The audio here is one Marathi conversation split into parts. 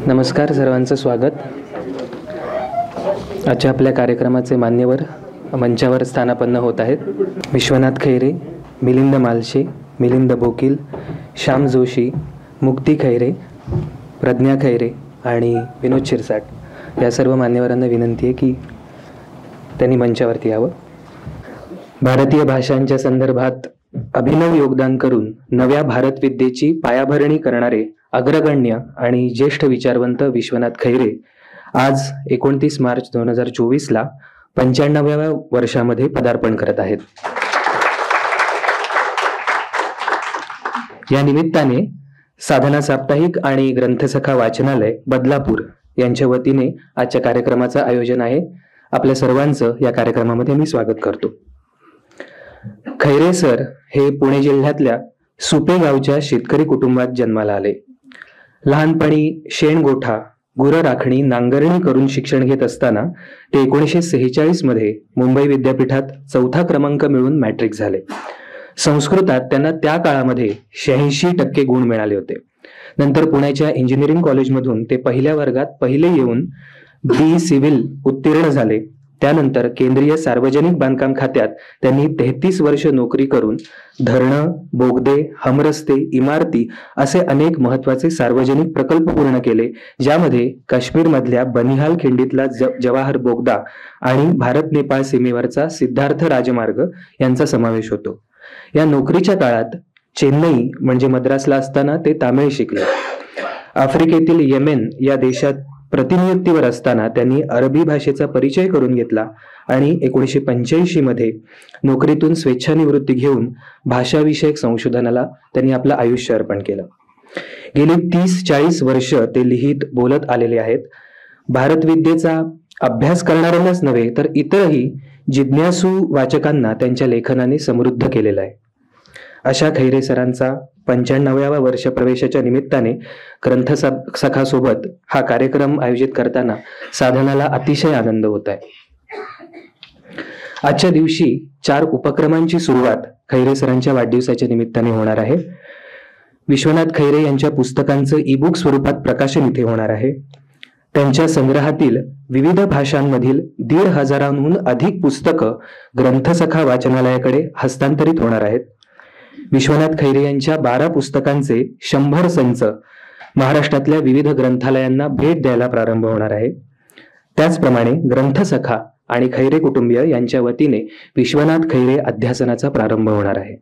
नमस्कार, सर्वांचं स्वागत. आजच्या आपल्या कार्यक्रमाचे मान्यवर मंचावर स्थानापन्न होत आहेत. विश्वनाथ खैरे, मिलिंद मालशे, मिलिंद बोकील, श्याम जोशी, मुक्ती खैरे, प्रज्ञा खैरे आणि विनोद शिरसाट या सर्व मान्यवरांना विनंती आहे की त्यांनी मंचावरती यावं. भारतीय भाषांच्या संदर्भात अभिनव योगदान करून नव्या भारत विद्येची पायाभरणी करणारे अग्रगण्य आणि ज्येष्ठ विचारवंत विश्वनाथ खैरे आज 29 मार्च 2024ला 95व्या वर्षामध्ये पदार्पण करत आहेत. या निमित्ताने साधना साप्ताहिक आणि ग्रंथसखा वाचनालय बदलापूर यांच्या वतीने आजच्या कार्यक्रमाचं आयोजन आहे. आपल्या सर्वांचं या कार्यक्रमामध्ये मी स्वागत करतो. खैरे सर हे पुणे जिल्ह्यातल्या सुपे गावच्या शेतकरी कुटुंबात जन्माला आले. लहानपणी शेणगोठा, गुरं राखणी, नांगरणी करून शिक्षण घेत असताना ते 1946 मध्ये मुंबई विद्यापीठात 4था क्रमांक मिळून मॅट्रिक झाले. संस्कृतात त्यांना त्या काळामध्ये 86% गुण मिळाले होते. नंतर पुण्याच्या इंजिनिअरिंग कॉलेजमधून ते पहिल्या वर्गात पहिले येऊन बी सिव्हिल उत्तीर्ण झाले. त्यानंतर केंद्रीय सार्वजनिक बांधकाम खात्यात त्यांनी 33 वर्ष नोकरी करून धरणं, बोगदे, हमरस्ते, इमारती असे अनेक महत्वाचे सार्वजनिक प्रकल्प पूर्ण केले, ज्यामध्ये काश्मीरमधल्या बनिहाल खिंडीतला जवाहर बोगदा आणि भारत नेपाळ सीमेवरचा सिद्धार्थ राजमार्ग यांचा समावेश होतो. या नोकरीच्या काळात चेन्नई म्हणजे मद्रासला असताना ते तामिळ शिकले. आफ्रिकेतील येमेन या देशात प्रतिनियुक्तीवर असताना त्यांनी अरबी भाषेचा परिचय करून घेतला आणि 1985 मध्ये नोकरीतून स्वेच्छानिवृत्ती घेऊन भाषाविषयक संशोधनाला त्यांनी आपलं आयुष्य अर्पण केलं. गेली 30-40 वर्ष ते लिहित बोलत आलेले आहेत. भारत विद्येचा अभ्यास करणाऱ्यांनाच नव्हे तर इतरही जिज्ञासू वाचकांना त्यांच्या लेखनाने समृद्ध केलेला आहे. अशा खैरे सरांचा 95व्या वर्ष प्रवेशाच्या निमित्ताने ग्रंथसखासोबत हा कार्यक्रम आयोजित करताना साधनाला अतिशय आनंद होत आहे. आजच्या दिवशी 4 उपक्रमांची सुरुवात खैरे सरांच्या वाढदिवसाच्या निमित्ताने होणार आहे. विश्वनाथ खैरे यांच्या पुस्तकांचं ईबुक स्वरूपात प्रकाशन इथे होणार आहे. त्यांच्या संग्रहातील विविध भाषांमधील 1,500हून अधिक पुस्तकं ग्रंथसखा वाचनालयाकडे हस्तांतरित होणार आहेत. विश्वनाथ खैरे यांच्या 12 पुस्तकांचे 100 संच महाराष्ट्रातल्या विविध ग्रंथालयांना भेट द्यायला प्रारंभ होणार आहे. त्याचप्रमाणे ग्रंथसखा आणि खैरे कुटुंबीय यांच्या वतीने विश्वनाथ खैरे अध्यासनाचा प्रारंभ होणार आहे.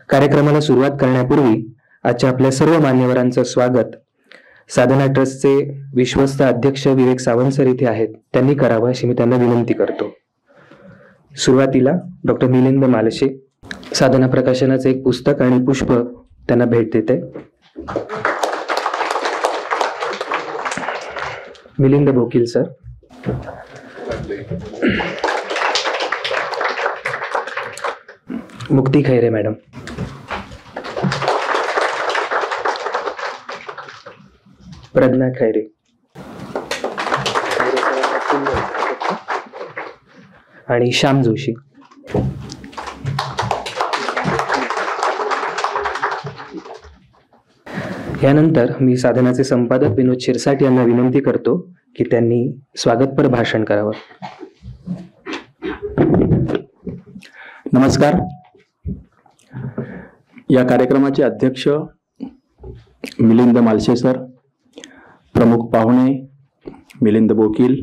कार्यक्रमाला सुरुवात करण्यापूर्वी आजच्या आपल्या सर्व मान्यवरांचं स्वागत साधना ट्रस्टचे विश्वस्त अध्यक्ष विवेक सावंत सर इथे आहेत, त्यांनी करावं अशी मी त्यांना विनंती करतो. सुरुवातीला डॉक्टर मिलिंद मालशे साधना प्रकाशनाचे एक पुस्तक आणि पुष्प त्यांना भेट देते. मिलिंद बोकील सर, मुक्ती खैरे मॅडम, प्रज्ञा खैरे, आणि श्याम जोशी. यानंतर मी साधनाचे संपादक विनोद शिरसाट यांना विनंती करतो की त्यांनी स्वागतपर भाषण करावं. नमस्कार. या कार्यक्रमाचे अध्यक्ष मिलिंद मालशे सर, प्रमुख पाहुणे मिलिंद बोकील,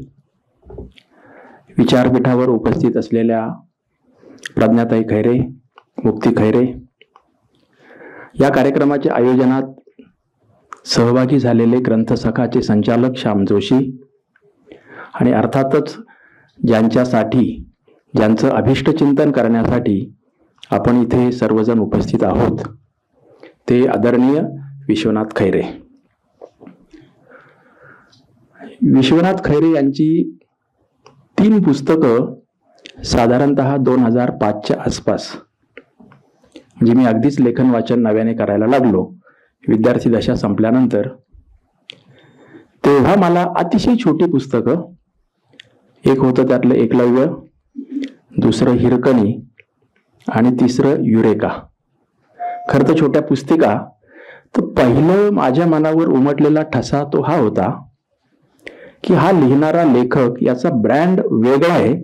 विचारपीठावर उपस्थित असलेल्या प्रज्ञाताई खैरे, मुक्ती खैरे, या कार्यक्रमाच्या आयोजनात सहभागी झालेले ग्रंथसखाचे संचालक श्याम जोशी आणि अर्थातच ज्यांचं अभिष्ट चिंतन करण्यासाठी आपण इथे सर्वजण उपस्थित आहोत ते आदरणीय विश्वनाथ खैरे. विश्वनाथ खैरे यांची 3 पुस्तकं साधारणतः 2005च्या आसपास, म्हणजे मी अगदीच लेखन वाचन नव्याने करायला लागलो विद्यार्थी दशा संपल्यानंतर, तेव्हा मला अतिशय छोटी पुस्तकं, एक होतं त्यातलं एकलव्य, दुसरं हिरकणी आणि तिसरं युरेका. खरं तर छोट्या पुस्तिका तर पहिलं माझ्या मनावर उमटलेला ठसा तो हा होता की हा लिहिणारा लेखक याचा ब्रँड वेगळा आहे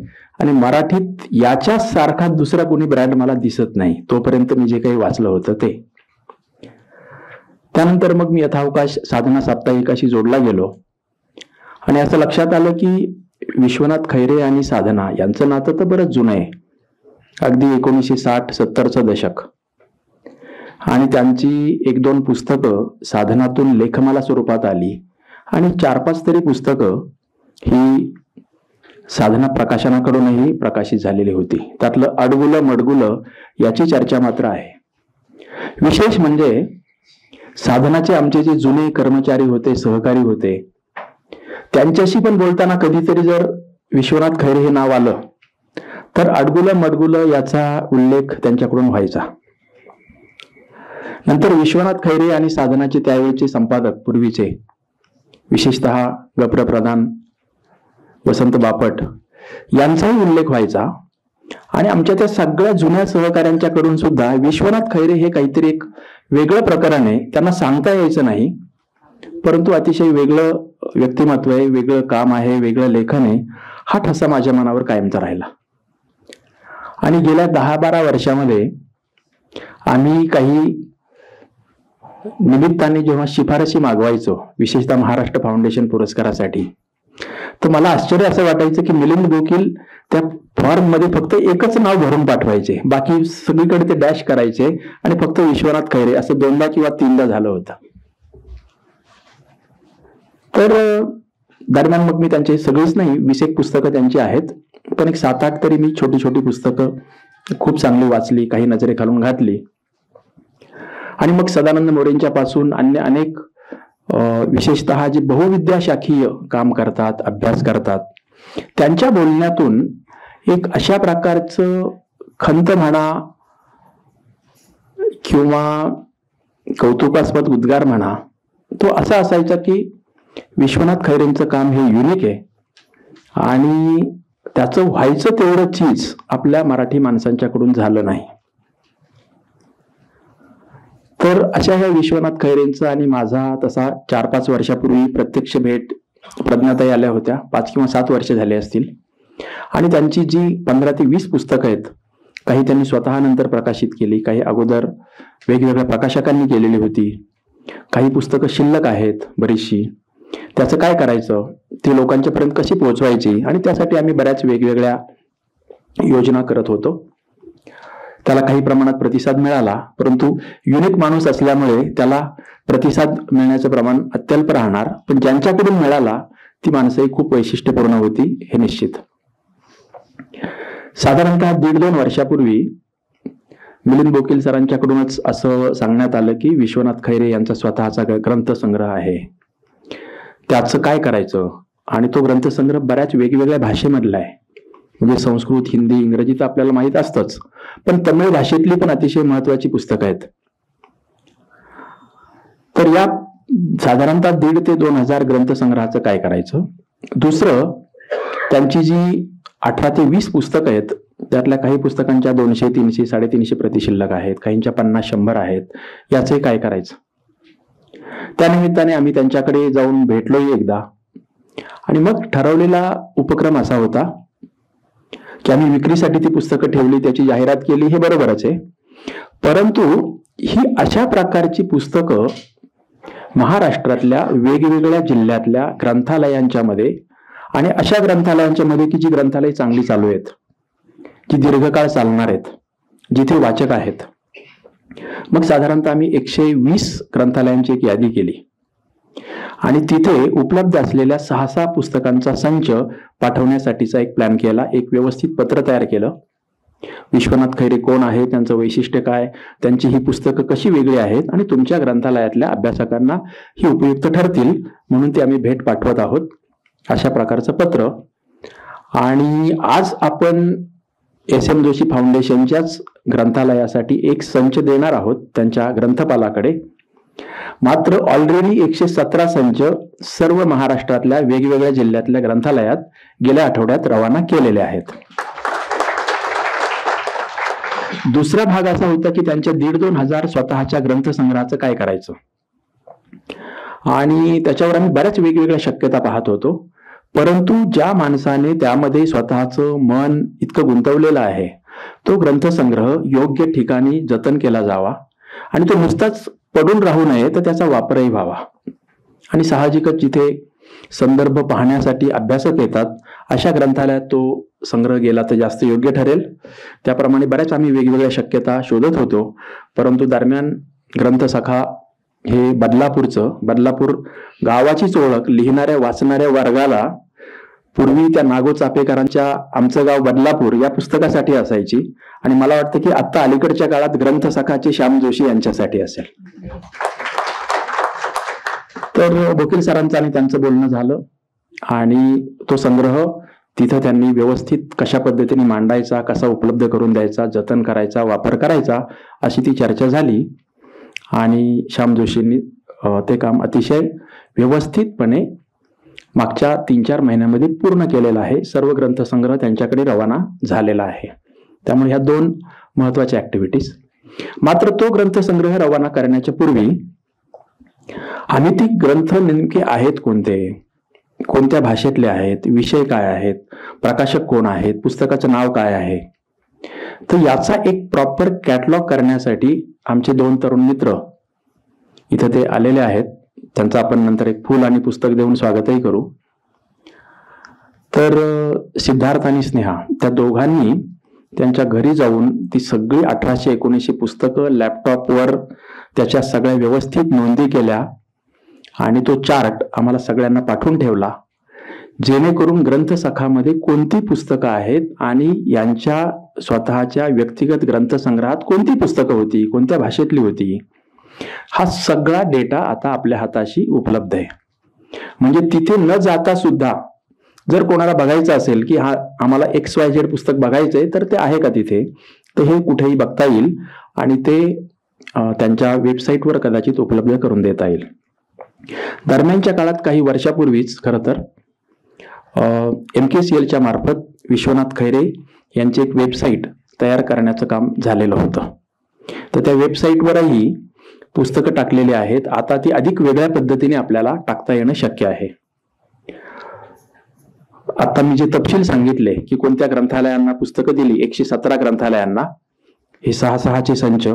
आणि मराठीत याच्या सारखा दुसरा कोणी ब्रँड मला दिसत नाही, तोपर्यंत मी जे काही वाचलं होतं ते. त्यानंतर मग मी यथावकाश साधना साप्ताहिकाशी जोडला गेलो आणि असं लक्षात आलं की विश्वनाथ खैरे आणि साधना यांचं नातं तर बरंच जुनं आहे, अगदी 1960-70चं दशक. आणि त्यांची 1-2 पुस्तकं साधनातून लेखमाला स्वरूपात आली आणि 4-5 तरी पुस्तकं ही साधना प्रकाशनाकडूनही प्रकाशित झालेली होती. त्यातलं अडगुलं मडगुलं याची चर्चा मात्र आहे. विशेष म्हणजे साधनाचे आमचे जे जुने कर्मचारी होते, सहकारी होते, त्यांच्याशी पण बोलताना कधीतरी जर विश्वनाथ खैरे हे नाव आलं तर अडगुलं मडगुलं याचा उल्लेख त्यांच्याकडून व्हायचा. नंतर विश्वनाथ खैरे आणि साधनाचे त्यावेळेचे संपादक पूर्वीचे, विशेषतः गप्र प्रधान, वसंत बापट यांचाही उल्लेख व्हायचा. आणि आमच्या त्या सगळ्या जुन्या सहकाऱ्यांच्याकडून सुद्धा विश्वनाथ खैरे हे काहीतरी एक वेगळं प्रकरण आहे, त्यांना सांगता यायचं नाही, परंतु अतिशय वेगळं व्यक्तिमत्व आहे, वेगळं काम आहे, वेगळं लेखन आहे, हा ठसा माझ्या मनावर कायमचा राहिला. आणि गेल्या 10-12 वर्षामध्ये आम्ही काही निमित्ताने जेव्हा शिफारसी मागवायचो, विशेषतः महाराष्ट्र फाउंडेशन पुरस्कारासाठी, तर मला आश्चर्य असं वाटायचं की मिलिंद बोकील त्या फॉर्म मध्ये फक्त एकच नाव भरून पाठवायचे, बाकी सगळीकडे ते डॅश करायचे आणि फक्त विश्वनाथ खैरे असं 2दा किंवा 3दा झालं होतं. तर दरम्यान मग मी त्यांचे सगळीच नाही, 20 पुस्तकं त्यांची आहेत, पण एक 7-8 तरी मी छोटी छोटी पुस्तकं खूप चांगली वाचली, काही नजरे घालून घातली. आणि मग सदानंद मोरेंच्या पासून अन्य अनेक विशेषतः जे बहुविद्याशाखीय काम करतात, अभ्यास करतात, त्यांच्या बोलण्यातून एक अशा प्रकारचं खंत म्हणा किंवा कौतुकास्पद उद्गार म्हणा, तो असा असायचा की विश्वनाथ खैरेंचं काम हे युनिक आहे आणि त्याचं व्हायचं तेवढं चीज आपल्या मराठी माणसांच्याकडून झालं नाही. तर अशा ह्या विश्वनाथ खैरेंचा आणि माझा तसा 4-5 वर्षापूर्वी प्रत्यक्ष भेट प्रज्ञाताई आल्या होत्या, 5 किंवा 7 वर्ष झाले असतील. आणि त्यांची जी 15 ते 20 पुस्तकं आहेत, काही त्यांनी स्वतः नंतर प्रकाशित केली, काही अगोदर वेगवेगळ्या प्रकाशकांनी केलेली होती, काही पुस्तकं शिल्लक आहेत बरीचशी. त्याचं काय करायचं, ती लोकांच्यापर्यंत कशी पोहोचवायची, आणि त्यासाठी आम्ही बऱ्याच वेगवेगळ्या योजना करत होतो. त्याला काही प्रमाणात प्रतिसाद मिळाला, परंतु युनिक माणूस असल्यामुळे त्याला प्रतिसाद मिळण्याचं प्रमाण अत्यल्प राहणार, पण ज्यांच्याकडून मिळाला ती माणसंही खूप वैशिष्ट्यपूर्ण होती, हे निश्चित. साधारणतः 1.5-2 वर्षापूर्वी मिलिंद बोकील सरांच्याकडूनच असं सांगण्यात आलं की विश्वनाथ खैरे यांचा स्वतःचा ग्रंथसंग्रह आहे, त्याचं काय करायचं. आणि तो ग्रंथसंग्रह बऱ्याच वेगवेगळ्या भाषेमधला आहे, म्हणजे संस्कृत, हिंदी, इंग्रजी तर आपल्याला माहित असतंच, पण तमिळ भाषेतली पण अतिशय महत्वाची पुस्तकं आहेत. तर या साधारणतः 1,500 ते 2,000 ग्रंथसंग्रहाचं काय करायचं. दुसरं, त्यांची जी 18 ते 20 पुस्तकं आहेत, त्यातल्या काही पुस्तकांच्या 200, 300, 350 प्रती शिल्लक आहेत, काहींच्या 50-100 आहेत, याचे काय करायचं. त्यानिमित्ताने आम्ही त्यांच्याकडे जाऊन भेटलोही एकदा. आणि मग ठरवलेला उपक्रम असा होता की आम्ही विक्रीसाठी ती पुस्तकं ठेवली, त्याची जाहिरात केली, हे बरोबरच आहे, परंतु ही अशा प्रकारची पुस्तकं महाराष्ट्रातल्या वेगवेगळ्या जिल्ह्यातल्या ग्रंथालयांच्या मध्ये, आणि अशा ग्रंथालयांच्या मध्ये की जी ग्रंथालय चांगली चालू आहेत, जी दीर्घकाळ चालणार आहेत, जिथे वाचक आहेत. मग साधारणतः आम्ही 120 ग्रंथालयांची एक यादी केली आणि तिथे उपलब्ध असलेल्या 6-6 पुस्तकांचा संच पाठवण्यासाठीचा एक प्लॅन केला, एक व्यवस्थित पत्र तयार केलं. विश्वनाथ खैरे कोण आहे, त्यांचं वैशिष्ट्य काय, त्यांची ही पुस्तकं कशी वेगळी आहेत आणि तुमच्या ग्रंथालयातल्या अभ्यासकांना ही उपयुक्त ठरतील म्हणून ते आम्ही भेट पाठवत आहोत, अशा प्रकारचं पत्र. आणि आज आपण SM जोशी फाउंडेशनच्याच ग्रंथालयासाठी एक संच देणार आहोत त्यांच्या ग्रंथपालाकडे. मात्र ऑलरेडी 117 संच सर्व महाराष्ट्रातल्या वेगवेगळ्या जिल्ह्यातल्या ग्रंथालयात गेल्या आठवड्यात रवाना केलेले आहेत. दुसरा भाग असा होता की त्यांच्या 1,500-2,000 स्वतःच्या ग्रंथसंग्रहाचं काय करायचं. आणि त्याच्यावर आम्ही बऱ्याच वेगवेगळ्या शक्यता पाहत होतो. परंतु ज्या माणसाने त्यामध्ये स्वतःचं मन इतकं गुंतवलेलं आहे, तो ग्रंथसंग्रह योग्य ठिकाणी जतन केला जावा आणि तो नुसताच पडून राहू नये, तर त्याचा वापरही व्हावा. आणि साहजिकच जिथे संदर्भ पाहण्यासाठी अभ्यासक येतात अशा ग्रंथालयात तो संग्रह गेला तर जास्त योग्य ठरेल. त्याप्रमाणे बऱ्याच आम्ही वेगवेगळ्या शक्यता शोधत होतो. परंतु दरम्यान ग्रंथसखा हे बदलापूर गावाचीच ओळख लिहिणाऱ्या वाचणाऱ्या वर्गाला पूर्वी त्या नागो चापेकरांच्या आमचं गाव बदलापूर या पुस्तकासाठी असायची, आणि मला वाटतं की आता अलीकडच्या काळात ग्रंथसखाचे श्याम जोशी यांच्यासाठी असेल. तर वकील सरांचं आणि त्यांचं बोलणं झालं आणि तो संग्रह तिथं त्यांनी व्यवस्थित कशा पद्धतीने मांडायचा, कसा उपलब्ध करून द्यायचा, जतन करायचा, वापर करायचा, अशी ती चर्चा झाली. आणि श्याम जोशींनी ते काम अतिशय व्यवस्थितपणे मागच्या 3-4 महिन्यामध्ये पूर्ण केलेलं आहे. सर्व ग्रंथसंग्रह त्यांच्याकडे रवाना झालेला आहे. त्यामुळे ह्या 2 महत्वाच्या ऍक्टिव्हिटीज. मात्र तो ग्रंथसंग्रह रवाना करण्याच्या पूर्वी आम्ही ती ग्रंथ नेमके आहेत कोणते, कोणत्या भाषेतले आहेत, विषय काय आहेत, प्रकाशक कोण आहेत, पुस्तकाचं नाव काय आहे, तर याचा एक प्रॉपर कॅटलॉग करण्यासाठी आमचे 2 तरुण मित्र इथं ते आलेले आहेत. त्यांचं आपण नंतर एक फूल आणि पुस्तक देऊन स्वागतही करू. तर सिद्धार्थ आणि स्नेहा त्या दोघांनी त्यांच्या घरी जाऊन ती सगळी 1819 पुस्तकं लॅपटॉपवर त्याच्या सगळ्या व्यवस्थित नोंदी केल्या आणि तो चार्ट आम्हाला सगळ्यांना पाठवून ठेवला, जेणेकरून ग्रंथसखामध्ये कोणती पुस्तकं आहेत आणि यांच्या स्वतःच्या व्यक्तिगत ग्रंथसंग्रहात कोणती पुस्तकं होती, कोणत्या भाषेतली होती, हा सगळा डेटा आता आपल्या हाताशी उपलब्ध आहे. म्हणजे तिथे न जाता सुद्धा जर कोणाला बघायचं असेल की आम्हाला XYZ पुस्तक बघायचंय, तर ते आहे का तिथे, तर हे कुठेही बघता येईल आणि ते त्यांच्या वेबसाईटवर कदाचित उपलब्ध करून देता येईल. दरम्यानच्या काळात काही वर्षापूर्वीच खरं तर MKCLच्या मार्फत विश्वनाथ खैरे यांची एक वेबसाईट तयार करण्याचं काम झालेलं होतं. तर त्या वेबसाईटवरही पुस्तकं टाकलेली आहेत. आता ती अधिक वेगळ्या पद्धतीने आपल्याला टाकता येणं शक्य आहे. आता मी जे तपशील सांगितले की कोणत्या ग्रंथालयांना पुस्तकं दिली, 117 ग्रंथालयांना हे 6-6चे संच,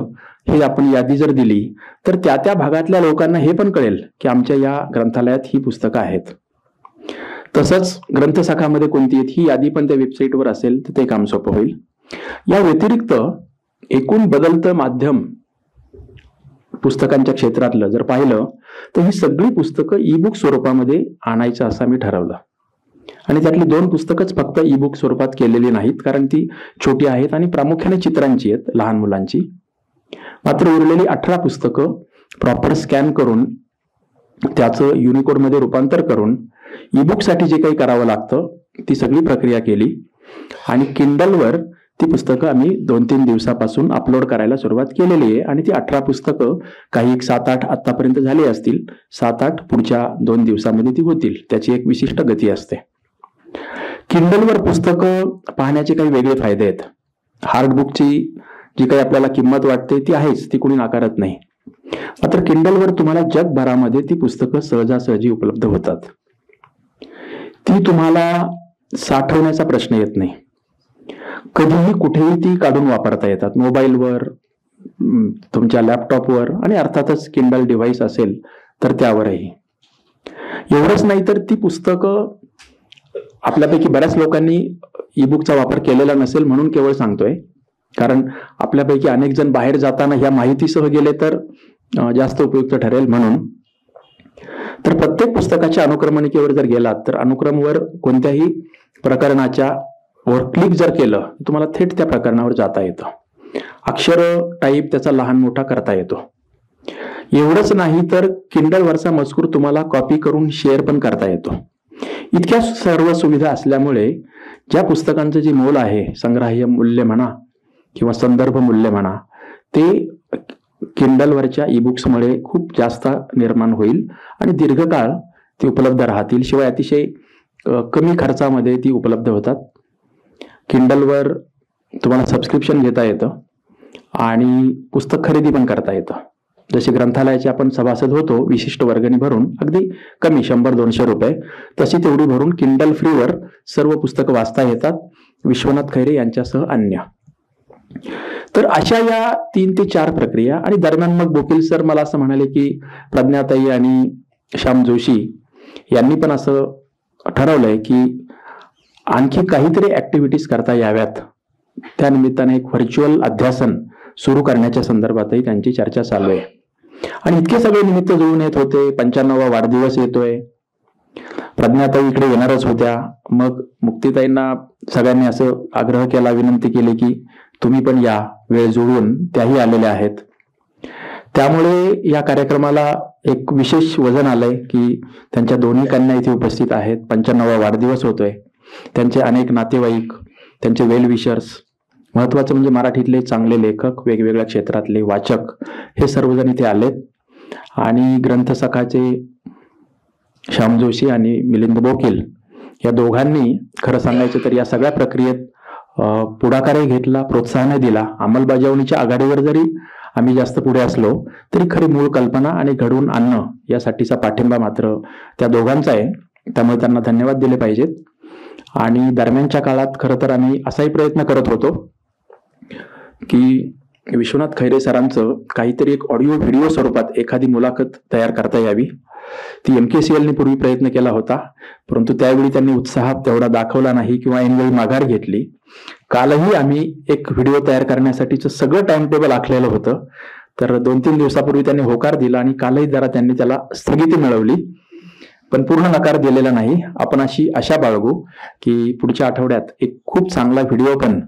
हे आपण यादी जर दिली तर त्या भागातल्या लोकांना हे पण कळेल की आमच्या या ग्रंथालयात ही पुस्तकं आहेत. तसंच ग्रंथसखामध्ये कोणती आहेत ही यादी पण त्या वेबसाईटवर असेल तर ते काम सोपं होईल. या व्यतिरिक्त एकूण बदलतं माध्यम पुस्तकांच्या क्षेत्रातलं जर पाहिलं तर ही सगळी पुस्तकं ई-बुक स्वरूपामध्ये आणायचं असं मी ठरवलं. आणि त्यातली 2 पुस्तकंच फक्त ई-बुक स्वरूपात केलेली नाहीत, कारण ती छोटी आहेत आणि प्रामुख्याने चित्रांची आहेत, लहान मुलांची. मात्र उरलेली 18 पुस्तकं प्रॉपर स्कॅन करून त्याचं युनिकोडमध्ये रूपांतर करून ई-बुकसाठी जे काही करावं लागतं ती सगळी प्रक्रिया केली आणि किंडलवर ती पुस्तकं आम्ही 2-3 दिवसापासून अपलोड करायला सुरुवात केलेली आहे. आणि ती 18 पुस्तकं काही 7-8 आतापर्यंत झाली असतील, 7-8 पुढच्या 2 दिवसामध्ये ती होतील. त्याची एक विशिष्ट गती असते. किंडलवर पुस्तकं पाहण्याचे काही वेगळे फायदे आहेत. हार्डबुकची जी काही आपल्याला किंमत वाटते ती आहेच, ती कोणी नाकारत नाही. मात्र किंडलवर तुम्हाला जगभरामध्ये ती पुस्तकं सहजासहजी उपलब्ध होतात. ती तुम्हाला साठवण्याचा प्रश्न येत नाही. कधीही कुठेही ती काढून वापरता येतात, मोबाईलवर, तुमच्या लॅपटॉपवर आणि अर्थातच किंडल डिव्हाइस असेल तर त्यावरही. एवढंच नाही तर ती पुस्तकं आपल्यापैकी बऱ्याच लोकांनी ई-बुकचा वापर केलेला नसेल म्हणून केवळ सांगतोय, कारण आपल्यापैकी अनेक जण बाहेर जाताना ह्या माहितीसह गेले तर जास्त उपयुक्त ठरेल म्हणून. तर प्रत्येक पुस्तकाच्या अनुक्रमणिकेवर जर गेलात तर अनुक्रमवर कोणत्याही प्रकरणाच्या वर क्लिक जर केलं तुम्हाला थेट त्या प्रकरणावर जाता येतं. अक्षर टाईप त्याचा लहान मोठा करता येतो. एवढंच नाही तर किंडलवरचा मजकूर तुम्हाला कॉपी करून शेअर पण करता येतो. इतक्या सर्व सुविधा असल्यामुळे ज्या पुस्तकांचं जे मोल आहे, संग्राह्य मूल्य म्हणा किंवा संदर्भ मूल्य म्हणा, ते किंडलवरच्या ई-बुक्समुळे खूप जास्त निर्माण होईल आणि दीर्घकाळ ती उपलब्ध राहतील. शिवाय अतिशय कमी खर्चामध्ये ती उपलब्ध होतात. किंडलवर तुम्हाला सबस्क्रिप्शन घेता येतं आणि पुस्तक खरेदी पण करता येतं. जसे ग्रंथालयाचे आपण सभासद होतो विशिष्ट वर्गणी भरून, अगदी कमी 100-200 रुपये, तशी तेवढी भरून किंडल फ्रीवर सर्व पुस्तकं वाचता येतात, विश्वनाथ खैरे यांच्यासह अन्य. तर अशा या 3 ते 4 प्रक्रिया. आणि दरम्यान मग बोकील सर मला असं म्हणाले की प्रज्ञाताई आणि श्याम जोशी यांनी पण असं ठरवलंय की आणखी काहीतरी ऍक्टिव्हिटीज करता याव्यात. त्या निमित्ताने एक व्हर्च्युअल अध्यासन सुरू करण्याच्या संदर्भातही त्यांची चर्चा चालू आहे. आणि इतके सगळे निमित्त जुळून येत होते. 95वा वाढदिवस येतोय, प्रज्ञाताई इकडे येणारच होत्या. मग मुक्तीताईंना सगळ्यांनी असं आग्रह केला, विनंती केली की तुम्ही पण या, वेळ जुळवून त्याही आलेल्या आहेत. त्यामुळे या कार्यक्रमाला एक विशेष वजन आलंय की त्यांच्या दोन्ही कन्या इथे उपस्थित आहेत. 95वा वाढदिवस होतोय. त्यांचे अनेक नातेवाईक, त्यांचे वेल विशर्स, महत्वाचं म्हणजे मराठीतले चांगले लेखक, वेगवेगळ्या क्षेत्रातले वाचक, हे सर्वजण इथे आलेत. आणि ग्रंथसखाचे श्याम जोशी आणि मिलिंद बोकील या दोघांनी खरं सांगायचं तर या सगळ्या प्रक्रियेत पुढाकारही घेतला, प्रोत्साहन दिला. अंमलबजावणीच्या आघाडीवर जरी आम्ही जास्त पुढे असलो तरी खरी मूळ कल्पना आणि घडवून आणणं यासाठीचा पाठिंबा मात्र त्या दोघांचा आहे. त्यामुळे त्यांना धन्यवाद दिले पाहिजेत. आणि दरम्यानच्या काळात खरं तर आम्ही असाही प्रयत्न करत होतो की विश्वनाथ खैरे सरांचं काहीतरी एक ऑडिओ व्हिडिओ स्वरूपात एखादी मुलाखत तयार करता यावी. ती MKCL ने पूर्वी प्रयत्न केला होता, परंतु त्यावेळी त्यांनी उत्साह तेवढा दाखवला नाही किंवा ऐनवेळी माघार घेतली. कालही आम्ही एक व्हिडिओ तयार करण्यासाठीचं सगळं टाइम टेबल आखलेलं होतं, तर 2-3 दिवसापूर्वी त्यांनी होकार दिला आणि कालही जरा त्यांनी त्याला स्थगिती मिळवली, पण पूर्ण नकार दिलेला नाही. आपण अशी आशा बाळगू की पुढच्या आठवड्यात एक खूप चांगला व्हिडिओ पण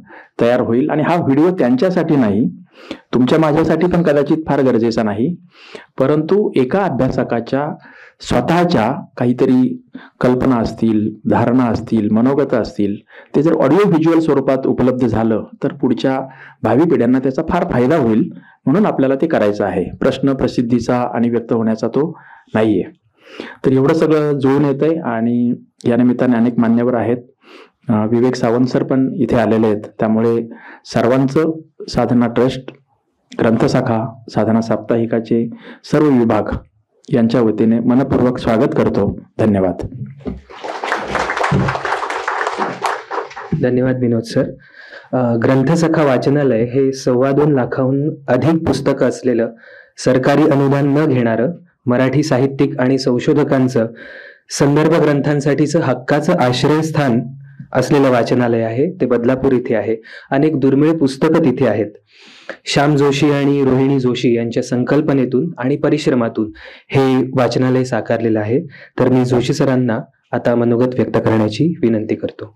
तयार होईल. आणि हा व्हिडिओ त्यांच्यासाठी नाही, तुमच्या माझ्यासाठी पण कदाचित फार गरजेचा नाही, परंतु एका अभ्यासकाच्या स्वतःच्या काहीतरी कल्पना असतील, धारणा असतील, मनोगत असतील, ते जर ऑडिओ व्हिज्युअल स्वरूपात उपलब्ध झालं तर पुढच्या भावी पिढ्यांना त्याचा फार फायदा होईल. म्हणून आपल्याला ते करायचं आहे. प्रश्न प्रसिद्धीचा आणि व्यक्त होण्याचा तो नाहीये. तर एवढं सगळं जुळून येतंय. आणि या निमित्ताने अनेक मान्यवर आहेत. विवेक सावंत सर पण इथे आलेले आहेत. त्यामुळे सर्वांचं साधना ट्रस्ट, ग्रंथसखा, साधना साप्ताहिकाचे सर्व विभाग यांच्या वतीने मनपूर्वक स्वागत करतो. धन्यवाद. धन्यवाद विनोद सर. ग्रंथसखा वाचनालय हे 2.25 लाखाहून अधिक पुस्तकं असलेलं, सरकारी अनुदान न घेणारं, मराठी साहित्यिक आणि संशोधकांचं संदर्भ ग्रंथांसाठीचं हक्काचं आश्रयस्थान असलेलं वाचनालय आहे. ते बदलापूर इथे आहे. अनेक दुर्मिळ पुस्तकं तिथे आहेत. श्याम जोशी आणि रोहिणी जोशी यांच्या संकल्पनेतून आणि परिश्रमातून हे वाचनालय साकारलेलं आहे. तर मी जोशी सरांना आता मनोगत व्यक्त करण्याची विनंती करतो.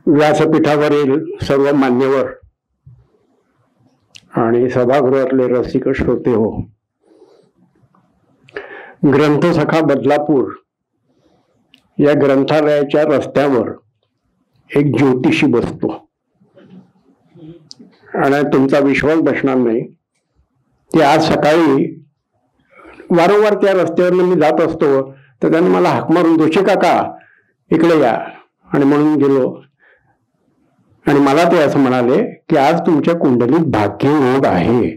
व्यासपीठावरील सर्व मान्यवर आणि सभागृहातले रसिक श्रोते हो, ग्रंथसखा बदलापूर या ग्रंथालयाच्या रस्त्यावर एक ज्योतिषी बसतो आणि तुमचा विश्वास बसणार नाही की आज सकाळी वारंवार त्या रस्त्यावर मी जात असतो, तर त्याने मला हाक मारून, जोशी काका इकडे या, आणि म्हणून गेलो. आणि मला ते असं म्हणाले की आज तुमच्या कुंडलीत भाग्ययोग आहे.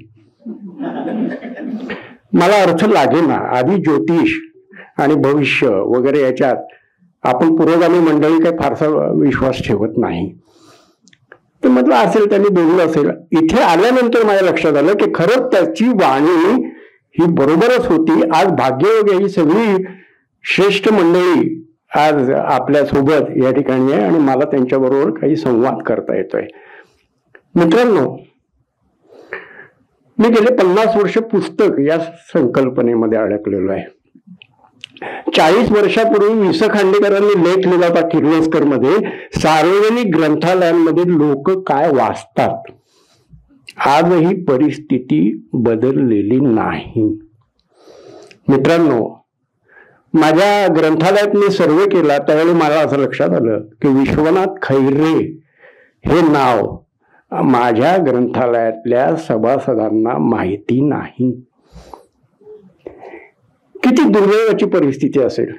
मला अर्थ लागेना. आधी ज्योतिष आणि भविष्य वगैरे याच्यात आपण पुरोगामी मंडळी काही फारसा विश्वास ठेवत नाही. तर म्हटलं असेल, त्यांनी बोललं असेल. इथे आल्यानंतर माझ्या लक्षात आलं की खरंच त्याची वाणी ही बरोबरच होती. आज भाग्ययोग ही सगळी श्रेष्ठ मंडळी आज आपल्या सोबत या ठिकाणी आहे आणि मला त्यांच्याबरोबर काही संवाद करता येतोय. मित्रांनो, मी गेले 50 वर्ष पुस्तक या संकल्पनेमध्ये अडकलेलो आहे. 40 वर्षापूर्वी वि स खांडेकरांनी लेख लिहिला होता किर्लोस्कर मध्ये, सार्वजनिक ग्रंथालयांमध्ये लोक काय वाचतात. आजही परिस्थिती बदललेली नाही. मित्रांनो, माझ्या ग्रंथालयात मी सर्वे केला त्यावेळी मला असं लक्षात आलं की विश्वनाथ खैरे हे नाव माझ्या ग्रंथालयातल्या सभासदांना माहिती नाही. किती दुर्दैवाची परिस्थिती असेल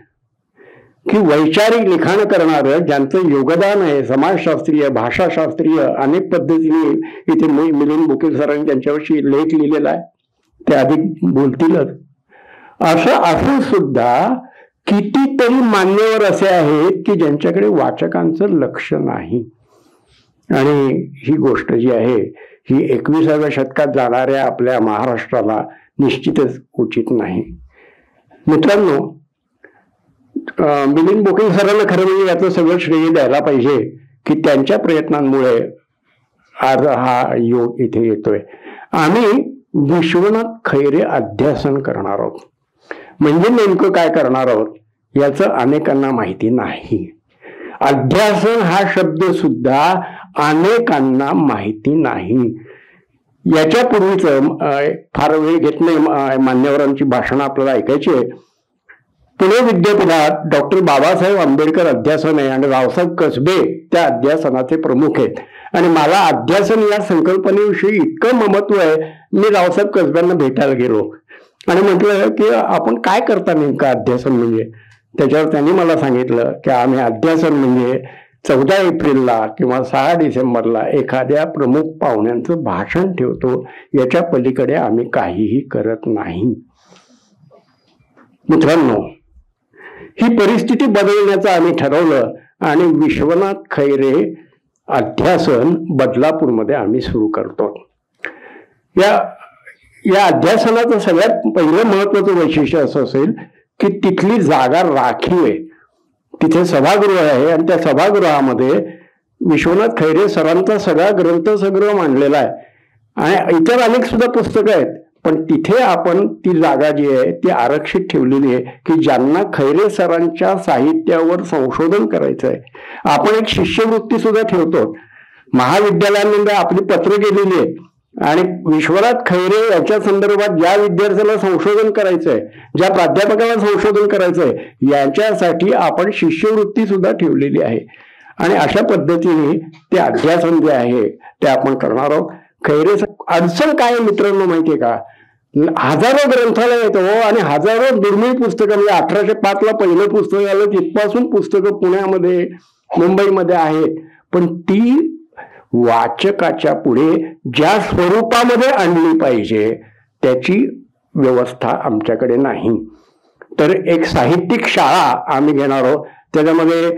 की वैचारिक लिखाण करणारं, ज्यांचं योगदान आहे समाजशास्त्रीय, भाषाशास्त्रीय, अनेक पद्धतीने, इथे मिलिंद बोकील सरांनी त्यांच्याविषयी लेख लिहिलेला आहे, ते अधिक बोलतीलच. असं असून सुद्धा कितीतरी मान्यवर असे आहेत की ज्यांच्याकडे वाचकांचं लक्ष नाही. आणि ही गोष्ट जी आहे ही 21व्या शतकात जाणाऱ्या आपल्या महाराष्ट्राला निश्चितच उचित नाही. मित्रांनो, मिलिंद बोकील सरांना खरं म्हणजे याचं सगळं श्रेय द्यायला पाहिजे की त्यांच्या प्रयत्नांमुळे आज हा योग इथे येतोय. आम्ही विश्वनाथ खैरे अध्यासन करणार आहोत. म्हणजे नेमकं काय करणार आहोत याचं अनेकांना माहिती नाही. अध्यासन हा शब्द सुद्धा अनेकांना माहिती नाही. याच्यापूर्वीच फार वेळ घेत नाही, मान्यवरांची भाषणं आपल्याला ऐकायची आहे. पुणे विद्यापीठात डॉक्टर बाबासाहेब आंबेडकर अध्यासन आहे आणि रावसाहेब कसबे त्या अध्यासनाचे प्रमुख आहेत. आणि मला अध्यासन या संकल्पनेविषयी इतकं ममत्व आहे, मी रावसाहेब कसब्यांना भेटायला गेलो आणि म्हटलं की आपण काय करता नेमकं अध्यासन म्हणजे. त्याच्यावर त्यांनी मला सांगितलं की आम्ही अध्यासन म्हणजे 14 एप्रिलला किंवा 6 डिसेंबरला एखाद्या प्रमुख पाहुण्यांचं भाषण ठेवतो, याच्या पलीकडे आम्ही काहीही करत नाही. मित्रांनो, ही परिस्थिती बदलण्याचं आम्ही ठरवलं आणि विश्वनाथ खैरे अध्यासन बदलापूरमध्ये आम्ही सुरू करतो. या अध्यासनाचं सगळ्यात पहिलं महत्वाचं वैशिष्ट्य असं असेल की तिथली जागा राखीव आहे. तिथे सभागृह आहे आणि त्या सभागृहामध्ये विश्वनाथ खैरे सरांचा सगळा ग्रंथसंग्रह मांडलेला आहे आणि इतर अनेक सुद्धा पुस्तकं आहेत. पण तिथे आपण ती जागा जी आहे ती आरक्षित ठेवलेली आहे की ज्यांना खैरे सरांच्या साहित्यावर संशोधन करायचं आहे. आपण एक शिष्यवृत्ती सुद्धा ठेवतो. महाविद्यालयामध्ये आपली पत्र गेलेली आहे आणि विश्वनाथ खैरे याच्या संदर्भात ज्या विद्यार्थ्याला संशोधन करायचंय, ज्या प्राध्यापकाला संशोधन करायचंय, याच्यासाठी आपण शिष्यवृत्ती सुद्धा ठेवलेली आहे. आणि अशा पद्धतीने ते अध्यासन जे आहे ते आपण करणार आहोत. खैरे अडचण काय मित्रांनो माहितीये का, हजारो ग्रंथालय येतो आणि हजारो दुर्मिळ पुस्तकं, म्हणजे 1805ला पहिलं पुस्तक आलं तिथपासून पुस्तकं पुण्यामध्ये मुंबईमध्ये आहेत. पण ती वाचकाच्या पुढे ज्या स्वरूपामध्ये आणली पाहिजे त्याची व्यवस्था आमच्याकडे नाही. तर एक साहित्यिक शाळा आम्ही घेणार आहोत. त्याच्यामध्ये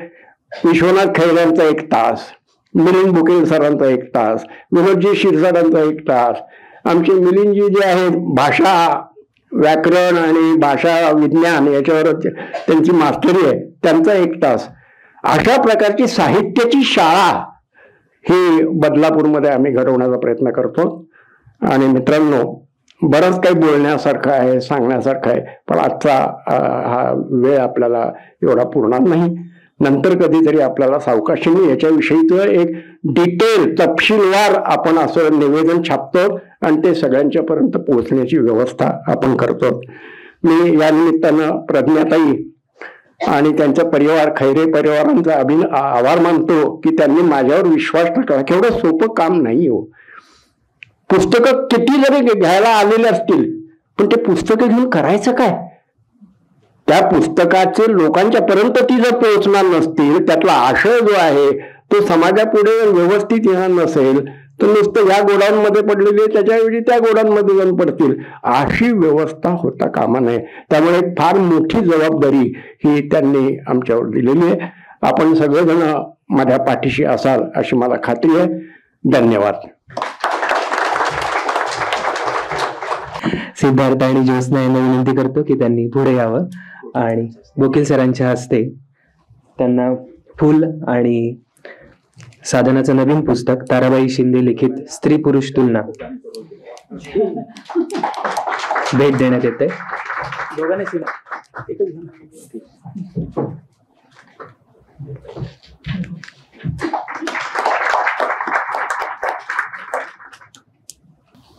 विश्वनाथ खैरेंचा 1 तास, मिलिंद बोकील सरांचा 1 तास, विनोदजी क्षीरसागरांचा 1 तास, आमचे मिलिंदजी जे आहेत भाषा व्याकरण आणि भाषा विज्ञान याच्यावर त्यांची मास्टरी आहे, त्यांचा 1 तास. अशा प्रकारची साहित्याची शाळा ही बदलापूरमध्ये आम्ही घडवण्याचा प्रयत्न करतो. आणि मित्रांनो, बरंच काही बोलण्यासारखं आहे, सांगण्यासारखं आहे, पण आजचा हा वेळ आपल्याला एवढा पुरणार नाही. नंतर कधीतरी आपल्याला सावकाशीने याच्याविषयीचं एक डिटेल तपशीलवार आपण असं निवेदन छापतो आणि ते सगळ्यांच्यापर्यंत पोहोचण्याची व्यवस्था आपण करतो. मी या निमित्तानं प्रज्ञाताई आणि त्यांचा परिवार, खैरे परिवारांचा आभार मानतो की त्यांनी माझ्यावर विश्वास टाकला. केवढं सोपं काम नाही हो. पुस्तकं किती जरी घ्यायला आलेले असतील पण ते पुस्तकं घेऊन करायचं काय. त्या पुस्तकाचे लोकांच्या पर्यंत ती जर पोहोचणार नसतील, त्यातला आशय जो आहे तो समाजापुढे व्यवस्थित येणार नसेल, तर नुसतं या गोडांमध्ये पडलेले त्याच्याऐवजी त्या गोडांमध्ये जाऊन पडतील, अशी व्यवस्था होता कामा नये. त्यामुळे फार मोठी जबाबदारी ही त्यांनी आमच्यावर दिलेली आहे. आपण सगळेजण माझ्या पाठीशी असाल अशी मला खात्री आहे. धन्यवाद. सिद्धार्थ आणि ज्योत्स्ना यांना विनंती करतो की त्यांनी पुढे यावं आणि बोकील सरांच्या हस्ते त्यांना फूल आणि साधनाचं नवीन पुस्तक ताराबाई शिंदे लिखित स्त्री पुरुष तुलना भेट देण्यात येते.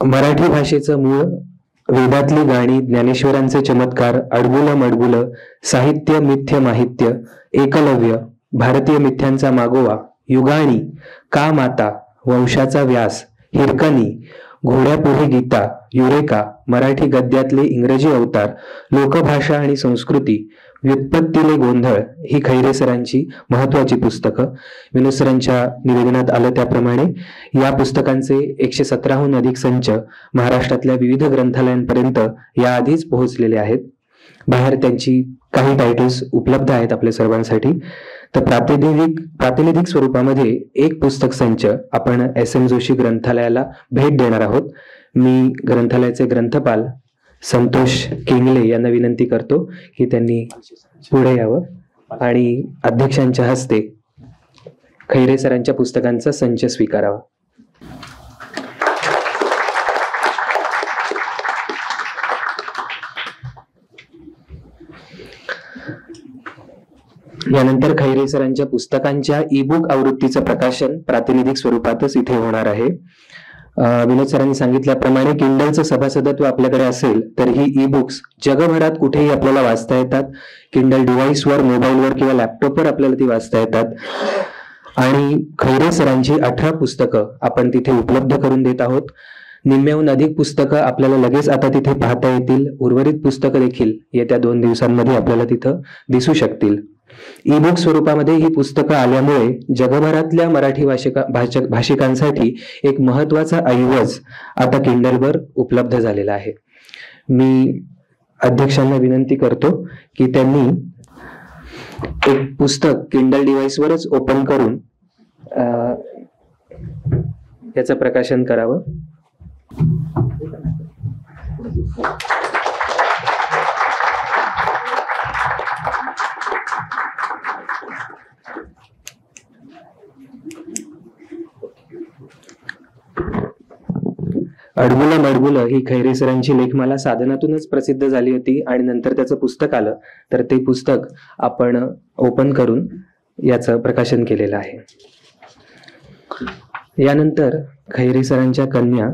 मराठी भाषेचं मूळ, वेदातली गाणी, ज्ञानेश्वरांचे चमत्कार, अडबुलं मडबुलं, साहित्य मिथ्य माहित्य, एकलव्य, भारतीय मिथ्यांचा मागोवा, युगाणी, का माता, वंशाचा व्यास, हिरकणी, घोड्यापुढे गीता, युरेका, मराठी गद्यातले इंग्रजी अवतार, लोकभाषा आणि संस्कृती, व्युत्पत्तीले गोंधळ ही खैरे सरांची महत्वाची पुस्तकं. विनोद सरांच्या निवेदनात आलं त्याप्रमाणे या पुस्तकांचे 117हून अधिक संच महाराष्ट्रातल्या विविध ग्रंथालयांपर्यंत याआधीच पोहोचलेले आहेत. बाहेर त्यांची काही टायटल्स उपलब्ध आहेत आपल्या सर्वांसाठी. तर प्रातिनिधिक स्वरूपामध्ये एक पुस्तक संच आपण SM जोशी ग्रंथालयाला भेट देणार आहोत. मी ग्रंथालयाचे ग्रंथपाल संतोष किंगले यांना विनंती करतो की त्यांनी पुढे यावं आणि अध्यक्षांच्या हस्ते खैरे सरांच्या पुस्तकांचा संच स्वीकारावा. यानंतर खैरे सरांच्या पुस्तकांच्या ईबुक आवृत्तीचं प्रकाशन प्रातिनिधिक स्वरूपातच इथे होणार आहे. विनोद सरांनी सांगितल्याप्रमाणे किंडलचं सभासदत्व आपल्याकडे असेल तर ही ई बुक्स जगभरात कुठेही आपल्याला वाचता येतात. किंडल डिव्हाइसवर, मोबाईलवर किंवा लॅपटॉपवर आपल्याला ती वाचता येतात. आणि खैरे सरांची 18 पुस्तकं आपण तिथे उपलब्ध करून देत आहोत. निम्म्याहून अधिक पुस्तकं आपल्याला लगेच आता तिथे पाहता येतील. उर्वरित पुस्तकं देखील येत्या 2 दिवसांमध्ये आपल्याला तिथं दिसू शकतील. ई बुक स्वरूपामध्ये ही पुस्तकं आल्यामुळे जगभरातल्या मराठी भाषिकांसाठी एक महत्वाचा ऐवज आता किंडलवर उपलब्ध झालेला आहे. मी अध्यक्षांना विनंती करतो की त्यांनी एक पुस्तक किंडल डिव्हाइसवरच ओपन करून याचं प्रकाशन करावं. अडमुलं मडमुलं ही खैरे सरांची लेखमाला साधनातूनच प्रसिद्ध झाली होती आणि नंतर त्याचं पुस्तक आलं तर ते पुस्तक आपण ओपन करून याचं प्रकाशन केलेलं आहे. यानंतर खैरे सरांच्या कन्या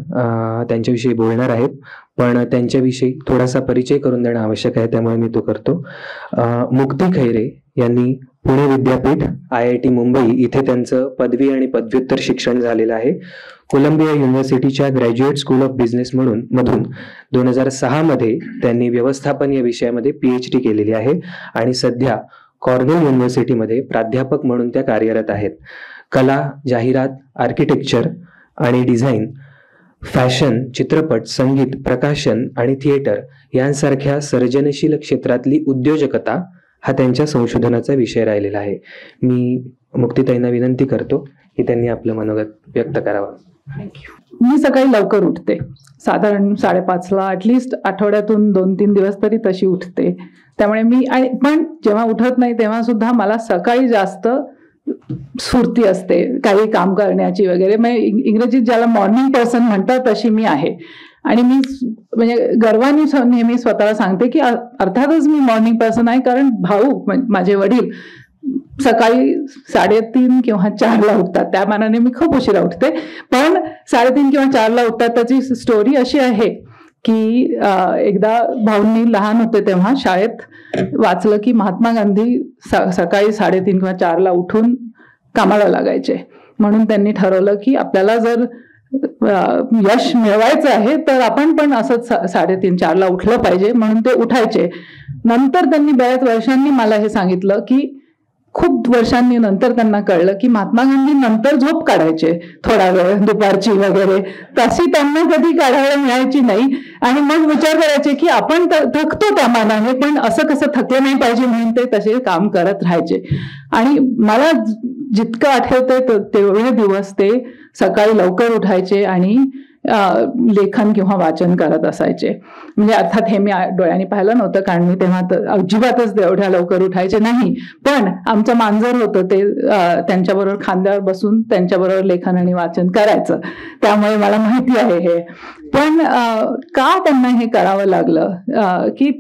त्यांच्याविषयी बोलणार आहेत, पण त्यांच्याविषयी थोडासा परिचय करून देणं आवश्यक आहे, त्यामुळे मी तो करतो. मुक्ती खैरे यांनी पुणे विद्यापीठ, IIT मुंबई इथे त्यांचं पदवी आणि पदव्युत्तर शिक्षण झालेलं आहे. कोलंबिया युनिव्हर्सिटीच्या ग्रॅज्युएट स्कूल ऑफ बिझनेस मधून 2006 मध्ये त्यांनी व्यवस्थापन या विषयामध्ये PhD केलेली आहे आणि सध्या कॉर्नेल युनिव्हर्सिटीमध्ये प्राध्यापक म्हणून त्या कार्यरत आहेत. कला, जाहिरात, आर्किटेक्चर आणि डिझाईन, फॅशन, चित्रपट, संगीत, प्रकाशन आणि थिएटर यांसारख्या सर्जनशील क्षेत्रातली उद्योजकता हा त्यांच्या संशोधनाचा विषय राहिलेला आहे. मी मुक्तीताईंना विनंती करतो की त्यांनी आपलं मनोगत व्यक्त करावं. मी सकाळी लवकर उठते, साधारण 5:30ला, ॲटलिस्ट आठवड्यातून 2-3 दिवस तरी तशी उठते. त्यामुळे मी पण जेव्हा उठत नाही तेव्हा सुद्धा मला सकाळी जास्त स्फूर्ती असते काही काम करण्याची वगैरे. म्हणजे इंग्रजीत ज्याला मॉर्निंग पर्सन म्हणतात तशी मी आहे. आणि मी म्हणजे गर्वाने नेहमी स्वतःला सांगते की अर्थातच मी मॉर्निंग पर्सन आहे, कारण भाऊ माझे वडील सकाळी 3:30 किंवा 4ला उठतात. त्या मानाने मी खूप उशिरा उठते, पण 3:30 किंवा 4ला उठतात. त्याची स्टोरी अशी आहे की एकदा भाऊंनी लहान होते तेव्हा शाळेत वाचलं की महात्मा गांधी सकाळी 3:30 किंवा 4ला उठून कामाला लागायचे. म्हणून त्यांनी ठरवलं की आपल्याला जर यश मिळवायचं आहे तर आपण पण असंच 3:30-4ला उठलं पाहिजे. म्हणून ते उठायचे. नंतर त्यांनी बऱ्याच वर्षांनी मला हे सांगितलं की खूप वर्षांनी नंतर त्यांना कळलं की महात्मा गांधी नंतर झोप काढायचे थोडा वेळ, दुपारची वगैरे, तशी त्यांना कधी काढायला मिळायची नाही. आणि मग विचार करायचे की आपण थकतो त्या मानाने, पण असं कसं थकलं नाही पाहिजे म्हणून ते तसे काम करत राहायचे. आणि मला जितकं आठवतंय तेवढे दिवस ते सकाळी लवकर उठायचे आणि लेखन किंवा वाचन करत असायचे. म्हणजे अर्थात हे मी डोळ्यांनी पाहिलं नव्हतं, कारण मी तेव्हा अजिबातच एवढ्या लवकर उठायचे नाही. पण आमचं मांजर होतं ते त्यांच्याबरोबर खांद्यावर बसून त्यांच्याबरोबर लेखन आणि वाचन करायचं, त्यामुळे मला माहिती आहे हे. पण का त्यांना हे करावं लागलं की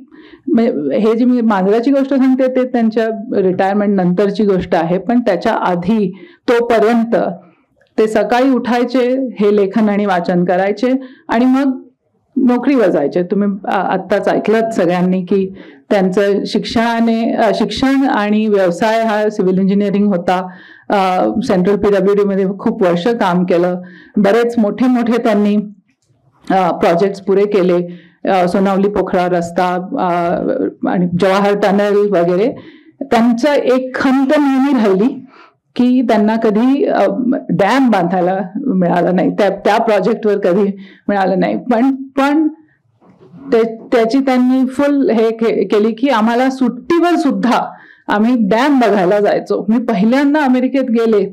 हे जी मी मांजराची गोष्ट सांगते ते त्यांच्या रिटायरमेंट नंतरची गोष्ट आहे, पण त्याच्या आधी तोपर्यंत ते सकाळी उठायचे, हे लेखन आणि वाचन करायचे आणि मग नोकरीवर जायचे. तुम्ही आत्ताच ऐकलंत सगळ्यांनी की त्यांचं शिक्षण आणि व्यवसाय हा सिव्हिल इंजिनिअरिंग होता. सेंट्रल PWD मध्ये खूप वर्ष काम केलं. बरेच मोठे त्यांनी प्रोजेक्ट्स पुरे केले, सोनावली पोखरा रस्ता आणि जवाहर टनल वगैरे. त्यांचं एक खंत नेहमी राहिली की त्यांना कधी डॅम बांधायला मिळालं नाही, त्या प्रोजेक्टवर कधी मिळालं नाही. पण त्याची त्यांनी फुल हे केली की आम्हाला सुट्टीवर सुद्धा आम्ही डॅम बघायला जायचो. मी पहिल्यांदा अमेरिकेत गेले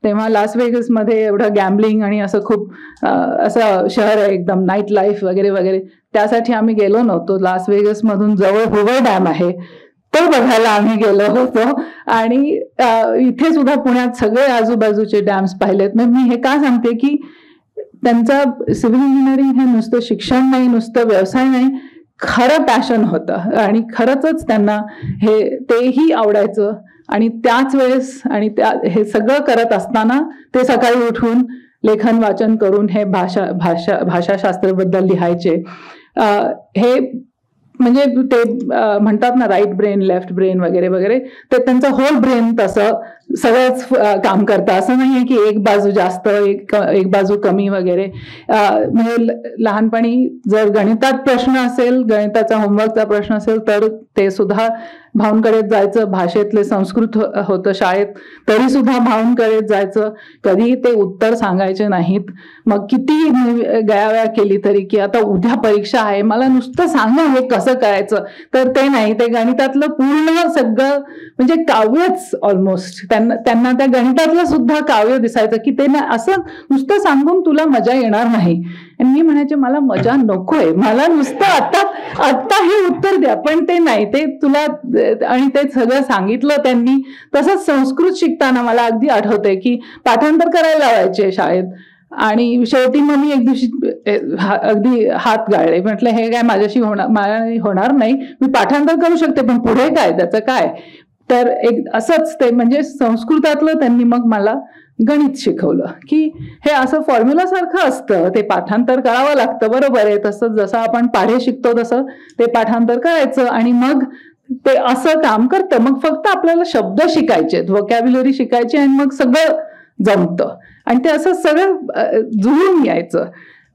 तेव्हा लास वेगस मध्ये एवढं गॅम्बलिंग आणि असं खूप असं शहर आहे एकदम, नाईट लाईफ वगैरे वगैरे, त्यासाठी आम्ही गेलो नव्हतो. लास वेगस मधून जवळ होवर डॅम आहे तो बघायला आम्ही गेलो होतो. आणि इथे सुद्धा पुण्यात सगळे आजूबाजूचे डॅम्स पाहिलेत. मी हे का सांगते की त्यांचं सिव्हिल इंजिनिअरिंग हे नुसतं शिक्षण नाही, नुसतं व्यवसाय नाही, खरं पॅशन होतं आणि खरंच त्यांना तेही आवडायचं. आणि त्याच वेळेस आणि हे सगळं करत असताना ते सकाळी उठून लेखन वाचन करून हे भाषाशास्त्राबद्दल लिहायचे. हे म्हणजे ते म्हणतात ना राईट ब्रेन लेफ्ट ब्रेन वगैरे वगैरे, ते त्यांचं होल ब्रेन तसं सगळंच काम करतं. असं नाहीये की एक बाजू जास्त एक बाजू कमी वगैरे. म्हणजे लहानपणी जर गणितात प्रश्न असेल, गणिताचा होमवर्कचा प्रश्न असेल तर ते सुद्धा भाऊंकडे जायचं. भाषेतले संस्कृत होतं शाळेत तरी सुद्धा भाऊंकडे जायचं. कधी ते उत्तर सांगायचे नाहीत. मग किती गयावया केली तरी की आता उद्या परीक्षा आहे, मला नुसतं सांगा हे कसं करायचं, तर ते नाही. ते गणितातलं पूर्ण सगळं म्हणजे काव्यच ऑलमोस्ट त्यांना त्या गणितातलं सुद्धा काव्य दिसायचं की ते असं नुसतं सांगून तुला मजा येणार नाही. आणि मी म्हणायचे मला मजा नकोय, मला नुसतं आत्ता हे उत्तर द्या. पण ते नाही, ते तुला आणि ते सगळं सांगितलं त्यांनी. तसंच संस्कृत शिकताना मला अगदी आठवतंय की पाठांतर करायला लावायचे शाळेत. आणि शेवटी मग मी एक दिवशी अगदी हात गाळले, म्हटलं हे काय माझ्याशी होणार नाही, मी पाठांतर करू शकते पण पुढे काय, त्याचं काय. तर एक असंच ते म्हणजे संस्कृतातलं त्यांनी मग मला गणित शिकवलं की हे असं फॉर्म्युला सारखं असतं, ते पाठांतर करावं लागतं. बरोबर आहे, तसं जसं आपण पाढे शिकतो तसं ते पाठांतर करायचं आणि मग ते असं काम करतं. मग फक्त आपल्याला शब्द शिकायचे, व्होकॅब्युलरी शिकायची आणि मग सगळं जमतं. आणि ते असं सगळं जुळून यायचं.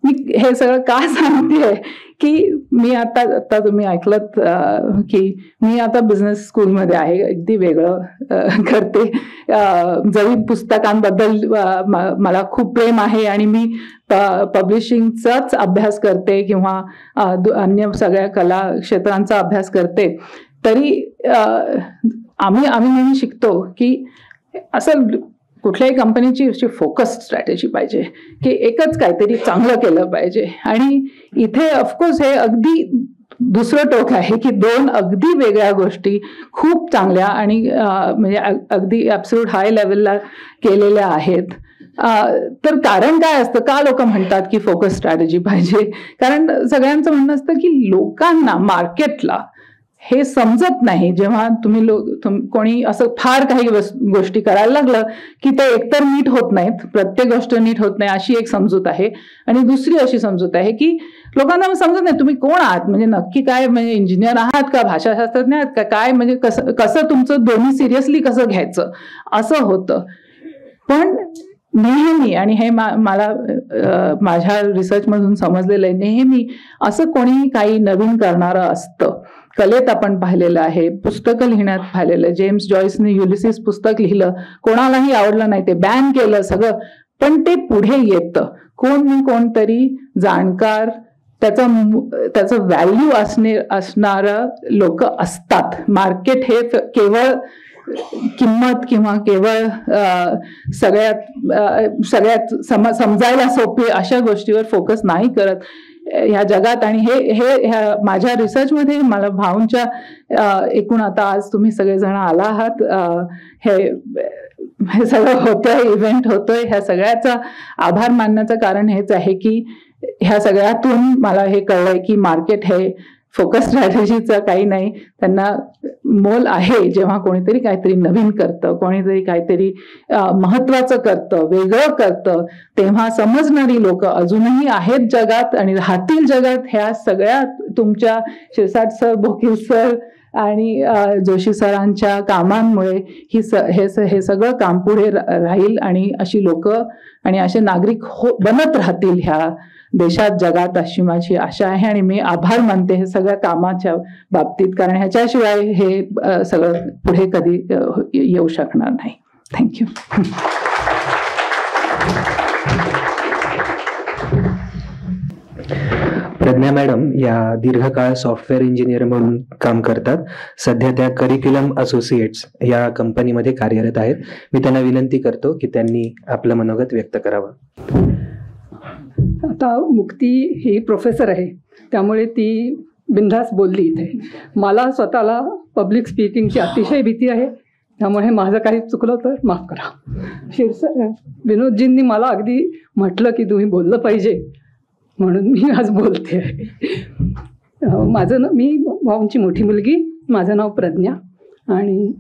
मी हे सगळं का सांगतेय की मी आता तुम्ही ऐकलत की मी आता बिझनेस स्कूलमध्ये आहे, अगदी वेगळं करते. जरी पुस्तकांबद्दल मला खूप प्रेम आहे आणि मी पब्लिशिंगचाच अभ्यास करते किंवा अन्य सगळ्या कला क्षेत्रांचा अभ्यास करते, तरी आम्ही नेहमी शिकतो की असं कुठल्याही कंपनीची अशी फोकस्ड स्ट्रॅटेजी पाहिजे की एकच काहीतरी चांगलं केलं पाहिजे. आणि इथे ऑफकोर्स हे अगदी दुसरं टोक आहे की दोन अगदी वेगळ्या गोष्टी खूप चांगल्या आणि म्हणजे अगदी ॲब्सोल्यूट हाय लेवलला केलेल्या आहेत. तर कारण काय असतं, का लोक म्हणतात की फोकस स्ट्रॅटेजी पाहिजे? कारण सगळ्यांचं म्हणणं असतं की लोकांना, मार्केटला हे समजत नाही. जेव्हा कोणी असं फार काही गोष्टी करायला लागलं की ते एकतर नीट होत नाहीत, प्रत्येक गोष्ट नीट होत नाही अशी एक समजूत आहे. आणि दुसरी अशी समजूत आहे की लोकांना समजत नाही तुम्ही कोण आहात, म्हणजे नक्की काय, म्हणजे इंजिनियर आहात का, भाषाशास्त्रज्ञ आहात का, काय म्हणजे कसं तुमचं दोन्ही सिरियसली कसं घ्यायचं, असं होतं. पण नेहमी, आणि हे मला माझ्या रिसर्चमधून समजलेलं आहे, नेहमी असं कोणी काही नवीन करणारं असतं. कलेत आपण पाहिलेलं आहे, पुस्तकं लिहिण्यात पाहिलेलं. जेम्स जॉयसने युलिसिस पुस्तक लिहिलं, कोणालाही आवडलं नाही, ते बॅन केलं सगळं, पण ते पुढे येतं. कोणतरी जाणकार, त्याचं व्हॅल्यू असणारं लोक असतात. मार्केट हे केवळ किंमत किंवा केवळ सगळ्यात समजायला सोपे अशा गोष्टीवर फोकस नाही करत ह्या जगात. आणि हे माझ्या रिसर्चमध्ये मला भाऊंच्या एकूण आता आज तुम्ही सगळेजण आला आहात, हे सगळं होतंय, इव्हेंट होतोय, ह्या सगळ्याचा आभार मानण्याचं कारण हेच आहे की ह्या सगळ्यातून मला हे कळलंय की मार्केट हे फोकस स्ट्रॅटेजीचं काही नाही. त्यांना मोल आहे जेव्हा कोणीतरी काहीतरी नवीन करतं, कोणीतरी काहीतरी महत्वाचं करतं, वेगळं करतं, तेव्हा समजणारी लोक अजूनही आहेत जगात आणि राहतील जगात. ह्या सगळ्या तुमच्या शिरसाट सर, बोकील सर आणि जोशी सरांच्या कामांमुळे हे सगळं काम पुढे राहील आणि अशी लोक आणि असे नागरिक बनत राहतील ह्या देशात जगात अशी माझी आशा आहे आणि मी आभार मानते हे सगळ्या कामाच्या बाबतीत, कारण ह्याच्याशिवाय हे सगळं पुढे कधी येऊ शकणार नाही. थँक्यू. प्रज्ञा मॅडम या दीर्घकाळ सॉफ्टवेअर इंजिनियर म्हणून काम करतात. सध्या त्या करिक्युलम असोसिएट्स या कंपनीमध्ये कार्यरत आहेत. मी त्यांना विनंती करतो की त्यांनी आपलं मनोगत व्यक्त करावं. आता मुक्ती ही प्रोफेसर आहे, त्यामुळे ती बिनधास्त बोलली इथे. मला स्वतःला पब्लिक स्पीकिंगची अतिशय भीती आहे, त्यामुळे माझं काही चुकलं तर माफ करा. विनोदजींनी मला अगदी म्हटलं की तुम्ही बोललं पाहिजे, म्हणून मी आज बोलते आहे. मी भाऊंची मोठी मुलगी, माझं नाव प्रज्ञा, आणि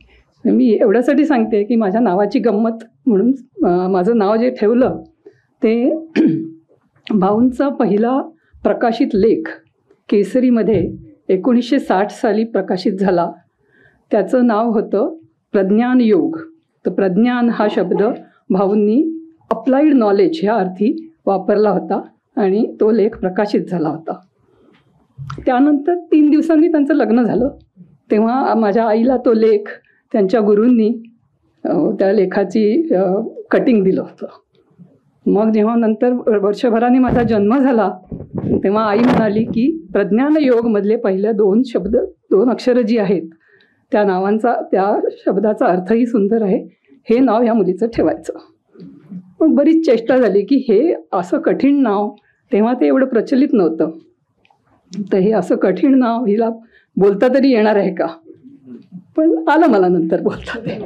मी एवढ्यासाठी सांगते की माझ्या नावाची गंमत म्हणून माझं नाव जे ठेवलं ते भाऊंचा पहिला प्रकाशित लेख केसरीमध्ये 1960 साली प्रकाशित झाला. त्याचं नाव होतं प्रज्ञान योग. तर प्रज्ञान हा शब्द भाऊंनी अप्लाइड नॉलेज ह्या अर्थी वापरला होता आणि तो लेख प्रकाशित झाला होता. त्यानंतर 3 दिवसांनी त्यांचं लग्न झालं. तेव्हा माझ्या आईला तो लेख त्यांच्या गुरूंनी त्या लेखाची कटिंग दिलं होतं. मग जेव्हा नंतर वर्षभराने माझा जन्म झाला तेव्हा आई म्हणाली की प्रज्ञान योगमधले पहिले 2 अक्षरं जी आहेत त्या शब्दाचा अर्थही सुंदर आहे, हे नाव ह्या मुलीचं ठेवायचं. मग बरीच चेष्टा झाली की हे असं कठीण नाव, तेव्हा ते एवढं प्रचलित नव्हतं, तर हे असं कठीण नाव हिला बोलता तरी येणार आहे का? पण आलं मला नंतर बोलता ते.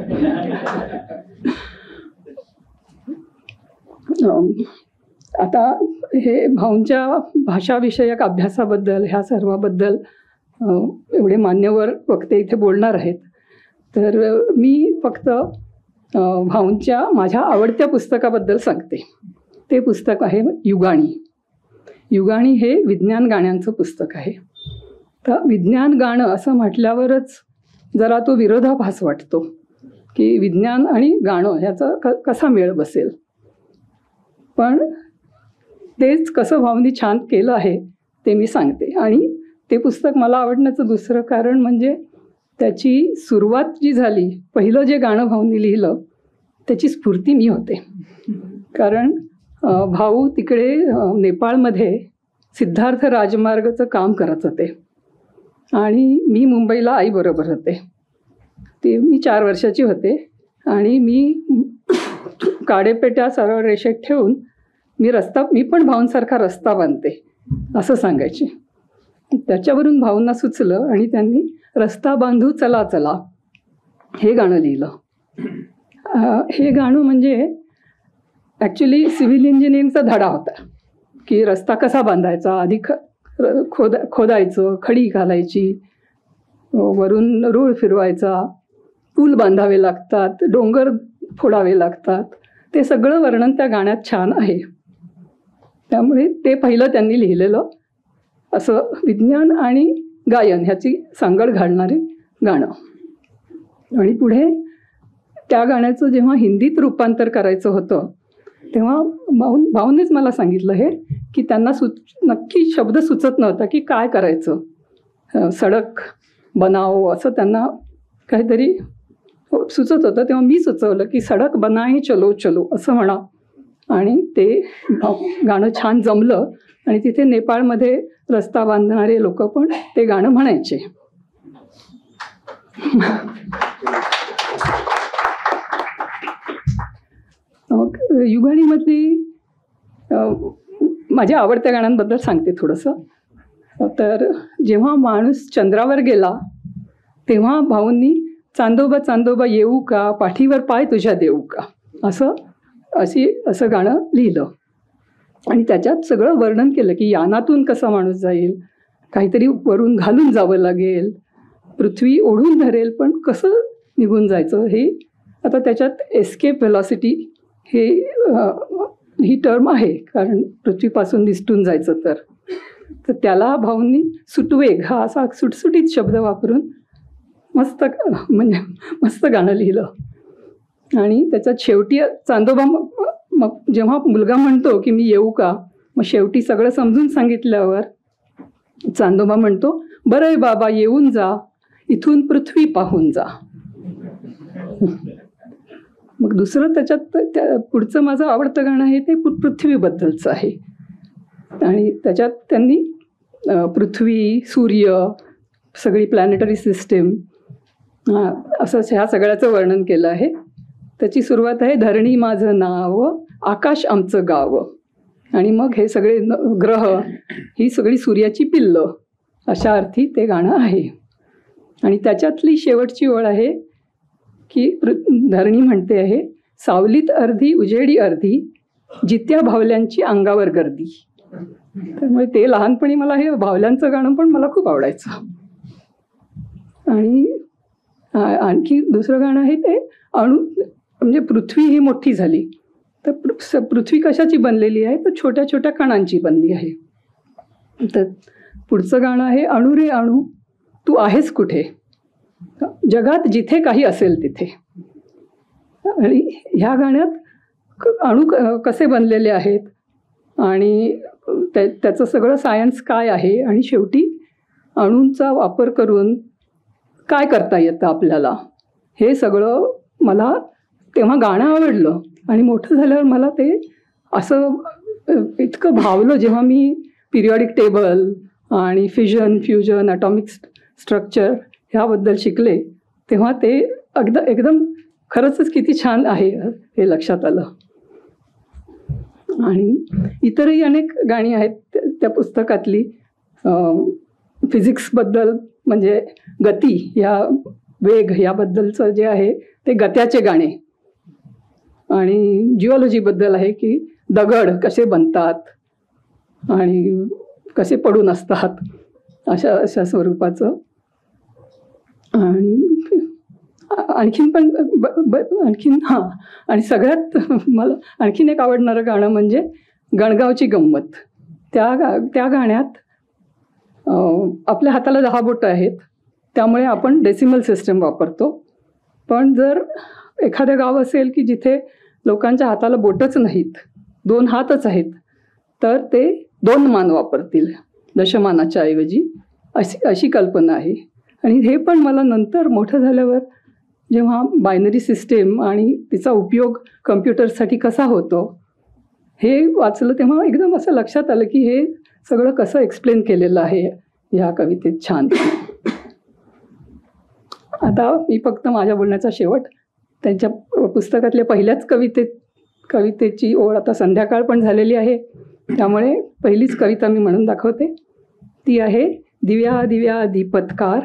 आता हे भाऊंच्या भाषाविषयक अभ्यासाबद्दल ह्या सर्वाबद्दल एवढे मान्यवर वक्ते इथे बोलणार आहेत, तर मी फक्त भाऊंच्या माझ्या आवडत्या पुस्तकाबद्दल सांगते. ते पुस्तक आहे युगाणी. युगाणी हे विज्ञान गाण्यांचं पुस्तक आहे. तर विज्ञान गाणं असं म्हटल्यावरच जरा तो विरोधाभास वाटतो की विज्ञान आणि गाणं ह्याचा कसा मेळ बसेल. पण तेच कसं भाऊंनी छान केलं आहे ते मी सांगते. आणि ते पुस्तक मला आवडण्याचं दुसरं कारण म्हणजे त्याची सुरुवात जी झाली, पहिलं जे गाणं भाऊंनी लिहिलं त्याची स्फूर्ती मी होते. कारण भाऊ तिकडे नेपाळमध्ये सिद्धार्थ राजमार्गचं काम करत होते आणि मी मुंबईला आईबरोबर होते. ते मी 4 वर्षाची होते आणि मी काडेपेट्या सरळ रेषेत ठेवून मी पण भाऊंसारखा रस्ता बांधते असं सांगायचे. त्याच्यावरून भाऊंना सुचलं आणि त्यांनी रस्ता बांधू चला चला हे गाणं लिहिलं. हे गाणं म्हणजे ॲक्च्युली सिव्हिल इंजिनिअरिंगचा धडा होता की रस्ता कसा बांधायचा, आधी खोदायचं, खडी घालायची, वरून रूळ फिरवायचा, पूल बांधावे लागतात, डोंगर फोडावे लागतात, ते सगळं वर्णन त्या गाण्यात छान आहे. त्यामुळे ते पहिलं त्यांनी लिहिलेलं असं विज्ञान आणि गायन ह्याची सांगड घालणारे गाणं. आणि पुढे त्या गाण्याचं जेव्हा हिंदीत रूपांतर करायचं होतं तेव्हा भाऊंनीच मला सांगितलं हे की त्यांना नक्की शब्द सुचत नव्हता की काय करायचं. सडक बनाओ असं त्यांना काहीतरी सुचत होतं. तेव्हा मी सुचवलं की सडक बनाए चलो चलो असं म्हणा. आणि ते गाणं छान जमलं आणि तिथे नेपाळमध्ये रस्ता बांधणारे लोक पण ते गाणं म्हणायचे. युगाणीमधली माझ्या आवडत्या गाण्यांबद्दल सांगते थोडंसं. तर जेव्हा माणूस चंद्रावर गेला तेव्हा भाऊंनी चांदोबा चांदोबा येऊ का, पाठीवर पाय तुझ्या देऊ का असं गाणं लिहिलं. आणि त्याच्यात सगळं वर्णन केलं की यानातून कसा माणूस जाईल, काहीतरी वरून घालून जावं लागेल, पृथ्वी ओढून धरेल पण कसं निघून जायचं हे. आता त्याच्यात एस्केप व्हेलॉसिटी ही टर्म आहे, कारण पृथ्वीपासून निसटून जायचं तर त्याला भाऊंनी सुटवेग हा असा सुटसुटीत शब्द वापरून मस्त गाणं लिहिलं. आणि त्याच्यात शेवटी चांदोबा मग जेव्हा मुलगा म्हणतो की मी येऊ का, मग शेवटी सगळं समजून सांगितल्यावर चांदोबा म्हणतो, बरं आहे बाबा, येऊन जा, इथून पृथ्वी पाहून जा. मग दुसरं त्याच्यात पुढचं माझं आवडतं गाणं आहे ते पृथ्वीबद्दलचं आहे. आणि त्याच्यात त्यांनी पृथ्वी, सूर्य, सगळी प्लॅनेटरी सिस्टीम असं ह्या सगळ्याचं वर्णन केलं आहे. त्याची सुरुवात आहे, धरणी माझं नाव, आकाश आमचं गाव. आणि मग हे सगळे ग्रह, ही सगळी सूर्याची पिल्लं, अशा अर्थी ते गाणं आहे. आणि त्याच्यातली शेवटची ओळ आहे की धरणी म्हणते आहे, सावलीत अर्धी उजेडी अर्धी, जित्या भावल्यांची अंगावर गर्दी. त्यामुळे ते लहानपणी मला हे भावल्यांचं गाणं पण मला खूप आवडायचं. आणि आणखी दुसरं गाणं आहे ते अणू, म्हणजे पृथ्वी ही मोठी झाली तर पृथ्वी कशाची बनलेली आहे, तर छोट्या छोट्या कणांची बनली आहे. तर पुढचं गाणं आहे, अणू रे अणू तू आहेस कुठे, जगात जिथे काही असेल तिथे. आणि ह्या गाण्यात अणू कसे बनलेले आहेत आणि त्याचं सगळं सायन्स काय आहे आणि शेवटी अणूंचा वापर करून काय करता येतं आपल्याला, हे सगळं मला तेव्हा गाणं आवडलं. आणि मोठं झाल्यावर मला ते असं इतकं भावलं जेव्हा मी पिरियॉडिक टेबल आणि फिजन, फ्युजन, ॲटॉमिक स्ट्रक्चर ह्याबद्दल शिकले, तेव्हा ते एकदम खरंच किती छान आहे हे लक्षात आलं. आणि इतरही अनेक गाणी आहेत त्या पुस्तकातली. फिजिक्सबद्दल म्हणजे गती, या वेग याबद्दलचं जे आहे ते गत्याचे गाणे. आणि जिओलॉजीबद्दल आहे की दगड कसे बनतात आणि कसे पडून असतात, अशा स्वरूपाचं. आणि आणखीन पण आणि सगळ्यात मला आणखीन एक आवडणारं गाणं म्हणजे गणगावची गंमत. त्या गाण्यात आपल्या हाताला 10 बोटं आहेत, त्यामुळे आपण डेसिमल सिस्टम वापरतो. पण जर एखादं गाव असेल की जिथे लोकांच्या हाताला बोटच नाहीत, 2 हातच आहेत, तर ते 2 मान वापरतील दशमानाच्या ऐवजी, अशी कल्पना आहे. आणि हे पण मला नंतर मोठं झाल्यावर जेव्हा बायनरी सिस्टीम आणि तिचा उपयोग कम्प्युटरसाठी कसा होतो हे वाचलं, तेव्हा एकदम असं लक्षात आलं की हे सगळं कसं एक्सप्लेन केलेलं आहे ह्या कवितेत छान. आता मी फक्त माझ्या बोलण्याचा शेवट, त्यांच्या पुस्तकातल्या पहिल्याच कवितेची ओळ, आता संध्याकाळ पण झालेली आहे त्यामुळे पहिलीच कविता मी म्हणून दाखवते. ती आहे, दिव्या दिव्या दीपत्कार,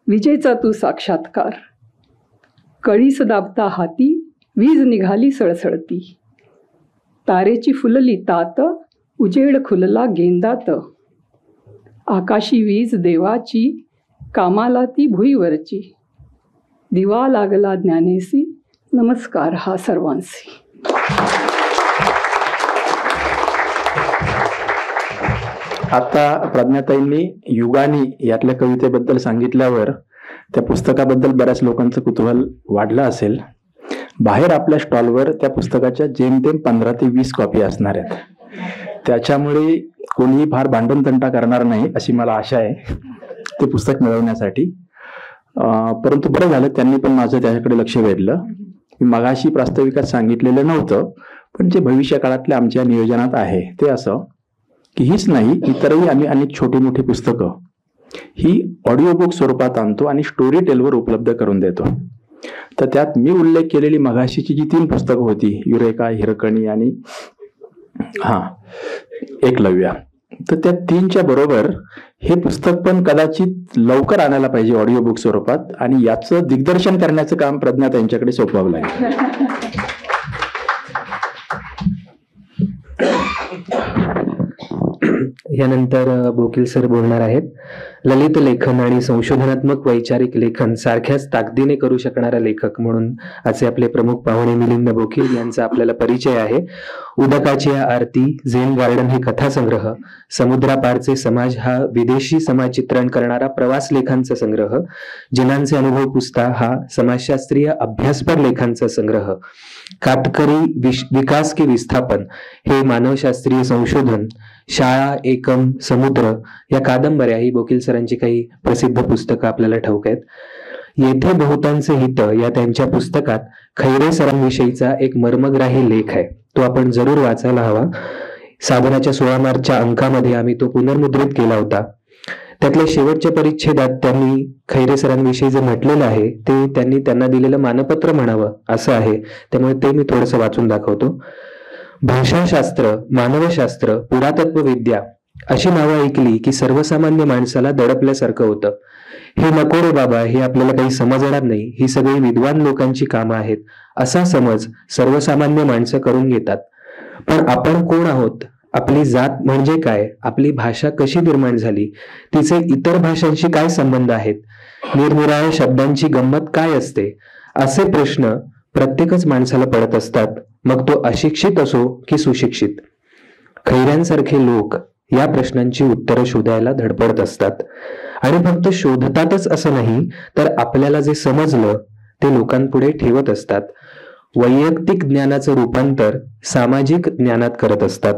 विजेचा तू साक्षात्कार, कळीस दाबता हाती, वीज निघाली सळसळती, तारेची फुलली तात, उजेड खुलला गेंदात, आकाशी वीज देवाची, कामाला ती भुईवरची, दिवा लागला ज्ञानेसी, नमस्कार हा सर्वांसी. आता प्रज्ञाताईंनी युगानी यातल्या कवितेबद्दल सांगितल्यावर त्या पुस्तकाबद्दल बऱ्याच लोकांचं कुतूहल वाढलं असेल. बाहेर आपल्या स्टॉलवर त्या पुस्तकाच्या जेमतेम 15 ते 20 कॉपी असणार आहेत. त्याच्यामुळे कोणीही फार भांडणतंटा करणार नाही अशी मला आशा आहे ते पुस्तक मिळवण्यासाठी. परंतु बरं झालं त्यांनी पण माझं त्याच्याकडे लक्ष वेधलं. मी मगाशी प्रास्ताविकात सांगितलेलं नव्हतं, पण जे भविष्य काळातल्या आमच्या नियोजनात आहे ते असं की हीच नाही, इतरही आम्ही अनेक छोटी मोठी पुस्तकं ही ऑडिओ बुक स्वरूपात आणतो आणि स्टोरी टेलवर उपलब्ध करून देतो. तर त्यात मी उल्लेख केलेली मगाशीची जी 3 पुस्तकं होती, युरेका, हिरकणी आणि एकलव्या, तर त्या 3च्या बरोबर हे पुस्तक पण कदाचित लवकर आणायला पाहिजे ऑडिओ बुक स्वरूपात. आणि याचं दिग्दर्शन करण्याचं काम प्रज्ञा त्यांच्याकडे सोपवावं लागेल. यानंतर बोकील सर बोलणार आहेत. ललित लेखन आणि संशोधनात्मक वैचारिक लेखन सारख्याच ताकदीने करू शकणारा लेखक म्हणून असे आपले प्रमुख पाहुणे मिलिंद बोकील यांचा आपल्याला परिचय आहे. उदकाची आरती, झेन गार्डन हे कथासंग्रह, समुद्रापारचे समाज हा विदेशी समाज चित्रण करणारा प्रवास लेखांचा संग्रह, जिनांचे अनुभव पुस्ता हा समाजशास्त्रीय अभ्यासपर लेखांचा संग्रह, कातकरी विकास के विस्थापन हे मानवशास्त्रीय संशोधन, शाळा, एकम, समुद्र या कादंबऱ्या ही बोकील सरांची काही प्रसिद्ध पुस्तकं आपल्याला ठाऊक आहेत. येथे बहुतांचे हित या त्यांच्या पुस्तकात खैरे सरांविषयीचा एक मर्मग्राही लेख आहे, तो आपण जरूर वाचायला हवा. साधनाच्या 16 मार्चच्या अंकामध्ये आम्ही तो पुनर्मुद्रित केला होता. त्यातल्या शेवटच्या परिच्छेदात त्यांनी खैरे सरांविषयी जे म्हटलेलं आहे ते त्यांनी त्यांना दिलेलं मानपत्र म्हणावं असं आहे, त्यामुळे ते मी थोडंसं वाचून दाखवतो. भाषाशास्त्र, मानवशास्त्र, पुरातत्वविद्या अशी नावं ऐकली की सर्वसामान्य माणसाला दडपल्यासारखं होतं. हे नको रे बाबा, हे आपल्याला काही समजणार नाही, ही सगळी विद्वान लोकांची कामं आहेत असा समज सर्वसामान्य माणसं करून घेतात. पण आपण कोण आहोत, आपली जात म्हणजे काय, आपली भाषा कशी निर्माण झाली, तिचे इतर भाषांशी काय संबंध आहेत, निरनिराळ्या शब्दांची गंमत काय असते, असे प्रश्न प्रत्येकच माणसाला पडत असतात, मग तो अशिक्षित असो की सुशिक्षित. खैऱ्यांसारखे लोक या प्रश्नांची उत्तरं शोधायला धडपडत असतात आणि फक्त शोधतातच असं नाही, तर आपल्याला जे समजलं ते लोकांपुढे ठेवत असतात. वैयक्तिक ज्ञानाचं रूपांतर सामाजिक ज्ञानात करत असतात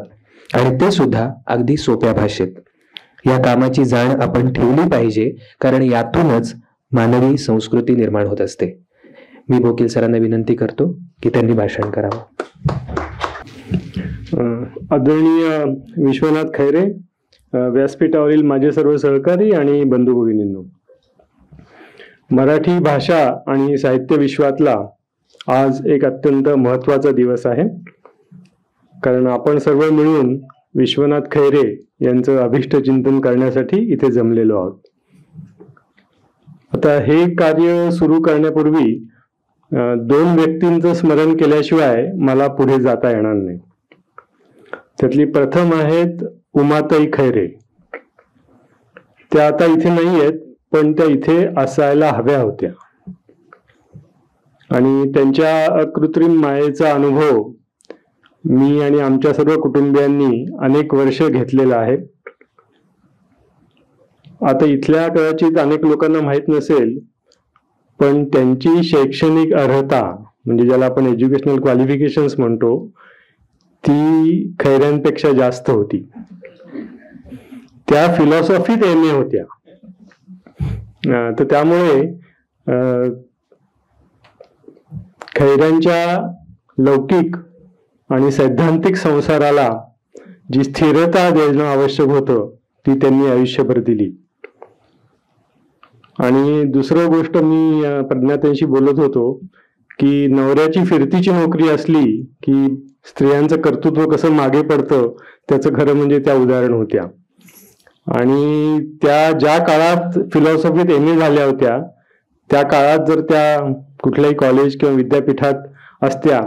आणि ते सुद्धा अगदी सोप्या भाषेत. या कामाची जाण आपण ठेवली पाहिजे, कारण यातूनच मानवी संस्कृती निर्माण होत असते. मी बोकील सरांना विनंती करतो की त्यांनी भाषण करावं. आदरणीय विश्वनाथ खैरे, व्यासपीठावरील माझे सर्व सहकारी आणि बंधू भगिनींनो, मराठी भाषा आणि साहित्य विश्वातला आज एक अत्यंत महत्त्वाचा दिवस आहे, कारण आपण सर्व मिळून विश्वनाथ खैरे यांचं अभिष्ट चिंतन करण्यासाठी इथे जमलेलो आहोत. आता हे कार्य सुरू करण्यापूर्वी 2 व्यक्तींचं स्मरण केल्याशिवाय मला पुढे जाता येणार नाही. त्यातली प्रथम आहेत उमाताई खैरे. त्या आता इथे नाही आहेत, पण त्या इथे असायला हव्या होत्या आणि त्यांच्या अकृत्रिम मायेचा अनुभव मी आणि आमच्या सर्व कुटुंबियांनी अनेक वर्ष घेतलेला आहे. आता इथल्या कदाचित अनेक लोकांना माहीत नसेल, पण त्यांची शैक्षणिक अर्हता म्हणजे ज्याला आपण एज्युकेशनल क्वालिफिकेशन्स म्हणतो ती खैऱ्यांपेक्षा जास्त होती. त्या फिलॉसॉफीत MA होत्या. तर त्यामुळे खैऱ्यांच्या लौकिक आणि सैद्धांतिक संसाराला जी स्थिरता देणं आवश्यक होतं ती त्यांनी आयुष्यभर दिली. आणि दुसरं गोष्ट मी प्रज्ञाताईंशी बोलत होतो की नवऱ्याची फिरतीची नोकरी असली की स्त्रियांचं कर्तृत्व कसं मागे पडतं त्याचं खरं म्हणजे त्या उदाहरण होत्या. आणि त्या ज्या काळात फिलॉसॉफीत MA झाल्या होत्या त्या काळात जर त्या कुठल्याही कॉलेज किंवा विद्यापीठात असत्या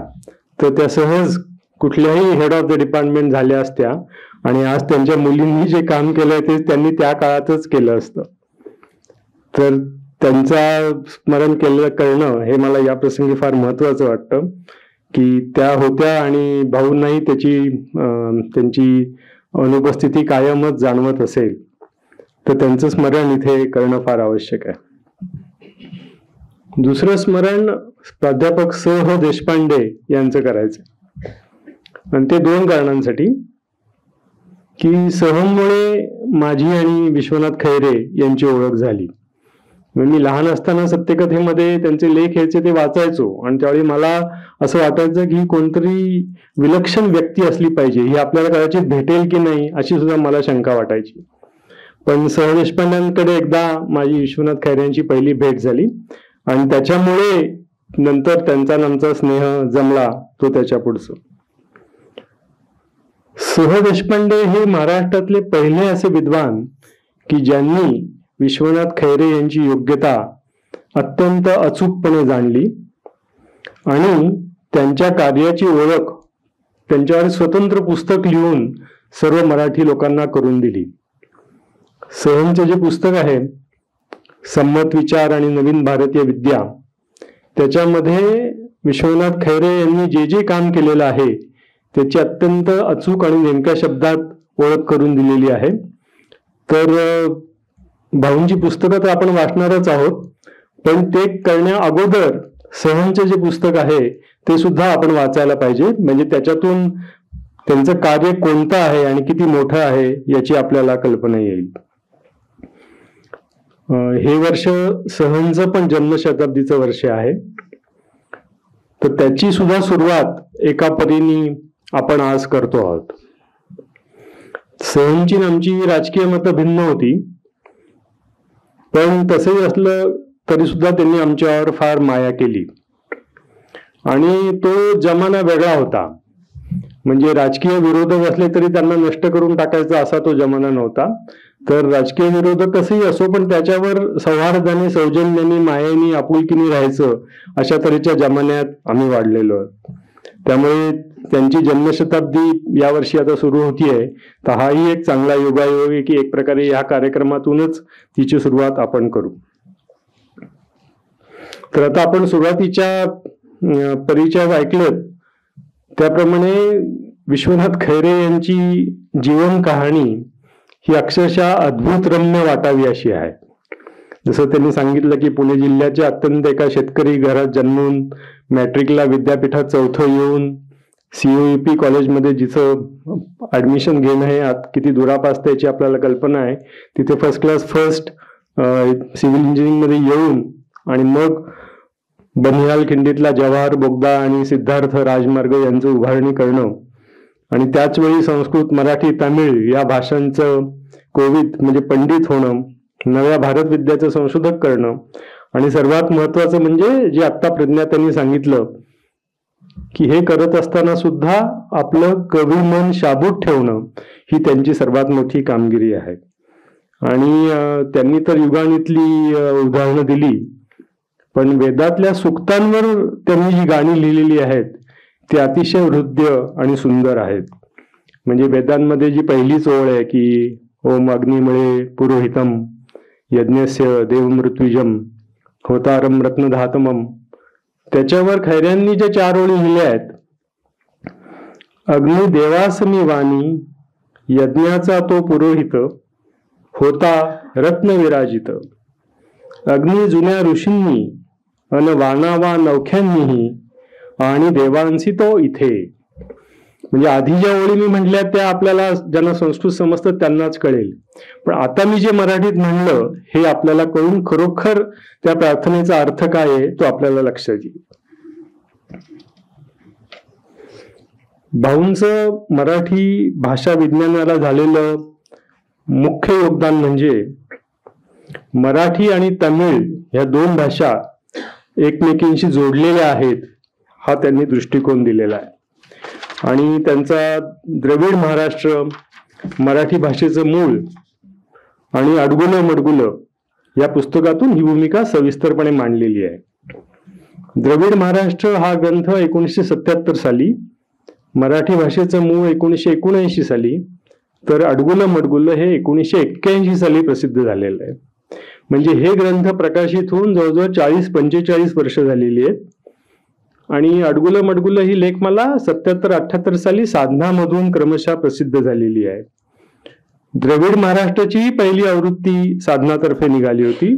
तर त्या सहज कुठल्याही हेड ऑफ द डिपार्टमेंट झाल्या असत्या आणि आज त्यांच्या मुलींनी जे काम केलंय ते त्यांनी त्या काळातच केलं असतं. तर त्यांचा स्मरण करणं हे मला या प्रसंगी फार महत्वाचं वाटतं की त्या होत्या आणि भाऊंनाही त्यांची अनुपस्थिती कायमच जाणवत असेल, तर त्यांचं स्मरण इथे करणं फार आवश्यक आहे. दुसरं स्मरण प्राध्यापक स.ह. देशपांडे यांचं करायचं आणि ते 2 कारणांसाठी की सहमुळे माझी आणि विश्वनाथ खैरे यांची ओळख झाली. मी लहान असताना सत्यकथेमध्ये त्यांचे लेख यायचे ते वाचायचो आणि त्यावेळी मला असं वाटायचं की कोणतरी विलक्षण व्यक्ती असली पाहिजे, ही आपल्याला कदाचित भेटेल की नाही अशी सुद्धा मला शंका वाटायची. पण स. देशपांड्यांकडे एकदा माझी विश्वनाथ खैरेंची पहिली भेट झाली आणि त्याच्यामुळे नंतर त्यांचा आमचा स्नेह जमला तो त्याच्या पुढचं. स. देशपांडे हे महाराष्ट्रातले पहिले असे विद्वान की ज्यांनी विश्वनाथ खैरे यांची योग्यता अत्यंत अचूकपणे जाणली आणि त्यांच्या कार्याची ओळख त्यांच्यावर स्वतंत्र पुस्तक लिहून सर्व मराठी लोकांना करून दिली. सहनचं जे पुस्तक आहे संमत विचार आणि नवीन भारतीय विद्या, त्याच्यामध्ये विश्वनाथ खैरे यांनी जे जे काम केलेलं आहे त्याची अत्यंत अचूक आणि नेमक्या शब्दात ओळख करून दिलेली आहे. तर भाऊंची पुस्तकं तर आपण वाचणारच आहोत, पण ते करण्या अगोदर सहनचे जे पुस्तक आहे ते सुद्धा आपण वाचायला पाहिजे. म्हणजे त्याच्यातून त्यांचं कार्य कोणतं आहे आणि किती मोठं आहे याची आपल्याला कल्पना येईल. हे वर्ष सहनचं पण जन्मशताब्दीचं वर्ष आहे, तर त्याची सुद्धा सुरुवात एका परीने आपण आज करतो आहोत. सहनची आमची राजकीय मतं भिन्न होती, पण तसंही असलं तरी सुद्धा त्यांनी आमच्यावर फार माया केली. आणि तो जमाना वेगळा होता. म्हणजे राजकीय विरोधक असले तरी त्यांना नष्ट करून टाकायचा असा तो जमाना नव्हता. तर राजकीय विरोधक कसंही असो, पण त्याच्यावर सौहार्दाने, सौजन्याने, मायेने, आपुलकीने राहायचं अशा तऱ्हेच्या जमान्यात आम्ही वाढलेलो आहोत. त्यामुळे त्यांची जन्मशताब्दी यावर्षी आता सुरू होतीये, तर हाही एक चांगला योगायोग आहे की एक प्रकारे ह्या कार्यक्रमातूनच तिची सुरुवात आपण करू. तर आता आपण सुरुवातीच्या परिचय ऐकलं त्याप्रमाणे विश्वनाथ खैरे यांची जीवन कहाणी ही अक्षरशः अद्भुत रम्य वाटावी अशी आहे. जसं त्यांनी सांगितलं की पुणे जिल्ह्याच्या अत्यंत एका शेतकरी घरात जन्मून मॅट्रिकला विद्यापीठात चौथं येऊन COEP कॉलेजमध्ये जिचं ऍडमिशन घेणं हे किती दुरापास्त त्याची आपल्याला कल्पना आहे. तिथे फर्स्ट क्लास सिव्हिल इंजिनिअरिंगमध्ये येऊन आणि मग बनिहाल खिंडीतला जवाहर बोगदा आणि सिद्धार्थ राजमार्ग यांचं उभारणी करणं आणि त्याच वेळी संस्कृत, मराठी, तामिळ या भाषांचं कोविद म्हणजे पंडित होणं, नव्या भारत विद्याचं संशोधक करणं आणि सर्वात महत्वाचं म्हणजे जे आत्ता प्रज्ञा त्यांनी सांगितलं की हे करत असताना सुद्धा आपलं कवी मन शाबूत ठेवणं ही त्यांची सर्वात मोठी कामगिरी आहे. आणि त्यांनी तर युगाणीतली उदाहरणं दिली, पण वेदातल्या सुक्तांवर त्यांनी जी गाणी लिहिलेली आहेत ती अतिशय हृद्य आणि सुंदर आहेत. म्हणजे वेदांमध्ये जी पहिलीच ओळ आहे की ओम अग्निमळे पुरोहितम यज्ञस्य देवमृत्युजम होतारम रत्नधातमम, त्याच्यावर खैऱ्यांनी ज्या 4 ओळी लिहिल्या आहेत, अग्नि देवासमी वाणी यज्ञाचा तो पुरोहित होता रत्न विराजित, अग्नी जुन्या ऋषींनी अन वाणावा नौख्यांनीही आणि देवांसी तो इथे. म्हणजे आधी ज्या ओळी मी म्हटल्या त्या आपल्याला ज्यांना संस्कृत समजतं त्यांनाच कळेल, पण आता मी जे मराठीत म्हणलं हे आपल्याला कळून खरोखर त्या प्रार्थनेचा अर्थ काय आहे तो आपल्याला लक्षात येईल. भाऊंचं मराठी भाषा विज्ञानाला झालेलं मुख्य योगदान म्हणजे मराठी आणि तमिळ या 2 भाषा एकमेकींशी जोडलेल्या आहेत हा त्यांनी दृष्टिकोन दिलेला आहे. आणि त्यांचा द्रविड महाराष्ट्र, मराठी भाषेचं मूळ आणि अडगुलं मडगुलं या पुस्तकातून ही भूमिका सविस्तरपणे मांडलेली आहे. द्रविड महाराष्ट्र हा ग्रंथ 1977 साली, मराठी भाषेचं मूळ 1979 साली, तर अडगुलं मडगुलं हे 1981 साली प्रसिद्ध झालेलं आहे. म्हणजे हे ग्रंथ प्रकाशित होऊन जवळजवळ 40-45 वर्ष झालेली आहेत. आणि अडगुलं मडगुलं ही लेखमाला 77-78 साली साधनामधून क्रमशः प्रसिद्ध झालेली आहे. द्रविड महाराष्ट्राची पहिली आवृत्ती साधनातर्फे निघाली होती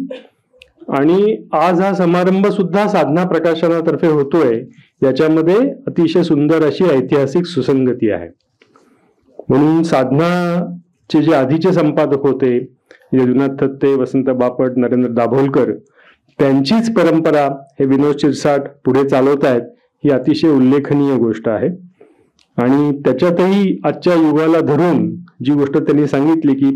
आणि आज हा समारंभ सुद्धा साधना प्रकाशनातर्फे होतोय. याच्यामध्ये अतिशय सुंदर अशी ऐतिहासिक सुसंगती आहे. म्हणून साधनाचे जे आधीचे संपादक होते यदुनाथ थत्ते, वसंत बापट, नरेंद्र दाभोलकर, त्यांचीच परंपरा हे विनोद शिरसाट पुढे चालवत आहेत ही अतिशय उल्लेखनीय गोष्ट आहे. आणि त्याच्यातही आजच्या युगाला धरून जी गोष्ट त्यांनी सांगितली की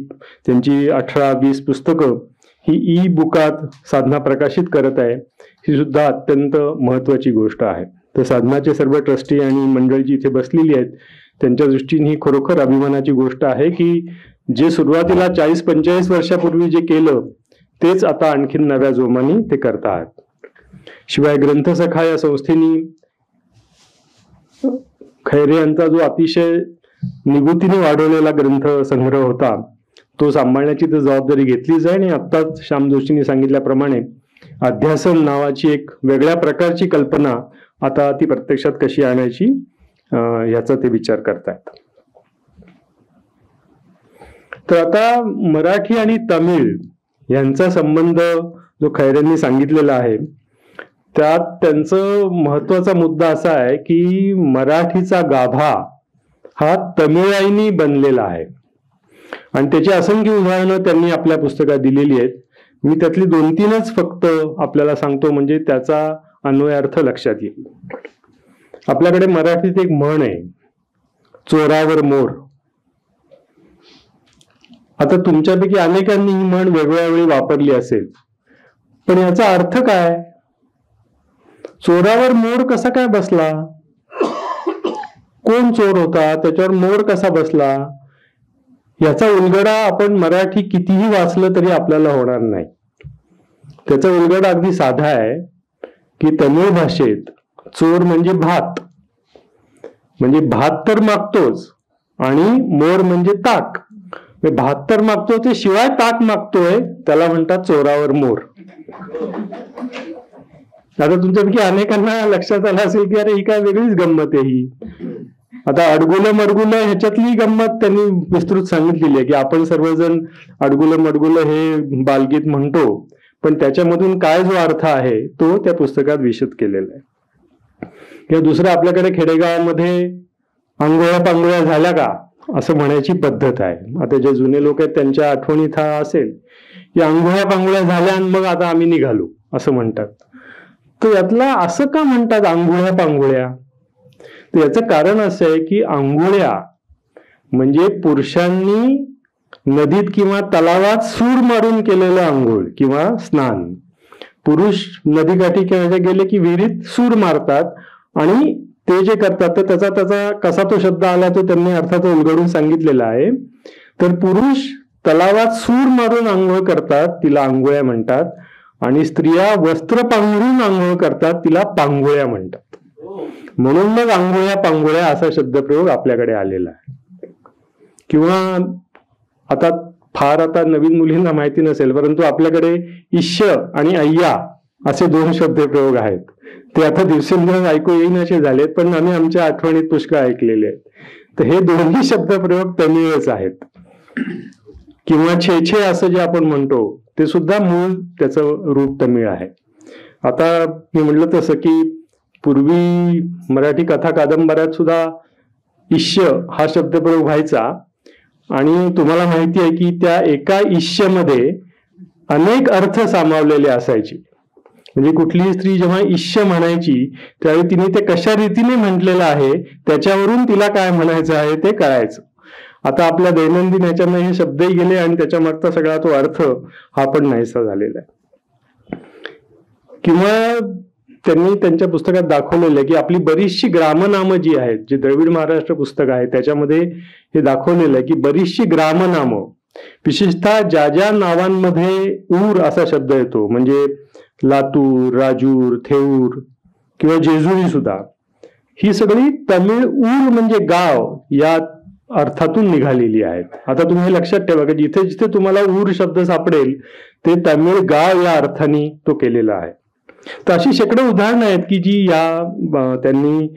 त्यांची 18-20 पुस्तकं ही ई बुकात साधना प्रकाशित करत आहे, ही सुद्धा अत्यंत महत्वाची गोष्ट आहे. तर साधनाचे सर्व ट्रस्टी आणि मंडळी जी इथे बसलेली आहेत त्यांच्या दृष्टीने ही खरोखर अभिमानाची गोष्ट आहे की जे सुरुवातीला 40-45 वर्षापूर्वी जे केलं तेच आता आणखीन नव्या जोमाने ते करतात. शिवाय ग्रंथसखा या संस्थेनी खैरे यांचा जो अतिशय निगुतीने वाढवलेला ग्रंथ संग्रह होता, तो सांभाळण्याची तर जबाबदारी घेतलीच आहे. आणि आत्ताच श्याम जोशींनी सांगितल्याप्रमाणे अध्यासन नावाची एक वेगळ्या प्रकारची कल्पना आता ती प्रत्यक्षात कशी आणायची याचा ते विचार करतायत. तर आता मराठी आणि तमिळ यांचा संबंध जो खैरेंनी सांगितलेला आहे, त्यात त्यांचं महत्वाचा मुद्दा असा आहे की मराठीचा गाभा हा तमिळाईनी बनलेला आहे. आणि त्याची असंख्य उदाहरणं त्यांनी आपल्या पुस्तकात दिलेली आहेत. मी त्यातली 2-3च फक्त आपल्याला सांगतो, म्हणजे त्याचा अन्वयार्थ लक्षात येईल. आपल्याकडे मराठीत एक म्हण आहे, चोरावर मोर. आता तुमच्यापैकी अनेकांनी ही म्हण वेगवेगळ्या वेळी वापरली असेल, पण याचा अर्थ काय? चोरावर मोर कसा काय बसला? कोण चोर होता? त्याच्यावर मोर कसा बसला? याचा उलगडा आपण मराठी कितीही वाचलं तरी आपल्याला होणार नाही. त्याचा उलगडा अगदी साधा आहे की तमिळ भाषेत चोर म्हणजे भात, म्हणजे भात तर मागतोच आणि मोर म्हणजे ताक. भात तर मागतो ते शिवाय ताक मागतोय, त्याला म्हणतात चोरावर मोर. आता तुमच्यापैकी अनेकांना लक्षात आलं असेल की अरे ही काय वेगळीच गंमत आहे ही. आता अडगुलं मडगुलं ह्याच्यातली गंमत त्यांनी विस्तृत सांगितलेली आहे की आपण सर्वजण अडगुलं मडगुलं हे बालगीत म्हणतो, पण त्याच्यामधून काय जो अर्थ आहे तो त्या पुस्तकात विशद केलेला आहे. किंवा दुसरं, आपल्याकडे खेडेगावामध्ये आंघोळ्या पांघोळ्या झाल्या का असं म्हणायची पद्धत आहे. आता जे जुने लोक आहेत त्यांच्या आठवणीत हा असेल की आंघोळ्या पांघोळ्या झाल्या आणि मग आता आम्ही निघालो असं म्हणतात. तर यातला असं का म्हणतात आंघोळ्या पांघोळ्या? तर याचं कारण असं आहे की आंघोळ्या म्हणजे पुरुषांनी नदीत किंवा तलावात सूर मारून केलेलं आंघोळ किंवा स्नान. पुरुष नदीकाठी किंवा गेले की विहिरीत सूर मारतात आणि ते जे करतात तर त्याचा कसा तो शब्द आला तो त्यांनी अर्थात उलगडून सांगितलेला आहे. तर पुरुष तलावात सूर मारून आंघोळ करतात, तिला आंघोळ्या म्हणतात, आणि स्त्रिया वस्त्र पांघरून आंघोळ करतात, तिला पांघोळ्या म्हणतात. म्हणून मग आंघोळ्या पांघोळ्या असा शब्दप्रयोग आपल्याकडे आलेला आहे. किंवा आता नवीन मुलींना माहिती नसेल, परंतु आपल्याकडे इष्य आणि अय्या असे 2 शब्दप्रयोग आहेत. ते आता दिवसेंदिवस ऐकू येईनासे झालेत, पण आम्ही आमच्या आठवणीत पुष्कळ ऐकलेले आहेत. तर हे दोन्ही शब्दप्रयोग तमिळच आहेत. किंवा छे असं जे आपण म्हणतो ते सुद्धा मूळ त्याचं रूप तमिळ आहे. आता मी म्हटलं तसं की पूर्वी मराठी कथा कादंबऱ्यात सुद्धा इष्य हा शब्दप्रयोग व्हायचा, आणि तुम्हाला माहिती आहे की त्या एका इष्यमध्ये अनेक अर्थ सामावलेले असायचे. म्हणजे कुठलीही स्त्री जेव्हा इष्य म्हणायची त्यावेळी तिने ते कशा रीतीने म्हटलेलं आहे त्याच्यावरून तिला काय म्हणायचं आहे ते कळायचं. आता आपल्या दैनंदिन याच्यानं हे शब्दही गेले आणि त्याच्या मागचा सगळा तो अर्थ हा पण नाहीसा झालेला आहे. किंवा त्यांनी त्यांच्या पुस्तकात दाखवलेलं आहे की आपली बरीचशी ग्रामनामं जी आहेत, जे द्रविड महाराष्ट्र पुस्तक आहे त्याच्यामध्ये हे दाखवलेलं आहे की बरीचशी ग्रामनामं, विशेषतः ज्या ज्या नावांमध्ये ऊर असा शब्द येतो, म्हणजे लातूर, राजूर, थेऊर किंवा जेजुरी सुद्धा, ही सगळी तमिळ ऊर म्हणजे गाव या अर्थातून निघालेली आहेत. आता तुम्ही लक्षात ठेवा की जिथे जिथे तुम्हाला ऊर शब्द सापडेल ते तमिळ गाव या अर्थाने तो केलेला आहे. तर अशी शेकडो उदाहरणं आहेत की जी त्यांनी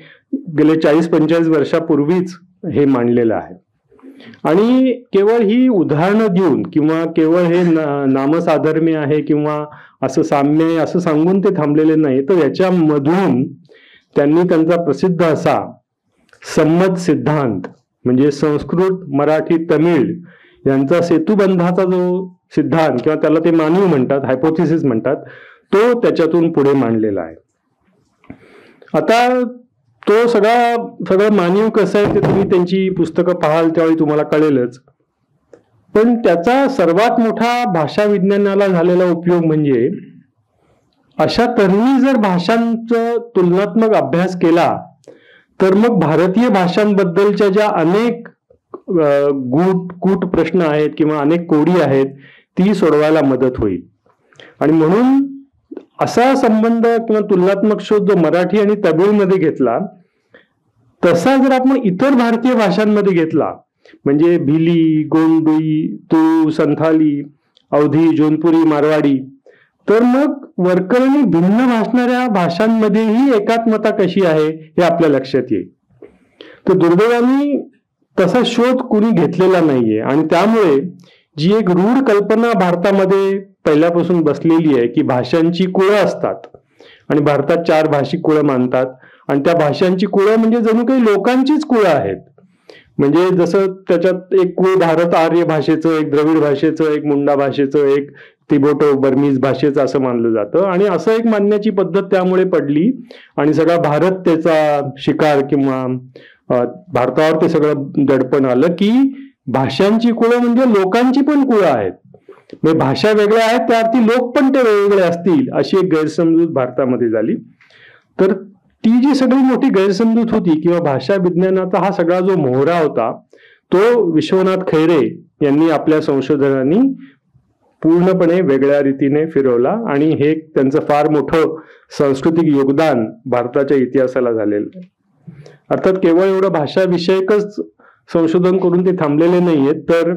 गेले 40-45 वर्षापूर्वीच हे मांडलेलं आहे. आणि केवळ ही उदाहरणं देऊन किंवा केवळ हे नामसाधर्म्य आहे किंवा असं साम्य आहे असं सांगून ते थांबलेले नाही, तर याच्यामधून त्यांनी त्यांचा प्रसिद्ध असा संमत सिद्धांत, म्हणजे संस्कृत मराठी तमिळ यांचा सेतुबंधाचा जो सिद्धांत किंवा त्याला ते मानव म्हणतात, हायपोथेसिस म्हणतात, तो त्याच्यातून पुढे मांडलेला आहे. आता तो सगळं मानव कसं आहे ते तुम्ही त्यांची पुस्तकं पाहाल त्यावेळी तुम्हाला कळेलच. पण त्याचा सर्वात मोठा भाषा विज्ञानाला झालेला उपयोग म्हणजे अशा तऱ्हेने जर भाषांचा तुलनात्मक अभ्यास केला तर मग भारतीय भाषांबद्दलच्या ज्या अनेक गूढ प्रश्न आहेत किंवा अनेक कोडी आहेत ती सोडवायला मदत होईल. आणि म्हणून असा संबंध किंवा तुलनात्मक शोध जो मराठी आणि तमिळमध्ये घेतला तसा जर आपण इतर भारतीय भाषांमध्ये घेतला, म्हणजे भिली, गोंडुई, तुळू, संथाली, अवधी, जोनपुरी, मारवाडी, तर मग वरकरणी भिन्न भासणाऱ्या भाषांमध्येही एकात्मता कशी आहे हे आपल्या लक्षात येईल. तर दुर्दैवाने तसा शोध कुणी घेतलेला नाहीये आणि त्यामुळे जी एक रूढ कल्पना भारतामध्ये पहिल्यापासून बसलेली आहे की भाषांची कुळं असतात आणि भारतात 4 भाषिक कुळं मानतात आणि त्या भाषांची कुळं म्हणजे जणू काही लोकांचीच कुळं आहेत. म्हणजे जसं त्याच्यात एक कुळ भारत आर्य भाषेचं, एक द्रविड भाषेचं, एक मुंडा भाषेचं, एक तिबेटो बर्मीज भाषेचं असं मानलं जातं आणि असं एक मानण्याची पद्धत त्यामुळे पडली आणि सगळा भारत त्याचा शिकार किंवा भारतावर ते सगळं दडपण आलं की भाषांची कुळं म्हणजे लोकांची पण कुळं आहेत, म्हणजे भाषा वेगळ्या आहेत त्या अर्थी लोक पण ते वेगवेगळे असतील अशी एक गैरसमजूत भारतामध्ये झाली. तर ती जी सगळी मोठी गैरसमजूत होती किंवा भाषा विज्ञानाचा हा सगळा जो मोहरा होता तो विश्वनाथ खैरे यांनी आपल्या संशोधनांनी पूर्णपणे वेगळ्या रीतीने फिरवला आणि हे त्यांचं फार मोठं सांस्कृतिक योगदान भारताच्या इतिहासाला झालेलं आहे. अर्थात केवळ एवढं भाषा विषयकच संशोधन करून ते थांबलेले नाहीयेत, तर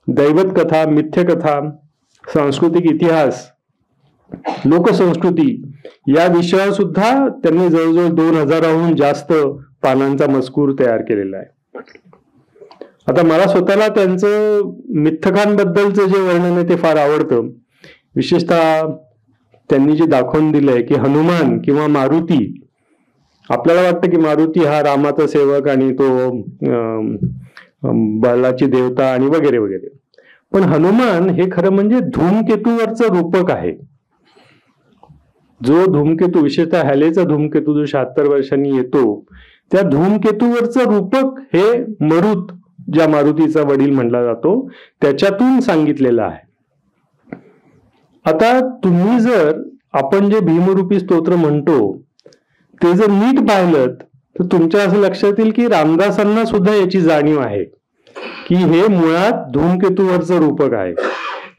दैवत कथा, मिथ्यकथा, सांस्कृतिक इतिहास, लोकसंस्कृती या विषयावर सुद्धा त्यांनी जवळजवळ 2000हून जास्त पानांचा मजकूर तयार केलेला आहे. आता मला स्वतःला त्यांचं मिथ्यकांबद्दलचं जे वर्णन आहे ते फार आवडतं. विशेषतः त्यांनी जे दाखवून दिलंय की हनुमान किंवा मारुती, आपल्याला वाटतं की मारुती हा रामाचा सेवक आणि तो बलाची देवता आणि वगैरे वगैरे, पण हनुमान हे खरं म्हणजे धूमकेतूवरचं रूपक आहे. जो धूमकेतू, विशेषतः हॅलेचा धूमकेतू जो 76 वर्षांनी येतो, त्या धूमकेतूवरचं रूपक हे मरुत, ज्या मारुतीचा वडील म्हणला जातो, त्याच्यातून सांगितलेलं आहे. आता तुम्ही जर आपण जे भीमरूपी स्तोत्र म्हणतो ते जर नीट पाहिलं तर तुमच्या असं लक्षात येईल की रामदासांना सुद्धा याची जाणीव आहे की हे मुळात धूमकेतूवरचं रूपक आहे.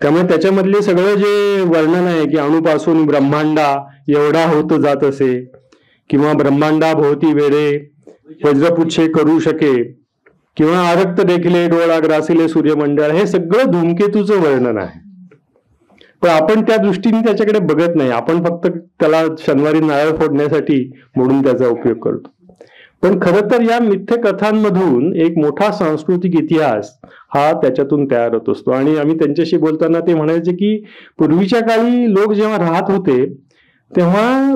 त्यामुळे त्याच्यामधले सगळं जे वर्णन आहे की अणुपासून ब्रह्मांडा एवढा होत जात असे किंवा ब्रह्मांडा भोवती वेढे वज्रपुच्छे करू शके किंवा आरक्त देखिले डोळा ग्रासिले सूर्यमंडळ, हे सगळं धूमकेतूचं वर्णन आहे. पण आपण त्या दृष्टीने त्याच्याकडे बघत नाही, आपण फक्त त्याला शनिवारी नारळ फोडण्यासाठी म्हणून त्याचा उपयोग करतो. पण खरं तर या मिथ्य कथांमधून एक मोठा सांस्कृतिक इतिहास हा त्याच्यातून तयार होत असतो. आणि आम्ही त्यांच्याशी बोलताना ते म्हणायचे की पूर्वीच्या काळी लोक जेव्हा राहत होते तेव्हा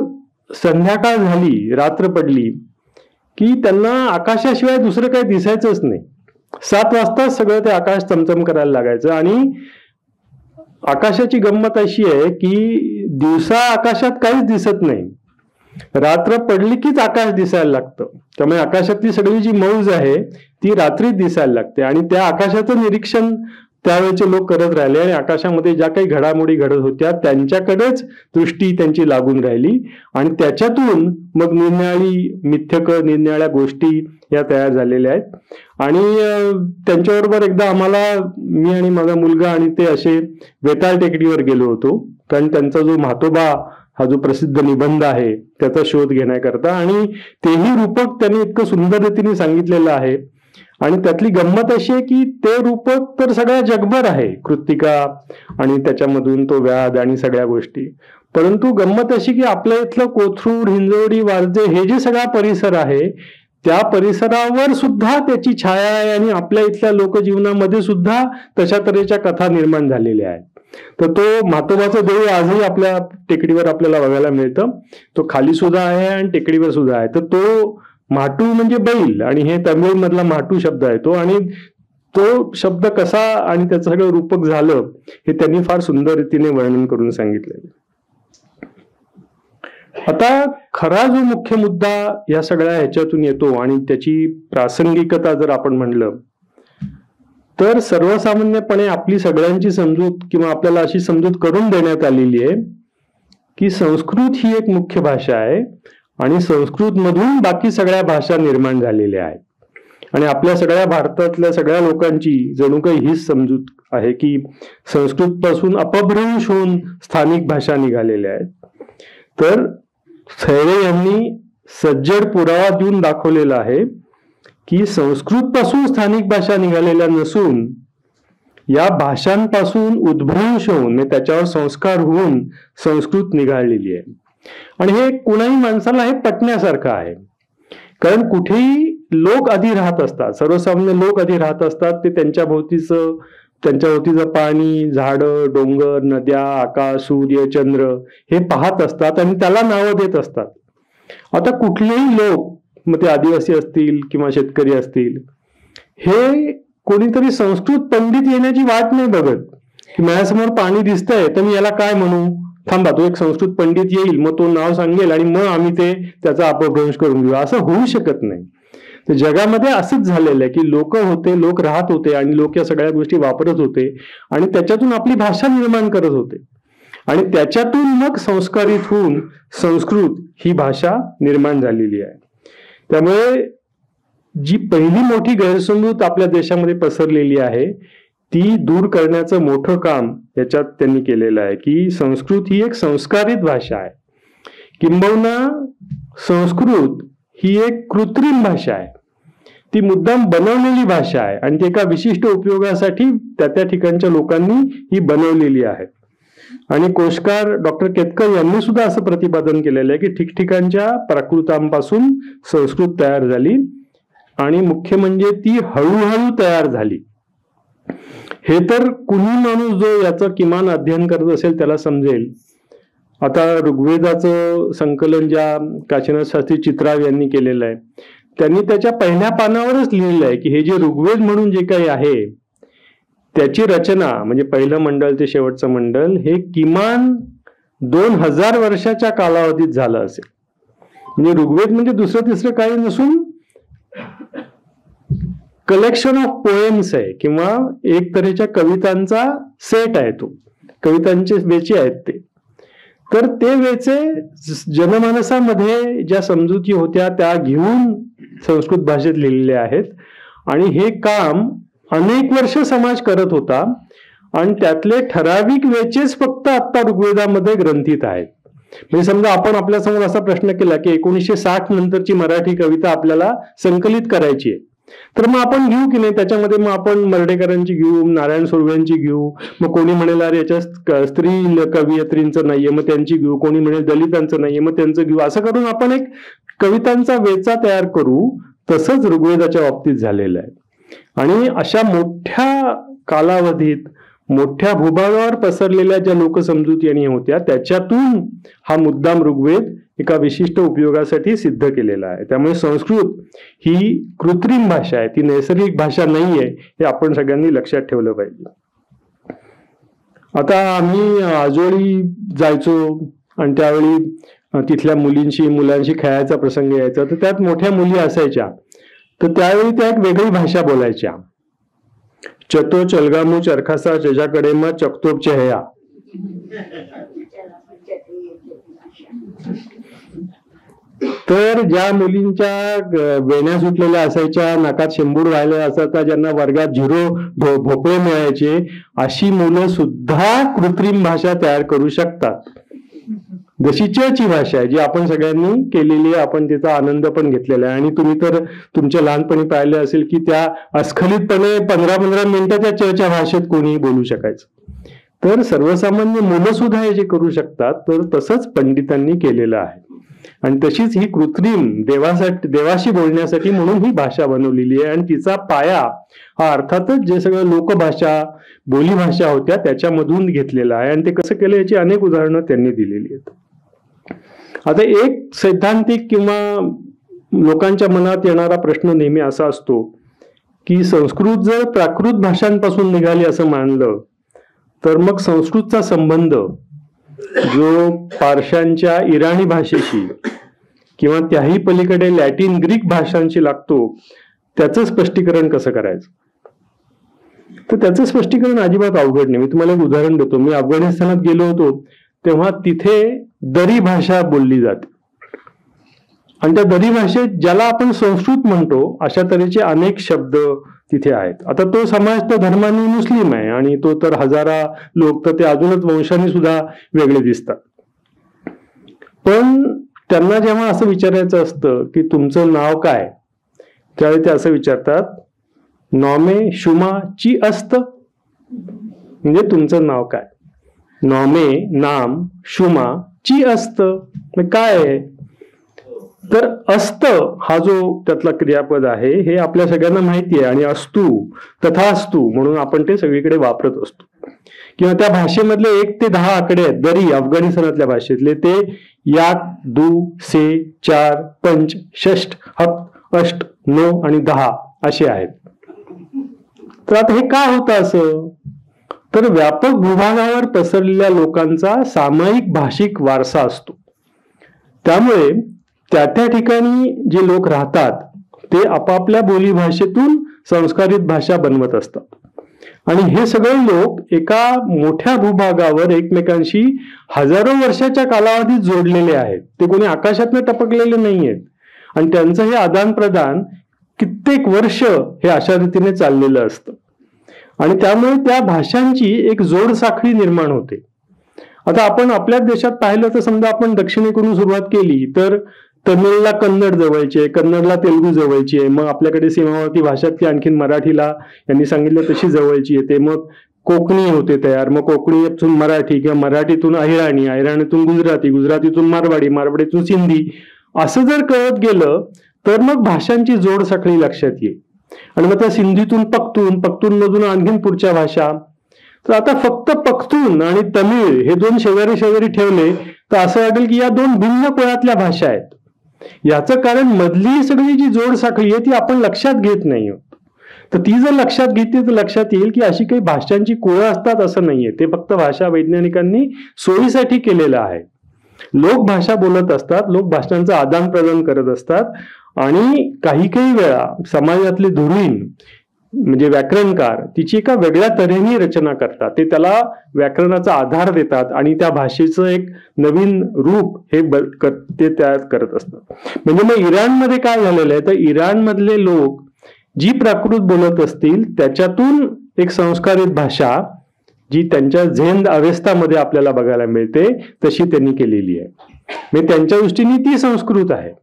संध्याकाळ झाली, रात्र पडली की त्यांना आकाशाशिवाय दुसरं काही दिसायचंच नाही. 7 वाजता सगळं ते आकाश चमचम करायला लागायचं. आणि आकाशाची गंमत अशी आहे की दिवसा आकाशात काहीच दिसत नाही, रात्र पडली कीच आकाश दिसायला लागतं. त्यामुळे आकाशातली सगळी जी मौज आहे ती रात्रीच दिसायला लागते आणि त्या आकाशाचं निरीक्षण त्यावेळेचे लोक करत राहिले आणि आकाशामध्ये ज्या काही घडामोडी घडत होत्या त्यांच्याकडेच दृष्टी त्यांची लागून राहिली आणि त्याच्यातून मग निरनिराळी मिथ्यकं, निरनिराळ्या गोष्टी या तयार झालेल्या आहेत. आणि त्यांच्याबरोबर एकदा आम्हाला, मी आणि माझा मुलगा आणि ते असे वेताळ टेकडीवर गेलो होतो, कारण त्यांचा जो म्हातोबा हा जो प्रसिद्ध निबंध आहे त्याचा शोध घेण्याकरता, आणि तेही रूपक त्यांनी इतकं सुंदर रीतीने सांगितलेलं आहे. आणि त्यातली गंमत अशी आहे की ते रूपक तर सगळ्या जगभर आहे, कृत्तिका आणि त्याच्यामधून तो व्याध आणि सगळ्या गोष्टी, परंतु गंमत अशी की आपल्या इथलं कोथरूड, हिंजवडी, वारजे हे जे सगळा परिसर आहे त्या परिसरावर सुद्धा त्याची छाया आहे आणि आपल्या इथल्या लोकजीवनामध्ये सुद्धा तशा तऱ्हेच्या कथा निर्माण झालेल्या आहेत. तर तो म्हातोबाचं देऊळ आजही आपल्या टेकडीवर आपल्याला बघायला मिळतं. तो खाली सुद्धा आहे आणि टेकडीवर सुद्धा आहे. तर तो माटू म्हणजे बैल, आणि हे तमिळ मधला माटू शब्द आहे तो, आणि तो शब्द कसा आणि त्याचं सगळं रूपक झालं हे त्यांनी फार सुंदर रीतीने वर्णन करून सांगितलेलं. आता खरा जो मुख्य मुद्दा या सगळ्या ह्याच्यातून येतो आणि त्याची प्रासंगिकता जर आपण म्हणलं तर सर्वसामान्यपणे आपली सगळ्यांची समजूत किंवा आपल्याला अशी समजूत करून देण्यात आलेली आहे की संस्कृत ही एक मुख्य भाषा आहे आणि संस्कृत मधून बाकी सगळ्या भाषा निर्माण झालेल्या आहेत. आणि आपल्या सगळ्या भारतातल्या सगळ्या लोकांची जणू काही हीच समजूत आहे की संस्कृत पासून अपभ्रंश होऊन स्थानिक भाषा निघालेल्या आहेत. तर खैरे यांनी सज्जड पुरावा देऊन दाखवलेला आहे की संस्कृत पासून स्थानिक भाषा निघालेल्या नसून या भाषांपासून उद्भवंश होऊन म्हणजे त्याच्यावर संस्कार होऊन संस्कृत निघालेली आहे. आणि हे कोणाही माणसाला हे पटण्यासारखं आहे. कारण कुठेही लोक आधी राहत असतात, सर्वसामान्य लोक आधी राहत असतात, ते त्यांच्या भोवतीचं पाणी, झाडं, डोंगर, नद्या, आकाश, सूर्य, चंद्र हे पाहत असतात आणि त्याला नावं देत असतात. आता कुठलेही लोक, मग ते आदिवासी असतील किंवा शेतकरी असतील, हे कोणीतरी संस्कृत पंडित येण्याची वाट नाही बघत की माझ्यासमोर पाणी दिसतंय तर मी याला काय म्हणू, थांबा तो एक संस्कृत पंडित येईल, मग तो नाव सांगेल आणि मग आम्ही त्याचा अपभ्रंश करून घेऊ. असं होऊ शकत नाही. तर जगामध्ये असंच झालेलं आहे की लोक राहत होते आणि लोक या सगळ्या गोष्टी वापरत होते आणि त्याच्यातून आपली भाषा निर्माण करत होते आणि त्याच्यातून मग संस्कारित होऊन संस्कृत ही भाषा निर्माण झालेली आहे. त्यामुळे जी पहिली मोठी गैरसमजूत आपल्या देशामध्ये पसरलेली आहे ती दूर करण्याचं मोठं काम याच्यात त्यांनी केलेलं आहे की संस्कृत ही एक संस्कारित भाषा आहे. किंबहुना संस्कृत ही एक कृत्रिम भाषा आहे, ती मुद्दाम बनवलेली भाषा आहे आणि ती एका विशिष्ट उपयोगासाठी त्या ठिकाणच्या लोकांनी ही बनवलेली आहे. आणि कोशकार डॉक्टर केतकर यांनी सुद्धा असं प्रतिपादन केलेलं आहे की ठिकठिकाणच्या प्राकृतांपासून संस्कृत तयार झाली आणि मुख्य म्हणजे ती हळूहळू तयार झाली. हे तर कुणी माणूस जो याचं किमान अध्ययन करत असेल त्याला समजेल. आता ऋग्वेदाचं संकलन ज्या काशीनाथ शास्त्री चित्राव यांनी केलेलं आहे त्यांनी त्याच्या पहिल्या पानावरच लिहिलेलं आहे की हे जे ऋग्वेद म्हणून जे काही आहे त्याची रचना म्हणजे पहिलं मंडळ ते शेवटचं मंडळ हे किमान 2000 वर्षाच्या कालावधीत झालं असेल. म्हणजे ऋग्वेद म्हणजे दुसरं तिसरं काही नसून कलेक्शन ऑफ पोएम्स आहे किंवा एक तऱ्हेच्या कवितांचा सेट आहे. तो कवितांचे वेचे आहेत ते. तर ते वेचे जनमानसामध्ये ज्या समजुती होत्या त्या घेऊन संस्कृत भाषेत लिहिलेले आहेत आणि हे काम अनेक वर्ष समाज करत होता आणि त्यातले ठराविक वेचेच फक्त आता ऋग्वेदामध्ये ग्रंथित आहेत. म्हणजे समजा आपण आपल्यासमोर असा प्रश्न केला की 1960 नंतरची मराठी कविता आपल्याला संकलित करायची आहे तर मग आपण घेऊ की नाही. त्याच्यामध्ये मग आपण मर्ढेकरांची घेऊ, नारायण सुर्व्यांची घेऊ, मग कोणी म्हणेल अरे याच्यात स्त्री कवयित्रींचं नाहीये मग त्यांची घेऊ, कोणी म्हणेल दलितांचं नाहीये मग त्यांचं घेऊ. असं करून आपण एक कवितांचा वेचा तयार करू. तसंच ऋग्वेदाच्या बाबतीत झालेलं आहे. आणि अशा मोठ्या कालावधीत मोठ्या भूभागावर पसरलेल्या ज्या लोकसमजुती आणि होत्या त्याच्यातून हा मुद्दाम ऋग्वेद एका विशिष्ट उपयोगासाठी सिद्ध केलेला आहे. त्यामुळे संस्कृत ही कृत्रिम भाषा आहे, ती नैसर्गिक भाषा नाहीये हे आपण सगळ्यांनी लक्षात ठेवलं पाहिजे. आता आम्ही आजोळी जायचो आणि त्यावेळी तिथल्या मुलांशी खेळायचा प्रसंग यायचा तर त्यात मोठ्या मुली असायच्या तर त्यावेळी त्या एक वेगळी भाषा बोलायच्या. चतो चलगामू चरखासा ज्याच्याकडे मग चकतोप चेहया. तर ज्या मुलींच्या वेण्या सुटलेल्या असायच्या, नाकात शेंबूड व्हायला असायचा, ज्यांना वर्गात 0 भोपळे मिळायचे, अशी मुलं सुद्धा कृत्रिम भाषा तयार करू शकतात. जशी ची भाषा आहे जी आपण सगळ्यांनी केलेली आहे, आपण तिचा आनंद पण घेतलेला आहे. आणि तुम्ही तर तुमच्या लहानपणी पाहिले असेल की त्या अस्खलितपणे 15-15 मिनिटं त्या च्या भाषेत कोणीही बोलू शकायचं. तर सर्वसामान्य मुलं सुद्धा हे जे करू शकतात तर तसंच पंडितांनी केलेलं आहे. आणि तशीच ही कृत्रिम देवाशी बोलण्यासाठी म्हणून ही भाषा बनवलेली आहे. आणि तिचा पाया हा अर्थातच जे सगळं लोकभाषा बोलीभाषा होत्या त्याच्यामधून घेतलेला आहे. आणि ते कसं केलं याची अनेक उदाहरणं त्यांनी दिलेली आहेत. आता एक सैद्धांतिक किंवा लोकांच्या मनात येणारा प्रश्न नेहमी असा असतो की संस्कृत जर प्राकृत भाषांपासून निघाली असं मानलं तर मग संस्कृतचा संबंध जो पारशांच्या इराणी भाषेशी किंवा त्याही पलीकडे लॅटिन ग्रीक भाषांशी लागतो त्याचं स्पष्टीकरण कसं करायचं. तर त्याचं स्पष्टीकरण अजिबात अवघड नाही. मी तुम्हाला एक उदाहरण देतो. मी अफगाणिस्तानात गेलो होतो तेव्हा तिथे दरी भाषा बोलली जाते आणि त्या दरी भाषेत ज्याला आपण संस्कृत म्हणतो अशा तऱ्हेचे अनेक शब्द तिथे आहेत. आता तो समाज तर धर्माने मुस्लिम आहे आणि तो तर हजारा लोक तर ते अजूनच वंशाने सुद्धा वेगळे दिसतात. पण त्यांना जेव्हा असं विचारायचं असतं की तुमचं नाव काय त्यावेळी ते असं विचारतात, नॉमे शुमा ची अस्त, म्हणजे तुमचं नाव काय? नॉमे नाम, शुमा ची अस्त काय आहे? तर अस्त हा जो त्यातला क्रियापद आहे हे आपल्या सगळ्यांना माहिती आहे, आणि अस्तु तथास्तु म्हणून आपण ते सगळीकडे वापरत असतो. किंवा त्या भाषेमधले 1 ते 10 आकडे आहेत, दरी अफगाणिस्तानातल्या भाषेतले, ते याक, दू, से, 4, पंच, षष्ठ, हप्त, अष्ट, 9 आणि 10 असे आहेत. तर आता हे काय होतं असं? तर व्यापक भूभागावर पसरलेल्या लोकांचा सामायिक भाषिक वारसा असतो. त्यामुळे त्या त्या ठिकाणी जे लोक राहतात ते आपापल्या बोलीभाषेतून संस्कारित भाषा बनवत असतात, आणि हे सगळे लोक एका मोठ्या भूभागावर एकमेकांशी हजारो वर्षाच्या कालावधीत जोडलेले आहेत. ते कोणी आकाशातनं टपकलेले नाही आहेत, आणि त्यांचं हे आदान प्रदान कित्येक वर्ष हे अशा रीतीने चाललेलं असतं, आणि त्यामुळे त्या भाषांची एक जोड साखळी निर्माण होते. आता आपण आपल्याच देशात पाहिलं तर समजा आपण दक्षिणेकडून सुरुवात केली तर तमिळला कन्नड जवळची आहे, कन्नडला तेलुगू जवळची आहे, मग आपल्याकडे सीमावर्ती भाषातली आणखीन मराठीला यांनी सांगितलं तशी जवळची येते, मग कोकणी होते तयार, मग कोकणीतून मराठी किंवा मराठीतून अहिराणी, अहिराणीतून गुजराती, गुजरातीतून मारवाडी, मारवाडीतून सिंधी, असं जर कळत गेलं तर मग भाषांची जोड साखळी लक्षात येईल. आणि मग त्या सिंधीतून पख्तून, पख्तून मधून आणखीन पुढच्या भाषा. तर आता फक्त पख्तून आणि तमिळ हे 2 शेजारी शेजारी ठेवले तर असं वाटेल की या 2 भिन्न कुळातल्या भाषा आहेत. याचं कारण मधली सगळी जी जोड साखळी आहे ती आपण लक्षात घेत नाही आहोत. तर ती जर लक्षात घेतली तर लक्षात येईल की अशी काही भाषांची कुळं असतात असं नाहीये. ते फक्त भाषा वैज्ञानिकांनी सोयीसाठी केलेलं आहे. लोक भाषा बोलत असतात, लोक भाषांचं आदान प्रदान करत असतात, आणि काही काही वेळा समाजातले धुरीण म्हणजे व्याकरणकार तिची एका वेगळ्या तऱ्हेने रचना करतात. ते त्याला व्याकरणाचा आधार देतात आणि त्या भाषेचं एक नवीन रूप हे ते तयार करत असतात. म्हणजे मग इराणमध्ये काय झालेलं आहे, तर इराणमधले लोक जी प्राकृत बोलत असतील त्याच्यातून एक संस्कारित भाषा जी त्यांच्या झेंद अवस्थामध्ये आपल्याला बघायला मिळते तशी त्यांनी केलेली आहे. म्हणजे त्यांच्या दृष्टीने ती संस्कृत आहे.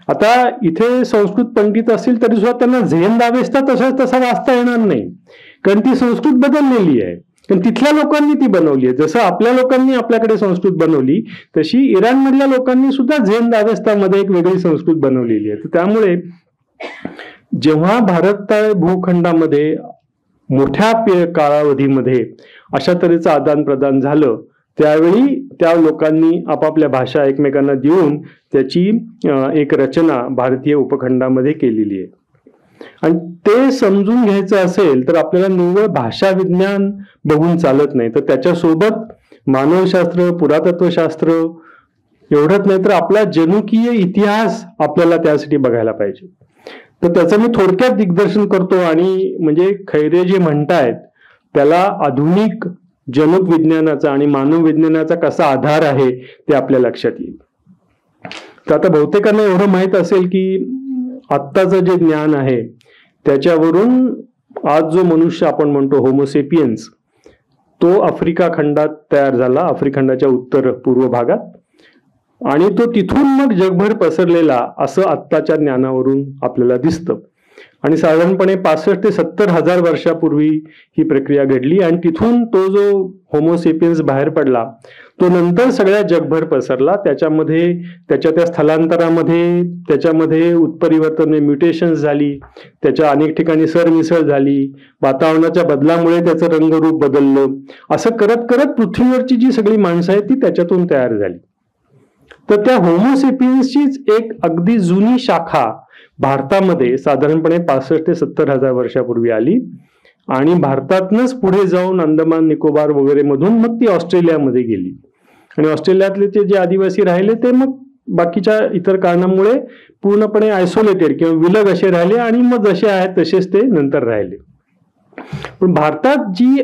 आता इथे संस्कृत पंडित असतील तरी सुद्धा त्यांना झेंद अवस्था तसा वाचता येणार नाही, कारण ती संस्कृत बदललेली आहे, कारण तिथल्या लोकांनी ती बनवली आहे. जसं आपल्या लोकांनी आपल्याकडे संस्कृत बनवली तशी इराणमधल्या लोकांनी सुद्धा झेंद अवस्थामध्ये एक वेगळी संस्कृत बनवलेली आहे. तर त्यामुळे जेव्हा भारत भूखंडामध्ये मोठ्या कालावधीमध्ये अशा तऱ्हेचं आदान प्रदान झालं त्यावेळी त्या लोकांनी आपापल्या भाषा एकमेकांना देऊन त्याची एक रचना भारतीय उपखंडामध्ये केलेली आहे. आणि ते समजून घ्यायचं असेल तर आपल्याला निव्वळ भाषा विज्ञान बघून चालत नाही, तर त्याच्यासोबत मानवशास्त्र, पुरातत्वशास्त्र एवढंच नाही तर आपला जनुकीय इतिहास आपल्याला त्यासाठी बघायला पाहिजे. तर त्याचं मी थोडक्यात दिग्दर्शन करतो, आणि म्हणजे खैरे जे म्हणतायत त्याला आधुनिक जनुक विज्ञानाचा आणि मानव विज्ञानाचा कसा आधार आहे ते आपल्या लक्षात येईल. तर आता बहुतेकांना एवढं माहित असेल की आत्ताचं जे ज्ञान आहे त्याच्यावरून आज जो मनुष्य आपण म्हणतो होमोसेपियन्स तो आफ्रिका खंडात तयार झाला, आफ्रिका खंडाच्या उत्तर पूर्व भागात, आणि तो तिथून मग जगभर पसरलेला असं आत्ताच्या ज्ञानावरून आपल्याला दिसतं. आणि साधारणपणे 65 ते 70 हजार वर्षापूर्वी ही प्रक्रिया घडली, आणि तिथून तो जो होमोसेपियन्स बाहेर पडला तो नंतर सगळ्या जगभर पसरला. त्याच्यामध्ये त्याच्या त्या स्थलांतरामध्ये त्याच्यामध्ये उत्परिवर्तन म्युटेशन्स झाली, त्याच्या अनेक ठिकाणी सरमिसळ झाली, वातावरणाच्या बदलामुळे त्याचं रंगरूप बदललं. असं करत करत पृथ्वीवरची जी सगळी माणसं आहेत ती त्याच्यातून तयार झाली. तर त्या होमोसेपियन्सचीच एक अगदी जुनी शाखा भारतामध्ये साधारणपणे 65 ते 70 हजार वर्षापूर्वी आली, आणि भारतातनच पुढे जाऊन अंदमान निकोबार वगैरे मधून मग ती ऑस्ट्रेलियामध्ये गेली, आणि ऑस्ट्रेलियातले ते जे आदिवासी राहिले ते मग बाकीच्या इतर कारणामुळे पूर्णपणे आयसोलेटेड किंवा विलग असे राहिले, आणि मग जसे आहेत तसेच ते नंतर राहिले. पण भारतात जी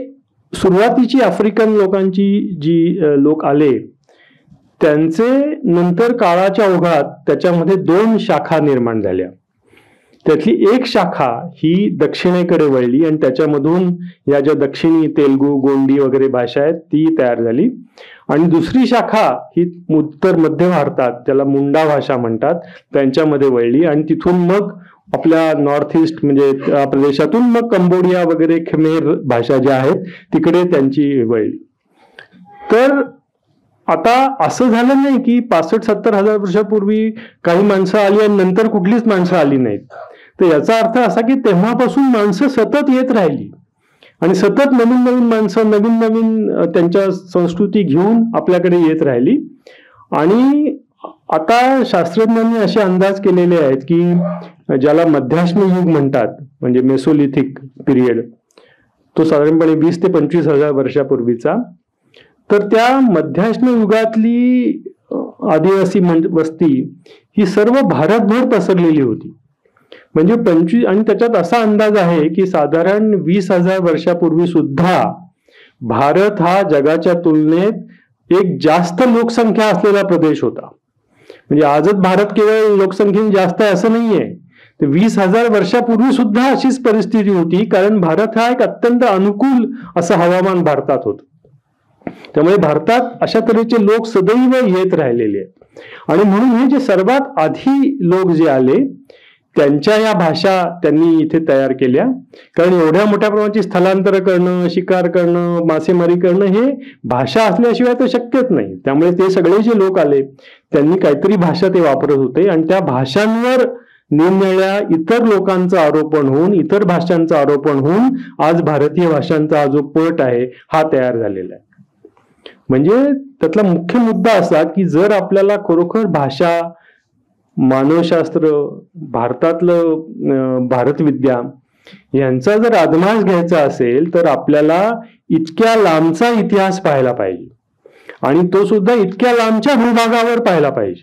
सुरुवातीची आफ्रिकन लोकांची जी लोक आले त्यांचे नंतर काळाच्या ओघात त्याच्यामध्ये 2 शाखा निर्माण झाल्या. त्यातली एक शाखा ही दक्षिणेकडे वळली, आणि त्याच्यामधून या ज्या दक्षिणी तेलुगू, गोंडी वगैरे भाषा आहेत ती तयार झाली. आणि दुसरी शाखा ही उत्तर मध्य भारतात ज्याला मुंडा भाषा म्हणतात त्यांच्यामध्ये वळली, आणि तिथून मग आपल्या नॉर्थ ईस्ट म्हणजे त्या प्रदेशातून मग कंबोडिया वगैरे खमेर भाषा ज्या आहेत तिकडे त्यांची वळली. तर आता असं झालं नाही की 65-70 हजार वर्षापूर्वी काही माणसं आली आणि नंतर कुठलीच माणसं आली नाहीत. तर याचा अर्थ असा की तेव्हापासून माणसं सतत येत राहिली आणि सतत नवीन नवीन माणसं नवीन नवीन त्यांच्या संस्कृती घेऊन आपल्याकडे येत राहिली. आणि आता शास्त्रज्ञांनी असे अंदाज केलेले आहेत की ज्याला मध्याश्म युग म्हणतात, म्हणजे मेसोलिथिक पिरियड, तो साधारणपणे 20 ते 25 हजार वर्षापूर्वीचा. तर त्या मध्याश्म युगातली आदिवासी वस्ती ही सर्व भारतभर पसरलेली होती. म्हणजे 25, आणि त्याच्यात असा अंदाज आहे की साधारण 20,000 वर्षापूर्वी सुद्धा भारत हा जगाच्या तुलनेत एक जास्त लोकसंख्या असलेला प्रदेश होता. म्हणजे आजच भारत केवळ लोकसंख्येने जास्त आहे असं नाहीये. तर 20,000 वर्षापूर्वी सुद्धा अशीच परिस्थिती होती, कारण भारत हा एक अत्यंत अनुकूल असं हवामान भारतात होतं. त्यामुळे भारतात अशा तऱ्हेचे लोक सदैव येत राहिलेले आहेत. आणि म्हणून हे जे सर्वात आधी लोक जे आले त्यांच्या या भाषा त्यांनी इथे तयार केल्या. कारण एवढ्या मोठ्या प्रमाणाची स्थलांतर करणं, शिकार करणं, मासेमारी करणं हे भाषा असल्याशिवाय तर शक्यच नाही. त्यामुळे ते सगळे जे लोक आले त्यांनी काहीतरी भाषा ते वापरत होते आणि त्या भाषांवर निरनिराळ्या इतर लोकांचं आरोपण होऊन, इतर भाषांचं आरोपण होऊन आज भारतीय भाषांचा हा जो पट आहे हा तयार झालेला आहे. म्हणजे त्यातला मुख्य मुद्दा असा की जर आपल्याला खरोखर भाषा, मानवशास्त्र, भारतातलं भारतविद्या यांचा जर अदमास घ्यायचा असेल तर आपल्याला इतक्या लांबचा इतिहास पाहायला पाहिजे आणि तो सुद्धा इतक्या लांबच्या भूभागावर पाहायला पाहिजे.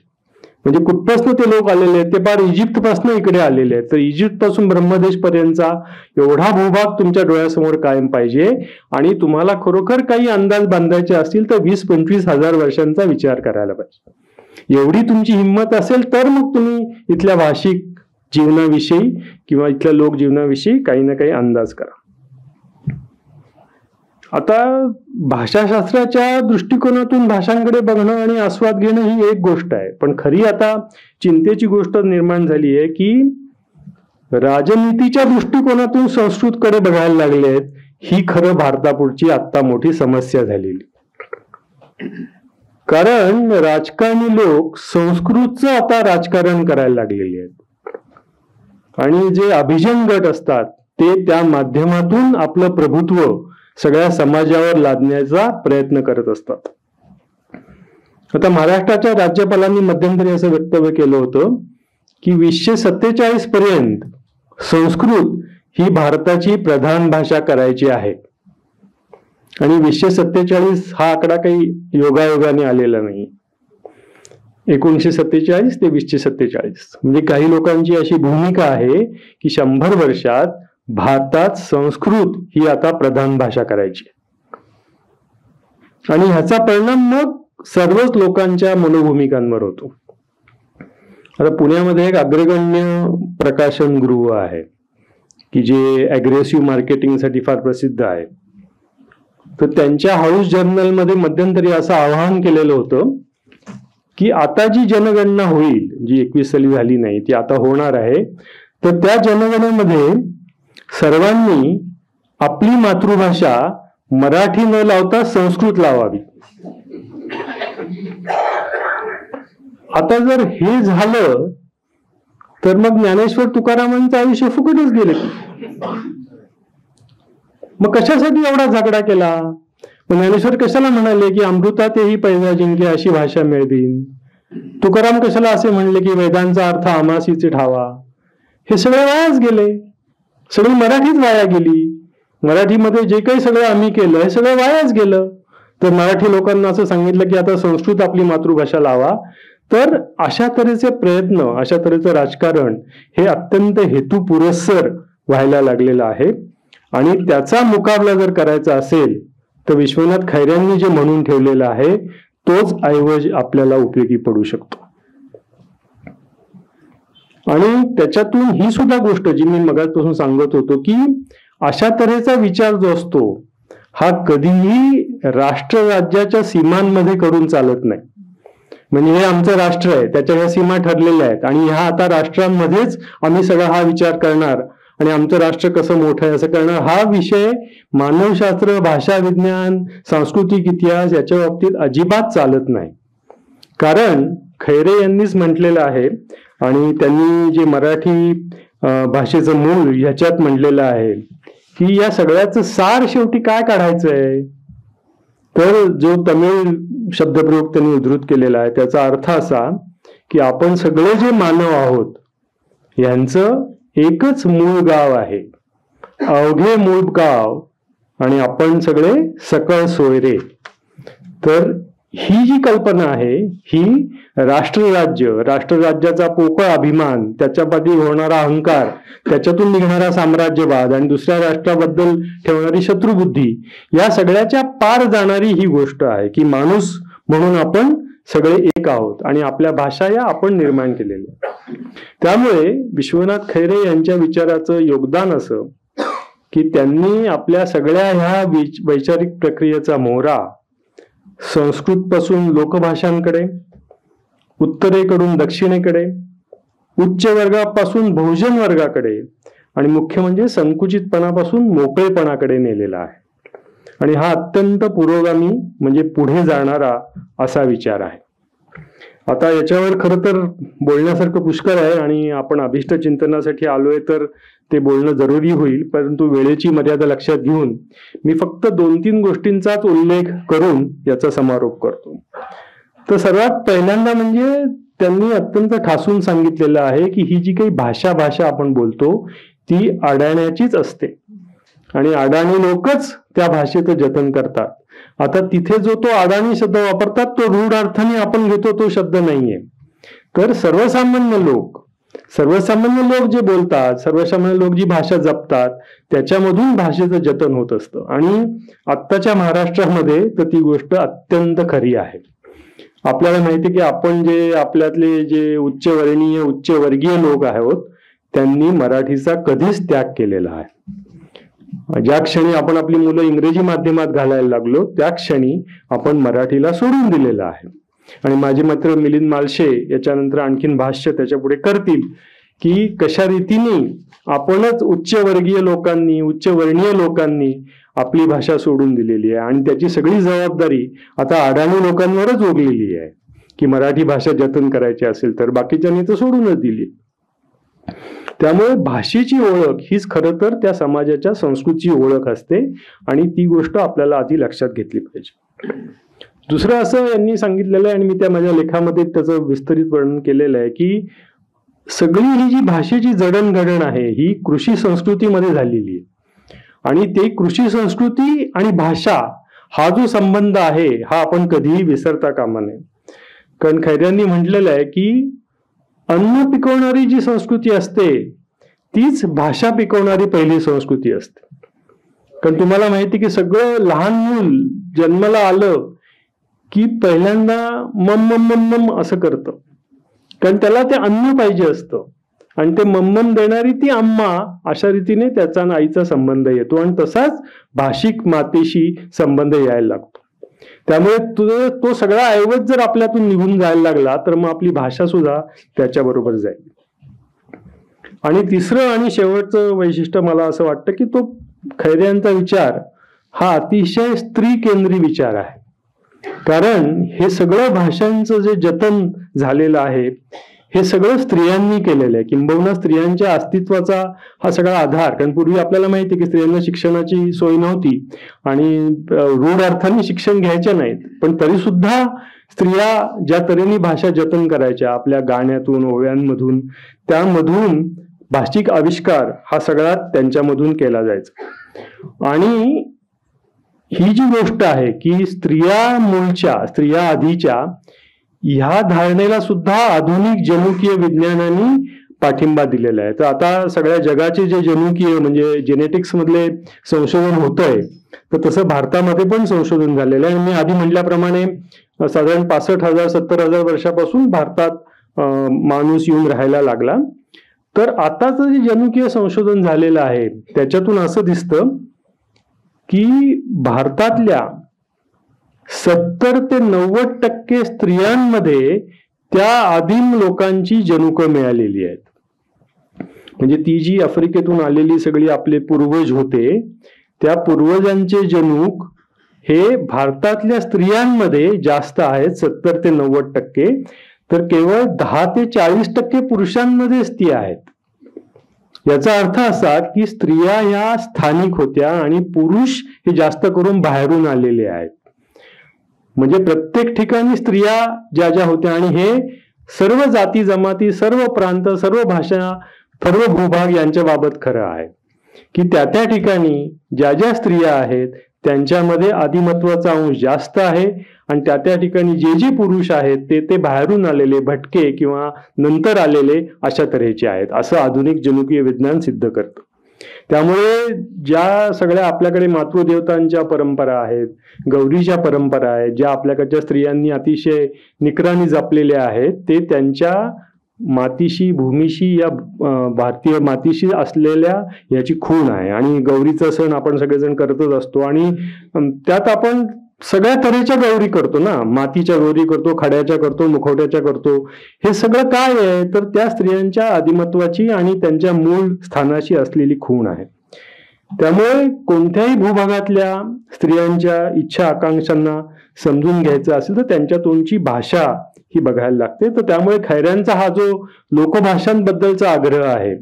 म्हणजे कुठपासून ते लोक आलेले आहेत, ते फार इजिप्तपासून इकडे आलेले आहेत. तर इजिप्त पासून ब्रह्मदेश पर्यंतचा एवढा भूभाग तुमच्या डोळ्यासमोर कायम पाहिजे. आणि तुम्हाला खरोखर काही अंदाज बांधायचे असतील तर 20-25 हजार वर्षांचा विचार करायला पाहिजे. एवढी तुमची हिंमत असेल तर मग तुम्ही इथल्या भाषिक जीवनाविषयी किंवा इथल्या लोक जीवनाविषयी काही ना काही अंदाज करा. आता भाषाशास्त्राच्या दृष्टिकोनातून भाषांकडे बघणं आणि आस्वाद घेणं ही एक गोष्ट आहे, पण खरी आता चिंतेची गोष्ट निर्माण झाली आहे की राजनीतीच्या दृष्टिकोनातून संस्कृतकडे बघायला लागले आहेत. ही खरं भारतापुढची आत्ता मोठी समस्या झालेली. कारण राजकारणी लोक संस्कृतचं आता राजकारण करायला लागलेले आहेत आणि जे अभिजन गट असतात ते त्या माध्यमातून आपलं प्रभुत्व सगळ्या समाजावर लादण्याचा प्रयत्न करत असतात. आता महाराष्ट्राच्या राज्यपालांनी मध्यंतरी असं वक्तव्य केलं होतं की 2047 पर्यंत संस्कृत ही भारताची प्रधान भाषा करायची आहे. आणि 2047 हा आकडा काही योगायोगाने आलेला नाही. 1947 ते 2047 म्हणजे काही लोकांची अशी भूमिका आहे की 100 वर्षात भारतात संस्कृत ही आता प्रधान भाषा करायची. आणि ह्याचा परिणाम मग सर्वच लोकांच्या मनोभूमिकांवर होतो. आता पुण्यामध्ये एक अग्रगण्य प्रकाशन गृह आहे की जे अग्रेसिव्ह मार्केटिंगसाठी फार प्रसिद्ध आहे. तर त्यांच्या हाऊस जर्नलमध्ये मध्यंतरी असं आवाहन केलेलं होतं की आता जी जनगणना होईल, जी 21 साली झाली नाही ती आता होणार आहे, तर त्या जनगणनेमध्ये सर्वांनी आपली मातृभाषा मराठी न लावता संस्कृत लावावी. आता जर हे झालं तर मग ज्ञानेश्वर तुकारामांचं आयुष्य फुकटच गेले. मग कशासाठी एवढा झगडा केला? मग ज्ञानेश्वर कशाला म्हणाले की अमृता तेही पैजा जिंके अशी भाषा मिळवीन? तुकाराम कशाला असे म्हणले की वेदांचा अर्थ आमासीचे ठावा? हे सगळे वायाच गेले. सगळी मराठीच वाया गेली. मराठीमध्ये जे काही सगळं आम्ही केलं हे सगळं वायाच गेलं. तर मराठी लोकांना असं सांगितलं की आता संस्कृत आपली मातृभाषा लावा. तर अशा तऱ्हेचे प्रयत्न, अशा तऱ्हेचं राजकारण हे अत्यंत हेतुपुरस्सर व्हायला लागलेलं आहे. आणि त्याचा मुकाबला जर करायचा असेल तर विश्वनाथ खैऱ्यांनी जे म्हणून ठेवलेलं आहे तोच ऐवज आपल्याला उपयोगी पडू शकतो. आणि त्याच्यातून ही सुद्धा गोष्ट जी मी मगापासून सांगत होतो की अशा तऱ्हेचा विचार जो असतो हा कधीही राष्ट्र राज्याच्या सीमांमध्ये करून चालत नाही. म्हणजे हे आमचं राष्ट्र आहे, त्याच्या ह्या सीमा ठरलेल्या आहेत आणि ह्या आता राष्ट्रांमध्येच आम्ही सगळा हा विचार करणार आणि आमचं राष्ट्र कसं मोठं आहे असं करणार, हा विषय मानवशास्त्र, भाषा विज्ञान, सांस्कृतिक इतिहास याच्या बाबतीत अजिबात चालत नाही. कारण खैरे यांनीच म्हटलेलं आहे आणि त्यांनी जे मराठी भाषेचं मूळ ह्याच्यात म्हटलेलं आहे की या सगळ्याचं सार शेवटी काय काढायचं आहे, तर जो तमिळ शब्दप्रयोग त्यांनी उद्धृत केलेला आहे त्याचा अर्थ असा की आपण सगळे जे मानव आहोत यांचं एकच मूळ गाव आहे, अवघे मूळ गाव, आणि आपण सगळे सकळ सोयरे. तर ही जी कल्पना आहे ही राष्ट्रराज्य, राष्ट्रराज्याचा पोकळ अभिमान, त्याच्या पाठी होणारा अहंकार, त्याच्यातून निघणारा साम्राज्यवाद आणि दुसऱ्या राष्ट्राबद्दल ठेवणारी शत्रुबुद्धी, या सगळ्याच्या पार जाणारी ही गोष्ट आहे की माणूस म्हणून आपण सगळे एक आहोत आणि आपल्या भाषा या आपण निर्माण केलेल्या. त्यामुळे विश्वनाथ खैरे यांच्या विचाराचं योगदान असं की त्यांनी आपल्या सगळ्या ह्या वैचारिक प्रक्रियेचा मोहरा संस्कृत पासून लोकभाषांकडे, उत्तरेकडून दक्षिणेकडे, उच्च वर्गापासून बहुजन वर्गाकडे आणि मुख्य म्हणजे संकुचितपणापासून मोकळेपणाकडे नेलेला आहे. आणि हा अत्यंत पुरोगामी म्हणजे पुढे जाणारा असा विचार आहे. आता याच्यावर खरं तर बोलण्यासारखं पुष्कळ आहे आणि आपण अभिष्ट चिंतनासाठी आलोय तर ते बोलणं जरुरी होईल, परंतु वेळेची मर्यादा लक्षात घेऊन मी फक्त 2-3 गोष्टींचाच उल्लेख करून याचा समारोप करतो. तर सर्वात पहिल्यांदा म्हणजे त्यांनी अत्यंत ठासून सांगितलेलं आहे की ही जी काही भाषा आपण बोलतो ती अडाण्याचीच असते आणि अडाणी लोकच त्या भाषेचं जतन करतात. आता तिथे जो तो अडाणी शब्द वापरतात तो रूढ अर्थाने आपण घेतो तो शब्द नाहीये. तर सर्वसामान्य लोक जे बोलतात, सर्वसामान्य लोक जी भाषा जपतात त्याच्यामधून भाषेचं जतन होत असतं आणि आत्ताच्या महाराष्ट्रामध्ये तर ती गोष्ट अत्यंत खरी आहे. आपल्याला माहिती की आपण जे आपल्यातले जे उच्चवर्णीय उच्चवर्गीय लोक आहोत त्यांनी मराठीचा कधीच त्याग केलेला आहे. ज्या क्षणी आपण आपली मुलं इंग्रजी माध्यमात घालायला लागलो त्या क्षणी आपण मराठीला सोडून दिलेलं आहे. आणि माझे मित्र मिलिंद मालशे याच्यानंतर आणखीन भाष्य त्याच्या पुढे करतील की कशा रीतीने आपणच उच्चवर्गीय लोकांनी, उच्चवर्णीय लोकांनी आपली भाषा सोडून दिलेली आहे आणि त्याची सगळी जबाबदारी आता अडाणी लोकांवरच ओढलेली आहे की मराठी भाषा जतन करायची असेल तर, बाकीच्यांनी तर सोडूनच दिली. त्यामुळे भाषेची ओळख हीच खरं तर त्या समाजाच्या संस्कृतीची ओळख असते आणि ती गोष्ट आपल्याला आधी लक्षात घेतली पाहिजे. दुसरं असं यांनी सांगितलेलं आहे आणि मी त्या माझ्या लेखामध्ये त्याचं विस्तरित वर्णन केलेलं आहे की सगळी ही जी भाषेची जडणघडण आहे ही कृषी संस्कृतीमध्ये झालेली आहे आणि ते कृषी संस्कृती आणि भाषा हा जो संबंध आहे हा आपण कधीही विसरता कामा नये. कारण खैऱ्यांनी म्हटलेलं आहे की अन्न पिकवणारी जी संस्कृती असते तीच भाषा पिकवणारी पहिली संस्कृती असते. कारण तुम्हाला माहिती की सगळं लहान मूल जन्माला आलं की पहिल्यांदा मम असं करतं कारण त्याला ते अन्न पाहिजे असतं आणि ते मम देणारी ती आम्मा, अशा रीतीने त्याचा आईचा संबंध येतो आणि तसाच भाषिक मातेशी संबंध यायला लागतो. त्यामुळे तो सगळा ऐवज जर आपल्यातून निघून जायला लागला तर मग आपली भाषा सुद्धा त्याच्याबरोबर जाईल. आणि तिसरं आणि शेवटचं वैशिष्ट्य मला असं वाटतं की तो खैऱ्यांचा विचार हा अतिशय स्त्री केंद्री विचार आहे. कारण हे सगळं भाषांचं जे जतन झालेलं आहे हे सगळं स्त्रियांनी केलेलं आहे. किंबहुना स्त्रियांच्या अस्तित्वाचा हा सगळा आधार, कारण पूर्वी आपल्याला माहिती आहे की स्त्रियांना शिक्षणाची सोय नव्हती आणि रूढ अर्थाने शिक्षण घ्यायच्या नाहीत, पण तरी सुद्धा स्त्रिया ज्या तऱ्हेने भाषा जतन करायच्या आपल्या गाण्यातून, ओव्यांमधून, त्यामधून भाषिक आविष्कार हा सगळा त्यांच्यामधून केला जायचा. आणि ही जी गोष्ट आहे की स्त्रिया मूळच्या, स्त्रिया आधीच्या, ह्या धारणेला सुद्धा आधुनिक जनुकीय विज्ञानाने पाठिंबा दिलेला आहे. तर आता सगळ्या जगाचे जे जनुकीय म्हणजे जेनेटिक्स मधले संशोधन होतंय तर तसं भारतामध्ये पण संशोधन झालेलं आहे. मी आधी म्हटल्याप्रमाणे साधारण 65,000-70,000 वर्षापासून भारतात माणूस येऊन राहायला लागला. तर आताचं जे जनुकीय संशोधन झालेलं आहे त्याच्यातून असं दिसतं की भारतातल्या 70 ते 90% स्त्रियांमध्ये त्या आदिम लोकांची जनुकं मिळालेली आहेत. म्हणजे ती जी आफ्रिकेतून आलेली सगळी आपले पूर्वज होते, त्या पूर्वजांचे जनुक हे भारतातल्या स्त्रियांमध्ये जास्त आहेत, 70 ते 90%. तर केवळ 10 ते 40% पुरुषांमध्येच ती आहेत. याचा अर्थ असा की स्त्रिया ह्या स्थानिक होत्या आणि पुरुष हे जास्त करून बाहेरून आलेले आहेत. म्हणजे प्रत्येक ठिकाणी स्त्रिया ज्या ज्या होत्या, आणि हे सर्व जाती जमाती, सर्व प्रांत, सर्व भाषा, सर्व भूभाग यांच्या बाबत खरं आहे की त्या त्या ठिकाणी ज्या ज्या स्त्रिया आहेत त्यांच्यामध्ये आदिमत्वाचा अंश जास्त आहे, आणि त्या त्या ठिकाणी जे जे पुरुष आहेत ते बाहेरून आलेले, भटके किंवा नंतर आलेले अशा तऱ्हेचे आहेत, असं आधुनिक जनुकीय विज्ञान सिद्ध करतं. त्यामुळे ज्या सगळ्या आपल्याकडे मातृदेवतांच्या परंपरा आहेत, गौरीच्या परंपरा आहेत, ज्या आपल्याकडच्या स्त्रियांनी अतिशय निकराने जपलेल्या आहेत, ते त्यांच्या मातीशी, भूमीशी, या भारतीय मातीशी असलेल्या याची खूण आहे. आणि गौरीचा सण आपण सगळेजण करतच असतो, आणि त्यात आपण सगळ्या तऱ्हेच्या गौरी करतो ना, मातीच्या गौरी करतो, खड्याच्या करतो, मुखवट्याच्या करतो. हे सगळं काय आहे तर त्या स्त्रियांच्या आदिमत्वाची आणि त्यांच्या मूळ स्थानाशी असलेली खूण आहे. त्यामुळे कोणत्याही भूभागातल्या स्त्रियांच्या इच्छा आकांक्षांना समजून घ्यायचं असेल तर त्यांच्या तोंडची भाषा ही बघायला लागते. तर त्यामुळे खैऱ्यांचा हा जो लोकभाषांबद्दलचा आग्रह आहे,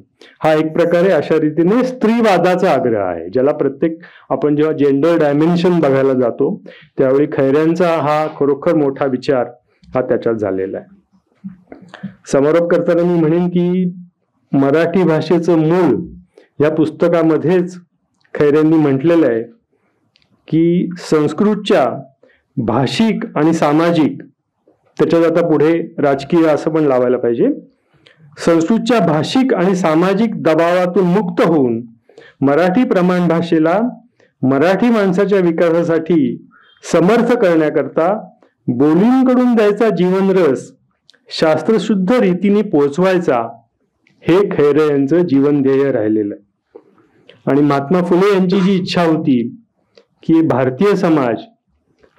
हा एक प्रकारे अशा रीतीने स्त्रीवादाचा आग्रह आहे, ज्याला प्रत्येक आपण जेव्हा जेंडर डायमेन्शन बघायला जातो त्यावेळी खैऱ्यांचा हा खरोखर मोठा विचार हा त्याच्यात झालेला आहे. समारोप करताना मी म्हणेन की मराठी भाषेचं मूळ या पुस्तकामध्येच खैऱ्यांनी म्हटलेलं आहे की संस्कृतच्या भाषिक आणि सामाजिक, त्याच्यात आता पुढे राजकीय असं पण लावायला पाहिजे, संस्कृतच्या भाषिक आणि सामाजिक दबावातून मुक्त होऊन मराठी प्रमाण भाषेला मराठी माणसाच्या विकासासाठी समर्थ करण्याकरता बोलींकडून द्यायचा जीवनरस शास्त्रशुद्ध रीतीने पोचवायचा, हे खैरे यांचं जीवन ध्येय राहिलेलं आहे. आणि महात्मा फुले यांची जी इच्छा होती की भारतीय समाज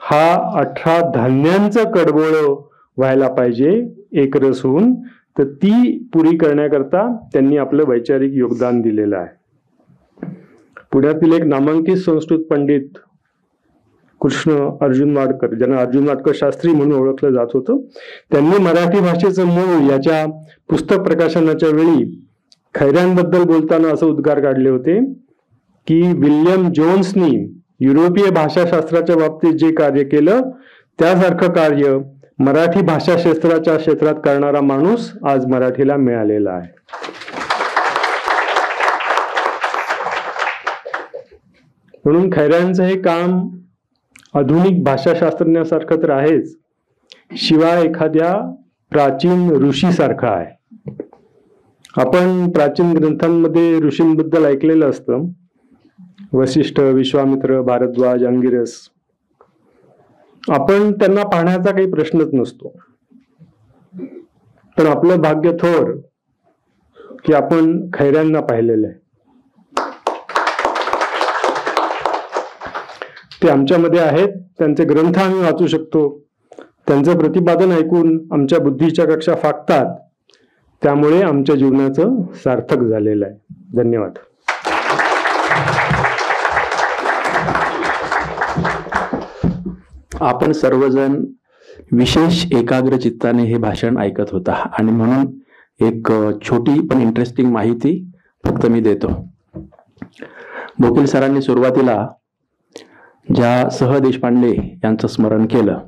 हा 18 धान्यांचं कडबोळं व्हायला पाहिजे एकरस होऊन, तर ती पुरी करण्याकरता त्यांनी आपलं वैचारिक योगदान दिलेलं आहे. पुण्यातील एक नामांकित संस्कृत पंडित कृष्ण अर्जुन वाडकर, ज्यांना अर्जुन वाडकर शास्त्री म्हणून ओळखलं जात होतं, त्यांनी मराठी भाषेचं मूळ याच्या पुस्तक प्रकाशनाच्या वेळी खैऱ्यांबद्दल बोलताना असं उद्गार काढले होते की विल्यम जोन्सनी युरोपीय भाषाशास्त्राच्या बाबतीत जे कार्य केलं त्यासारखं कार्य मराठी भाषाशास्त्राच्या क्षेत्रात करणारा माणूस आज मराठीला मिळालेला आहे. म्हणून खैऱ्यांचं हे काम आधुनिक भाषाशास्त्रज्ञासारखं तर आहेच, शिवाय एखाद्या प्राचीन ऋषीसारखं आहे. आपण प्राचीन ग्रंथांमध्ये ऋषींबद्दल ऐकलेलं असतं, वशिष्ठ, विश्वामित्र, भारद्वाज, अंगिरस. आपण त्यांना पाहण्याचा काही प्रश्नच नसतो, पण आपलं भाग्य थोर की आपण खैऱ्यांना पाहिलेलं आहे. ते आमच्यामध्ये आहेत, त्यांचे ग्रंथ आम्ही वाचू शकतो, त्यांचं प्रतिपादन ऐकून आमच्या बुद्धीच्या कक्षा फाकतात, त्यामुळे आमच्या जीवनाचं सार्थक झालेलं आहे. धन्यवाद. आपण सर्वजण विशेष एकाग्र चित्ताने हे भाषण ऐकत होता, आणि म्हणून एक छोटी पण इंटरेस्टिंग माहिती फक्त मी देतो. बोकील सरांनी सुरुवातीला ज्या सह देशपांडे यांचं स्मरण केलं,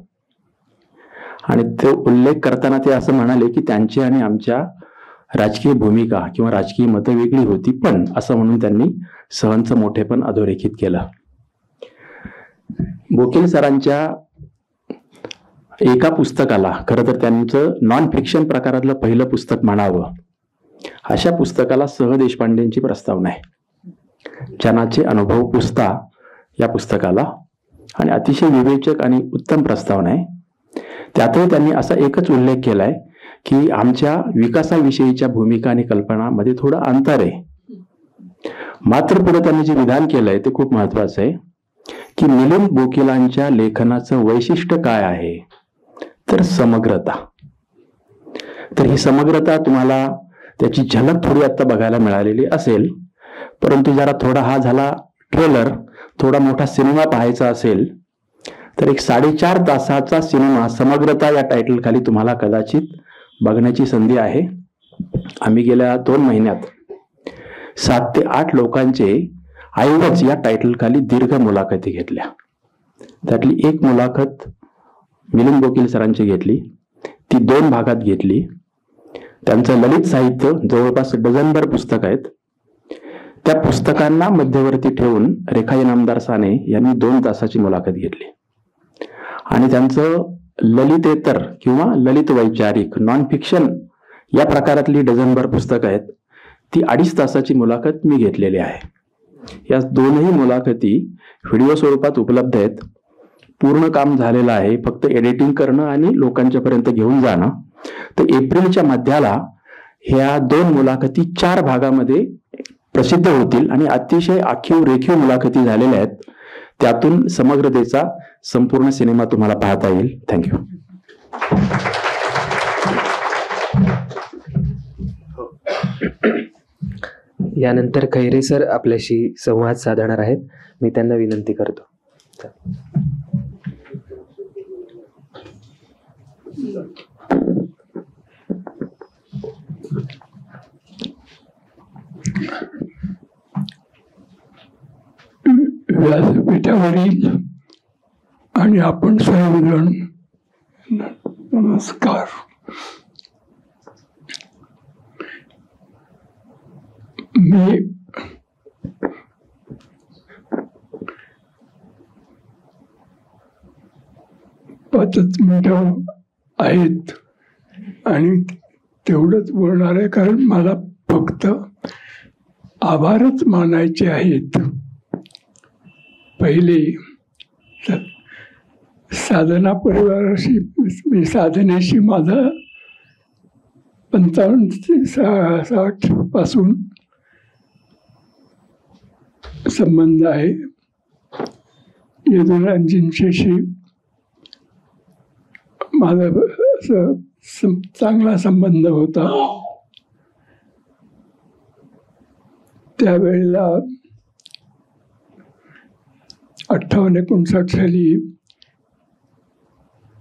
आणि तो उल्लेख करताना ते असं म्हणाले की त्यांची आणि आमच्या राजकीय भूमिका किंवा राजकीय मतं वेगळी होती, पण असं म्हणून त्यांनी सहंचं मोठेपण अधोरेखित केलं. बोकील सरांच्या एका पुस्तकाला, खरं तर त्यांचं नॉन फिक्शन प्रकारातलं पहिलं पुस्तक म्हणावं, अशा पुस्तकाला सह देशपांडेंची प्रस्तावना आहे. जनाचे अनुभव पुस्ता या पुस्तकाला, आणि अतिशय विवेचक आणि उत्तम प्रस्तावना आहे. त्यातही त्यांनी असा एकच उल्लेख केलाय की आमच्या विकासाविषयीच्या भूमिका आणि कल्पनामध्ये थोडं अंतर आहे. मात्र पुढे त्यांनी जे विधान केलंय ते खूप महत्वाचं आहे की मिलिंद बोकिलांच्या लेखनाचं वैशिष्ट्य काय आहे, तर समग्रता. तर ही समग्रता तुम्हाला त्याची झलक थोडी आता बघायला मिळालेली असेल, परंतु जरा थोडा हा झाला ट्रेलर, थोडा मोठा सिनेमा पाहायचा असेल तर एक 4.5 तासाचा सिनेमा समग्रता या टायटल खाली तुम्हाला कदाचित बघण्याची संधी आहे. आम्ही गेल्या 2 महिन्यात 7 ते 8 लोकांचे ऐवज या टायटल खाली दीर्घ मुलाखती घेतल्या. त्यातली एक मुलाखत मिलिंद बोकील सरांची घेतली, ती 2 भागात घेतली. त्यांचं ललित साहित्य जवळपास डझनभर पुस्तक आहेत. त्या पुस्तकांना मध्यवर्ती ठेवून रेखा इनामदार साने यांनी 2 तासाची मुलाखत घेतली आणि त्यांचं ललितेतर किंवा ललित वैचारिक नॉन फिक्शन या प्रकारातली डझनभर पुस्तकं आहेत, ती 2.5 तासाची मुलाखत मी घेतलेली आहे. या 2ही मुलाखती व्हिडिओ स्वरूपात उपलब्ध आहेत. पूर्ण काम झालेलं आहे, फक्त एडिटिंग करणं आणि लोकांच्या पर्यंत घेऊन जाणं. तर एप्रिलच्या मध्याला ह्या 2 मुलाखती 4 भागामध्ये प्रसिद्ध होतील आणि अतिशय आखीव रेखीव मुलाखती झालेल्या आहेत. त्यातून समग्रतेचा संपूर्ण सिनेमा तुम्हाला पाहता येईल. थँक्यू. यानंतर खैरे सर आपल्याशी संवाद साधणार आहेत. मी त्यांना विनंती करतो. व्यासपीठावरील आणि आपण सर्वजण नमस्कार. मी पाचच मिनिटं आहेत आणि तेवढंच बोलणार आहे, कारण मला फक्त आभारच मानायचे आहेत. पहिले साधना परिवाराशी, मी साधनेशी माझा 55 ते 60 पासून संबंध आहे. यदुरांजींशी माझा चांगला संबंध होता. त्यावेळेला 58-59 साली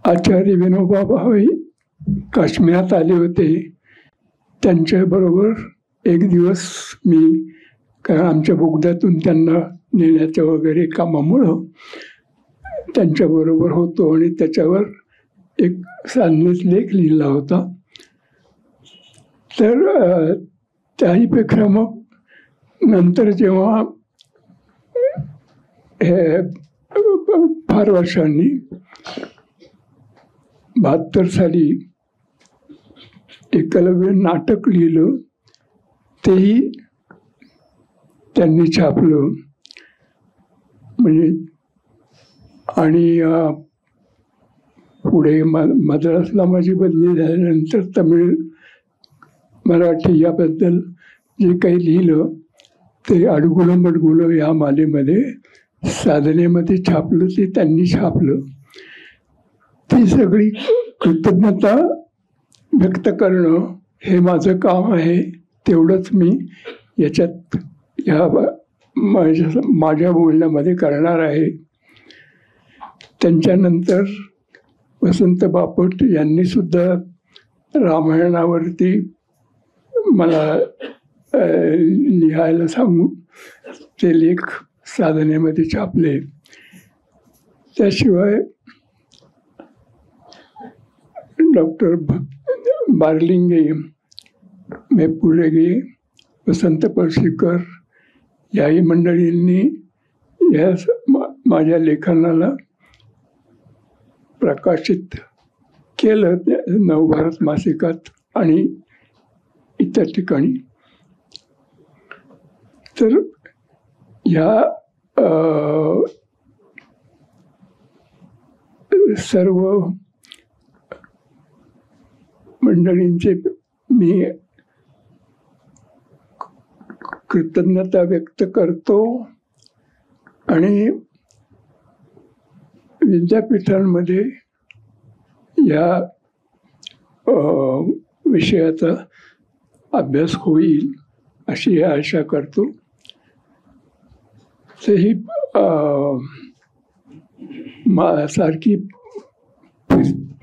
आचार्य विनोबा भावे काश्मीरात आले होते. त्यांच्याबरोबर एक दिवस मी, कारण आमच्या बोगद्यातून त्यांना नेण्याच्या वगैरे कामामुळं त्यांच्याबरोबर होतो आणि त्याच्यावर एक सान्निध लेख लिहिला होता. तर त्याहीपेक्षा मग नंतर जेव्हा हे फार वर्षांनी 72 साली एकलव्य नाटक लिहिलं, तेही त्यांनी छापलं. म्हणजे आणि पुढे मद्रासला माझी बदली झाल्यानंतर तमिळ मराठी याबद्दल जे काही लिहिलं ते अडगुलं मडगुलं या मालेमध्ये साधनेमध्ये छापलं, ते त्यांनी छापलं. ती सगळी कृतज्ञता व्यक्त करणं हे माझं काम आहे. तेवढंच मी याच्यात या माझ्या बोलण्यामध्ये करणार आहे. त्यांच्यानंतर वसंत बापट यांनी सुद्धा रामायणावरती मला लिहायला सांगून ते लेख साधनेमध्ये छापले. त्याशिवाय डॉक्टर बारलिंगे, मेपुरेगे, वसंत पळशीकर याही मंडळींनी या माझ्या लेखनाला प्रकाशित केलं नवभारत मासिकात आणि इतर ठिकाणी. तर ह्या सर्व मंडळींचे मी कृतज्ञता व्यक्त करतो आणि विद्यापीठांमध्ये या विषयाचा अभ्यास होईल अशी आशा करतो. तर ही सारखी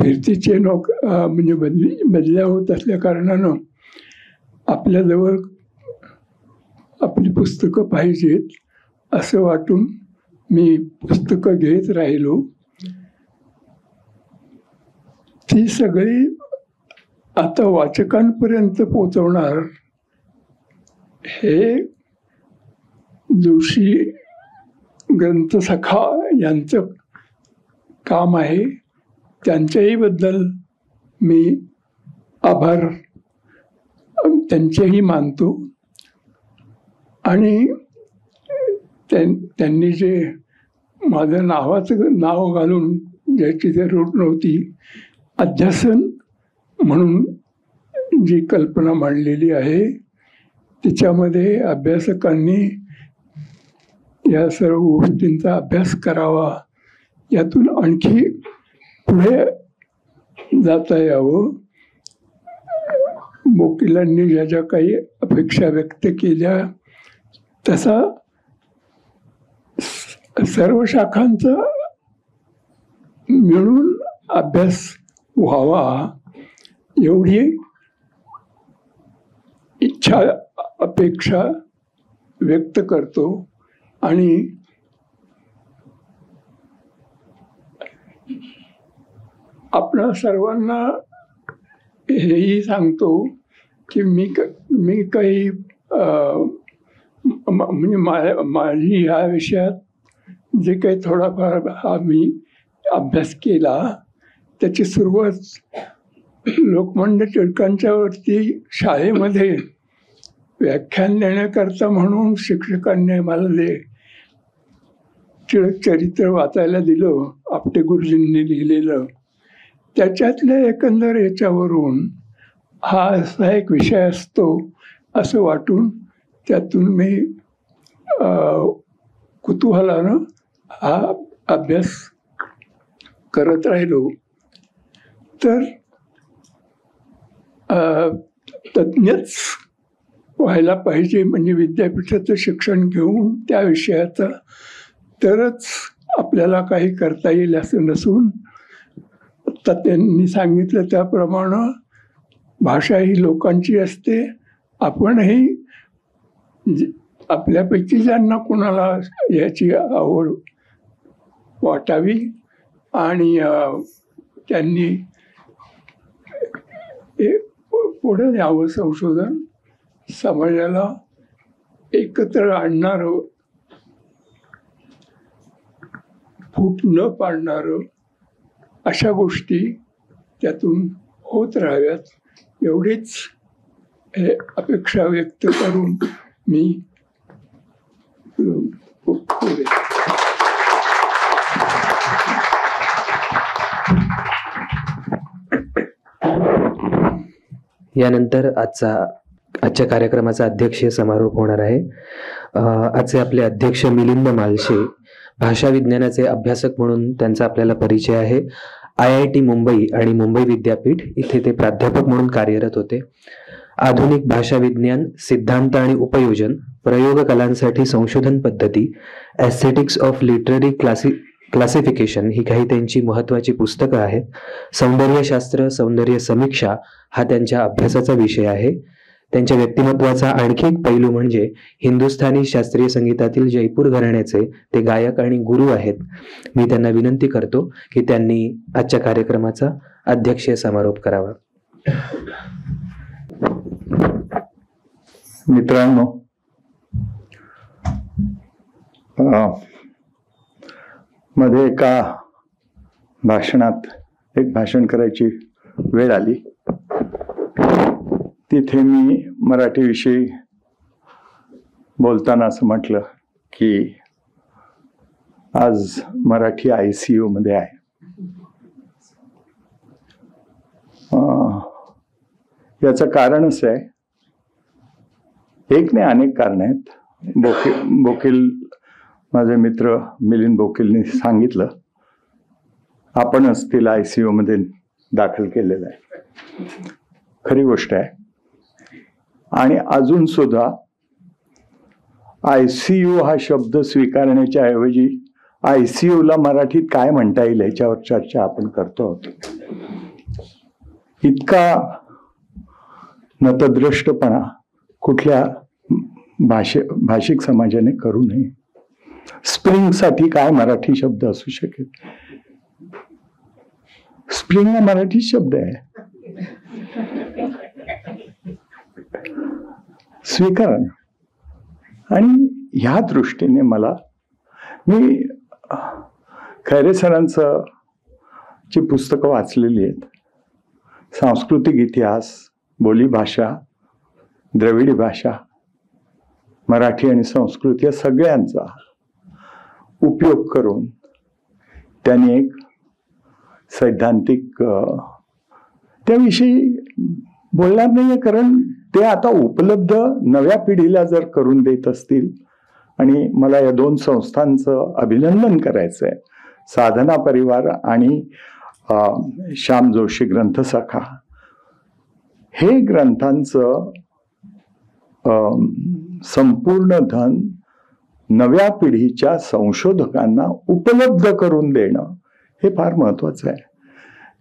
फिरतीचे म्हणजे बदल्या होत असल्या कारणानं आपल्याजवळ आपली पुस्तकं पाहिजेत असं वाटून मी पुस्तकं घेत राहिलो. ती सगळी आता वाचकांपर्यंत पोचवणार हे जोशी ग्रंथसखा यांचं काम आहे. त्यांच्याही बद्दल मी आभार त्यांचेही मानतो. आणि त्यांनी जे माझं नाव घालून ज्याची ते रूढ नव्हती, अध्यासन म्हणून जी कल्पना मांडलेली आहे तिच्यामध्ये अभ्यासकांनी या सर्व गोष्टींचा अभ्यास करावा, यातून आणखी पुढे जाता यावं. वकिलांनी ज्या ज्या काही अपेक्षा व्यक्त केल्या तसा सर्व शाखांचा मिळून अभ्यास व्हावा एवढी इच्छा अपेक्षा व्यक्त करतो. आणि आपणा सर्वांना हेही सांगतो की मी काही म्हणजे माझी ह्या विषयात जे काही थोडाफार हा मी अभ्यास केला त्याची सुरुवात लोकमान्य टिळकांच्या वरती शाळेमध्ये व्याख्यान देण्याकरता म्हणून शिक्षकांनी मला ते टिळक चरित्र वाचायला दिलं, आपटे गुरुजींनी लिहिलेलं. त्याच्यातल्या एकंदर याच्यावरून हा असा एक विषय असतो असं वाटून त्यातून मी कुतूहलानं हा अभ्यास करत राहिलो. तर तज्ञच व्हायला पाहिजे म्हणजे विद्यापीठाचं शिक्षण घेऊन त्या विषयाचं, तरच आपल्याला काही करता येईल असं नसून आता त्यांनी सांगितलं त्याप्रमाणे भाषा ही लोकांची असते. आपणही आपल्यापैकी ज्यांना कोणाला याची आवड वाटावी आणि त्यांनी पुढे न्यावं संशोधन, समाजाला एकत्र आणणारं, फूट न पाडणारं अशा गोष्टी त्यातून होत राहाव्यात एवढीच हे अपेक्षा व्यक्त करून मी यानंतर आजच्या कार्यक्रमाचा अध्यक्षीय समारोप होणार आहे. आजचे आपले अध्यक्ष मिलिंद मालशे, भाषा विज्ञानाचे अभ्यासक म्हणून त्यांचा आपल्याला परिचय आहे. IIT मुंबई आणि मुंबई विद्यापीठ इथे ते प्राध्यापक म्हणून कार्यरत होते. आधुनिक भाषा विज्ञान, सिद्धांत आणि उपयोजन, प्रयोग कलांसाठी संशोधन पद्धती, एस्थेटिक्स ऑफ लिटररी क्लासिफिकेशन ही काही त्यांची महत्वाची पुस्तकं आहेत. सौंदर्यशास्त्र, सौंदर्य समीक्षा हा त्यांच्या अभ्यासाचा विषय आहे. त्यांच्या व्यक्तिमत्वाचा आणखी एक पैलू म्हणजे हिंदुस्थानी शास्त्रीय संगीतातील जयपूर घराण्याचे ते गायक आणि गुरु आहेत. मी त्यांना विनंती करतो की त्यांनी आजच्या कार्यक्रमाचा अध्यक्षीय समारोप करावा. मित्रांनो, मध्ये एका भाषणात एक भाषण करायची वेळ आली. तिथे मी मराठीविषयी बोलताना असं म्हटलं की आज मराठी ICU मध्ये आहे. याचं कारण असं आहे, एक नाही अनेक कारण आहेत. बोकील माझे मित्र मिलिंद बोकीलनी सांगितलं आपणच तिला ICU मध्ये दाखल केलेलं आहे. खरी गोष्ट आहे. आणि अजून सुद्धा ICU हा शब्द स्वीकारण्याच्या ऐवजी ICU ला मराठीत काय म्हणता येईल याच्यावर चर्चा आपण करतो आहोत. इतका नतद्रष्टपणा कुठल्या भाषिक समाजाने करू नये. स्प्रिंग साठी काय मराठी शब्द असू शकेल? स्प्रिंग हा मराठी शब्द आहे. स्वीकारा. आणि ह्या दृष्टीने मी खैरे सरांचं ची पुस्तकं वाचलेली आहेत. सांस्कृतिक इतिहास, बोलीभाषा, द्रविडी भाषा, मराठी आणि संस्कृत या सगळ्यांचा उपयोग करून त्यांनी एक सैद्धांतिक त्याविषयी बोलणार नाहीये, कारण ते आता उपलब्ध नव्या पिढीला जर करून देत असतील. आणि मला या दोन संस्थांचं अभिनंदन करायचं आहे, साधना परिवार आणि श्याम जोशी ग्रंथसखा. हे ग्रंथांचं संपूर्ण धन नव्या पिढीच्या संशोधकांना उपलब्ध करून देणं हे फार महत्वाचं आहे.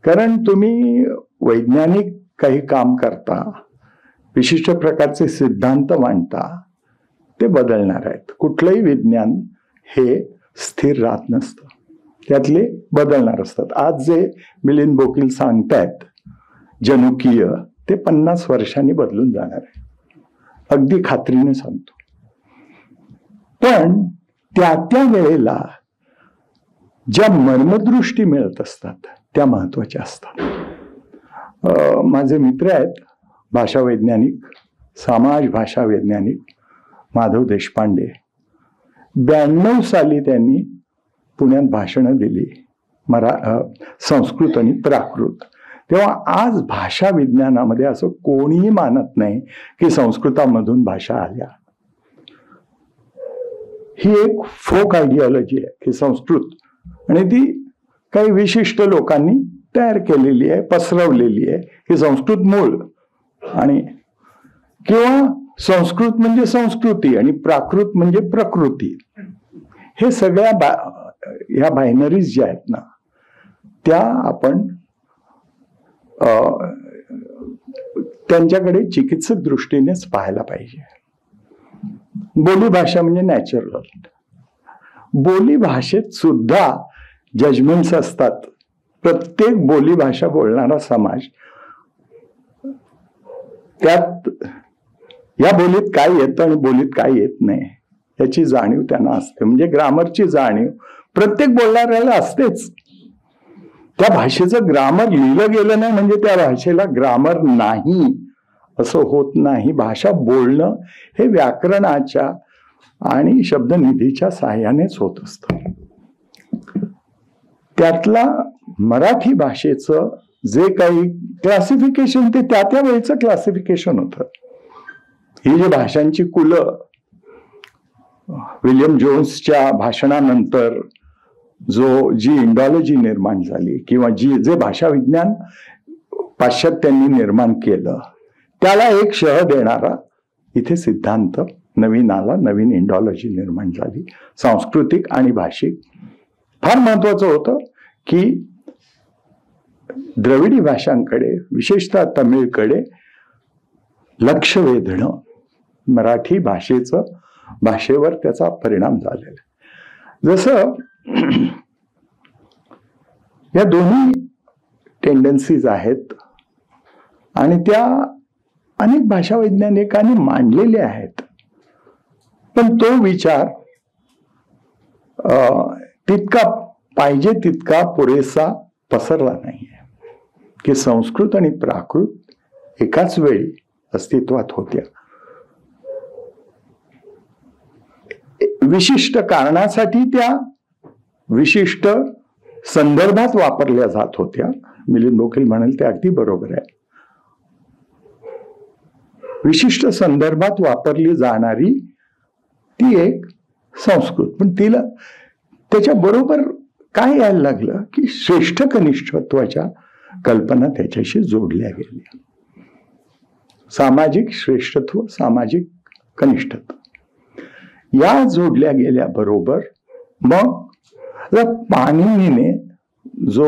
कारण तुम्ही वैज्ञानिक काही काम करता, विशिष्ट प्रकारचे सिद्धांत मांडता, ते बदलणार आहेत. कुठलंही विज्ञान हे स्थिर राहत नसतं, त्यातले बदलणार असतात. आज जे मिलिंद बोकील सांगतायत जनुकीय, ते 50 वर्षांनी बदलून जाणार आहे, अगदी खात्रीने सांगतो. पण त्या वेळेला ज्या मर्मदृष्टी मिळत असतात त्या महत्वाच्या असतात. माझे मित्र आहेत भाषा वैज्ञानिक, समाज भाषा वैज्ञानिक माधव देशपांडे. 92 साली त्यांनी पुण्यात भाषणं दिली, संस्कृत आणि प्राकृत. तेव्हा आज भाषा विज्ञानामध्ये असं कोणीही मानत नाही की संस्कृतामधून भाषा आल्या. ही एक फोक आयडिओलॉजी आहे की संस्कृत, आणि ती काही विशिष्ट लोकांनी तयार केलेली आहे, पसरवलेली आहे की संस्कृत मूळ, आणि किंवा संस्कृत म्हणजे संस्कृती आणि प्राकृत म्हणजे प्रकृती. हे सगळ्या ह्या बायनरीज ज्या आहेत ना, त्या आपण त्यांच्याकडे चिकित्सक दृष्टीनेच पाहायला पाहिजे. बोलीभाषा म्हणजे नॅचरल. बोलीभाषेत सुद्धा जजमेंट्स असतात. प्रत्येक बोलीभाषा बोलणारा समाज त्यात या बोलीत काय येतं आणि बोलीत काय येत नाही याची जाणीव त्यांना असते. म्हणजे ग्रामरची जाणीव प्रत्येक बोलणाऱ्याला असतेच. त्या भाषेचं ग्रामर लिहिलं गेलं नाही म्हणजे त्या भाषेला ग्रामर नाही असं होत नाही. भाषा बोलणं हे व्याकरणाच्या आणि शब्दनिधीच्या साहाय्यानेच होत असतं. त्यातला मराठी भाषेचं जे काही क्लासिफिकेशन ते त्या वेळेचं क्लासिफिकेशन होतं. ही जी भाषांची कुलं विल्यम जोन्सच्या भाषणानंतर जी इंडॉलॉजी निर्माण झाली किंवा जे भाषा विज्ञान पाश्चात्यांनी निर्माण केलं, त्याला एक शह देणारा इथे सिद्धांत नवीन आला, नवीन इंडॉलॉजी निर्माण झाली. सांस्कृतिक आणि भाषिक फार महत्वाचं होतं की द्रविडी भाषांकडे, विशेषतः तमिळकडे लक्ष वेधणं. मराठी भाषेवर त्याचा परिणाम झालेला. जसं या दोन्ही टेंडन्सीज आहेत आणि त्या अनेक भाषा वैज्ञानिकांनी मांडलेल्या आहेत, पण तो विचार तितका पाहिजे तितका पुरेसा पसरला नाहीये की संस्कृत आणि प्राकृत एकाच वेळी अस्तित्वात होत्या. विशिष्ट कारणासाठी त्या विशिष्ट संदर्भात वापरल्या जात होत्या. मिलिंद बोकील म्हणाल ते अगदी बरोबर आहे. विशिष्ट संदर्भात वापरली जाणारी ती एक संस्कृत, पण तिला त्याच्या बरोबर काय यायला लागलं की श्रेष्ठ कनिष्ठत्वाच्या कल्पना त्याच्याशी जोडल्या गेल्या. सामाजिक श्रेष्ठत्व, सामाजिक कनिष्ठत्व या जोडल्या गेल्याबरोबर मग पाणिनीने जो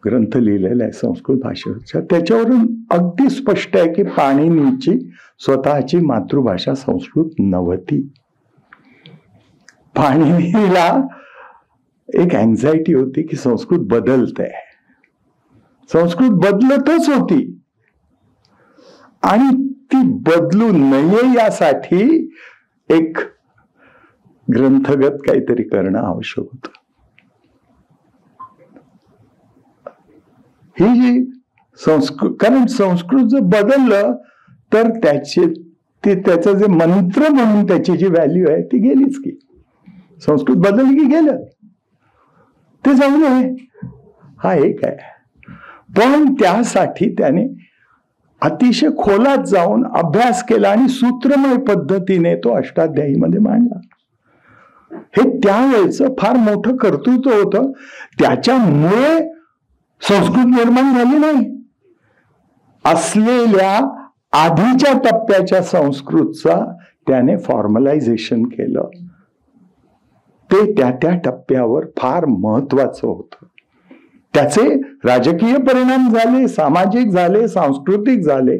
ग्रंथ लिहिलेला आहे संस्कृत भाषेचा, त्याच्यावरून अगदी स्पष्ट आहे की पाणिनीची स्वतःची मातृभाषा संस्कृत नव्हती. पाणिनीला एक अँझायटी होती की संस्कृत बदलते, संस्कृत बदलतच होती आणि ती बदलू नये यासाठी एक ग्रंथगत काहीतरी करणं आवश्यक होतं. ही जी संस्कृत, कारण संस्कृत जर बदललं तर त्याचं जे मंत्र म्हणून त्याची जी व्हॅल्यू आहे ती गेलीच की. संस्कृत बदलली की गेलं, ते चांगलं आहे, हा एक आहे. पण त्यासाठी त्याने अतिशय खोलात जाऊन अभ्यास केला आणि सूत्रमय पद्धतीने तो अष्टाध्यायीमध्ये मांडला. हे त्यावेळेचं फार मोठं कर्तृत्व होतं. त्याच्यामुळे संस्कृत निर्माण झाली नाही, असलेल्या आधीच्या टप्प्याच्या संस्कृतचा त्याने फॉर्मलायझेशन केलं. ते त्या टप्प्यावर फार महत्वाचं होतं. त्याचे राजकीय परिणाम झाले, सामाजिक झाले, सांस्कृतिक झाले.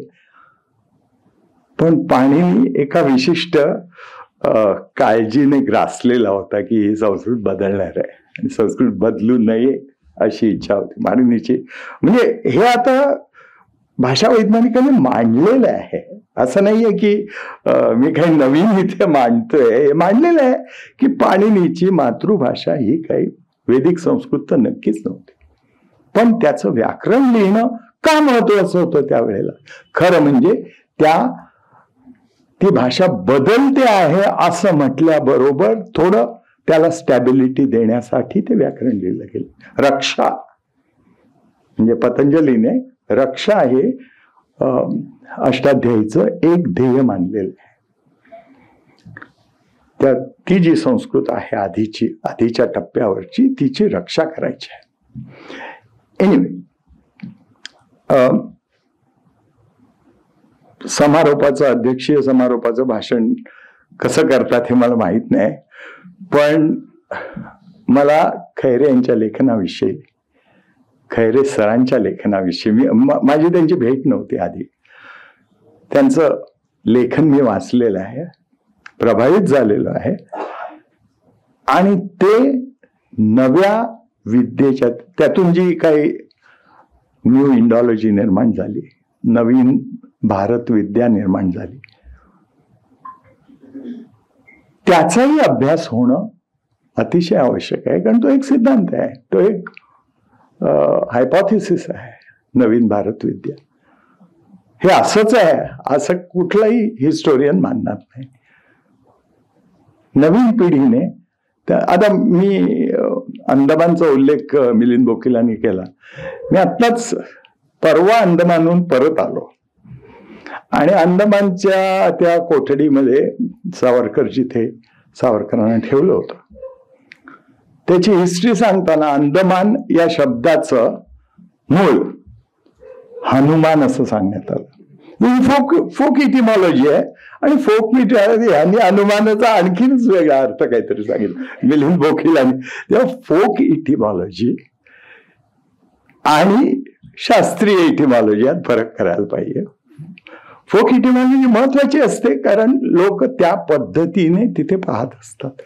पण पाणिनी एका विशिष्ट काळजीने ग्रासलेला होता की ही संस्कृत बदलणार आहे आणि संस्कृत बदलू नये अशी इच्छा होती पाणिनीची. म्हणजे हे आता भाषा वैज्ञानिकांनी मांडलेलं आहे, असं नाहीये की मी काही नवीन इथे मांडतोय. हे मांडलेलं आहे की पाणिनीची मातृभाषा ही काही वैदिक संस्कृत तर नक्कीच नव्हती. पण त्याचं व्याकरण लिहिणं का महत्वाचं होतं त्यावेळेला? खरं म्हणजे ती भाषा बदलते आहे असं म्हटल्याबरोबर थोडं त्याला स्टॅबिलिटी देण्यासाठी ते व्याकरण लिहिलं गेलं. रक्षा म्हणजे पतंजलीने रक्षा हे अष्टाध्यायीचं एक ध्येय मानलेलं आहे. ती जी संस्कृत आहे आधीच्या टप्प्यावरची, तिची रक्षा करायची आहे. एनिवे, अध्यक्षीय समारोपाचं भाषण कसं करतात हे मला माहित नाही, पण मला खैरे यांच्या लेखनाविषयी, खैरे सरांच्या लेखनाविषयी माझी त्यांची भेट नव्हती आधी. त्यांचं लेखन मी वाचलेलं आहे, प्रभावित झालेलो आहे आणि ते नव्या विद्येच्या, त्यातून जी काही न्यू इंडॉलॉजी निर्माण झाली, नवीन भारत विद्या निर्माण झाली, त्याचाही अभ्यास होणं अतिशय आवश्यक आहे. कारण तो एक सिद्धांत आहे, तो एक हायपोथेसिस आहे. नवीन भारत विद्या हे असंच आहे असं कुठलाही हिस्टोरियन मानणार नाही. नवीन पिढीने, आता मी अंदमानचा उल्लेख मिलिंद बोकिलांनी केला. मी आत्ताच परवा अंदमानहून परत आलो आणि अंदमानच्या त्या कोठडीमध्ये सावरकर, जिथे सावरकरांना ठेवलं होतं, त्याची हिस्ट्री सांगताना अंदमान या शब्दाचं मूळ हनुमान असं सांगण्यात आलं. फोक इटिमॉलॉजी आहे आणि फोक यांनी हनुमानाचा आणखीनच वेगळा अर्थ काहीतरी सांगितलं मिलिंद बोकिलांनी. तेव्हा फोक इटिमॉलॉजी आणि शास्त्रीय इटिमॉलॉजी यात फरक करायला पाहिजे. फोक इटिमॉलॉजी महत्वाची असते कारण लोक त्या पद्धतीने तिथे पाहत असतात.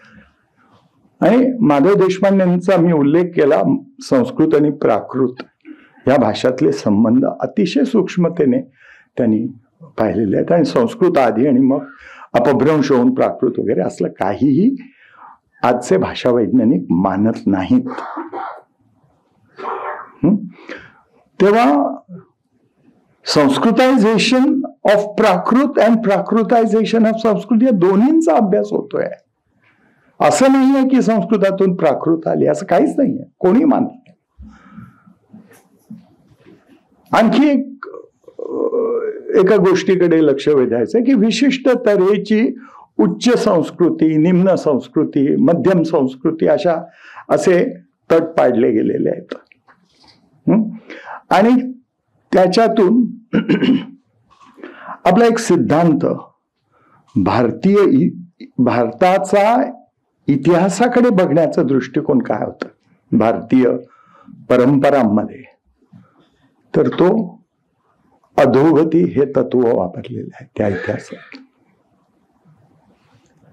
आणि माधव देशपांडेंचा मी उल्लेख केला, संस्कृत आणि प्राकृत या भाषातले संबंध अतिशय सूक्ष्मतेने त्यांनी पाहिलेले आहेत. आणि संस्कृत आधी आणि मग अपभ्रंश होऊन प्राकृत वगैरे असलं काहीही आजचे भाषा वैज्ञानिक मानत नाहीत. तेव्हा Sanskritisation of Prakrit and Prakritisation of Sanskrit या दोन्हींचा अभ्यास होतोय. असं नाहीये की संस्कृतातून प्राकृत आली, असं काहीच नाहीये, कोणी मानत नाही. आणखी एका गोष्टीकडे लक्ष वेधायचं की विशिष्ट तऱ्हेची उच्च संस्कृती, निम्न संस्कृती, मध्यम संस्कृती असे तट पाडले गेलेले आहेत. आणि त्याच्यातून आपला एक सिद्धांत, भारताचा इतिहासाकडे बघण्याचा दृष्टिकोन काय होतं भारतीय परंपरांमध्ये, तर तो अधोगती हे तत्व वापरलेलं आहे त्या इतिहासात.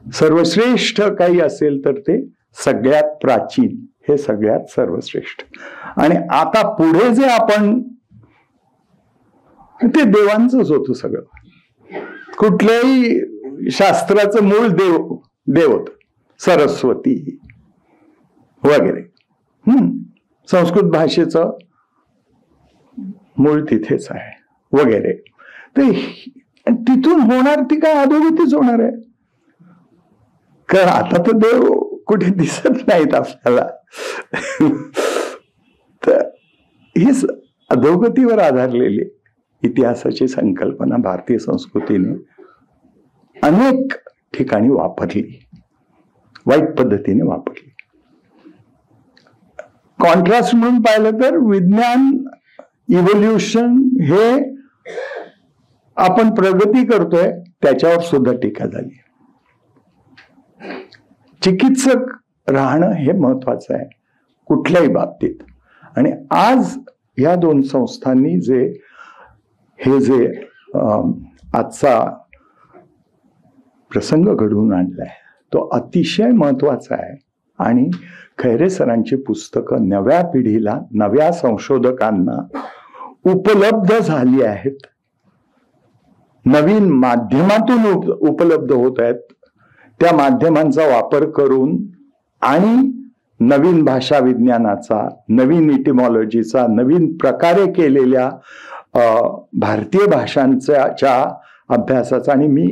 सर्वश्रेष्ठ काही असेल तर ते सगळ्यात प्राचीन हे सगळ्यात सर्वश्रेष्ठ. आणि आता पुढे जे आपण, ते देवांचंच होतं सगळं. कुठल्याही शास्त्राचं मूळ देव होत, सरस्वती वगैरे. संस्कृत भाषेचं मूळ तिथेच आहे वगैरे. तर तिथून होणार ती काय अधोगतीच होणार आहे. कारण आता तर देव कुठे दिसत नाहीत आपल्याला. तर ही अधोगतीवर आधारलेली इतिहासाची संकल्पना भारतीय संस्कृतीने अनेक ठिकाणी वापरली, वाईट पद्धतीने वापरली. कॉन्ट्रास्ट म्हणून पाहिलं तर विज्ञान, इव्होल्युशन हे आपण प्रगती करतोय त्याच्यावर सुद्धा टीका झाली. चिकित्सक राहणं हे महत्वाचं आहे कुठल्याही बाबतीत. आणि आज या दोन संस्थांनी हे जे आजचा प्रसंग घडवून आणलाय तो अतिशय महत्वाचा आहे. आणि खैरे सरांची पुस्तकं नव्या पिढीला, नव्या संशोधकांना उपलब्ध झाली आहेत, नवीन माध्यमातून उपलब्ध होत आहेत. त्या माध्यमांचा वापर करून आणि नवीन भाषा विज्ञानाचा, नवीन इटिमॉलॉजीचा, नवीन प्रकारे केलेल्या भारतीय भाषांच्या अभ्यासाचा. आणि मी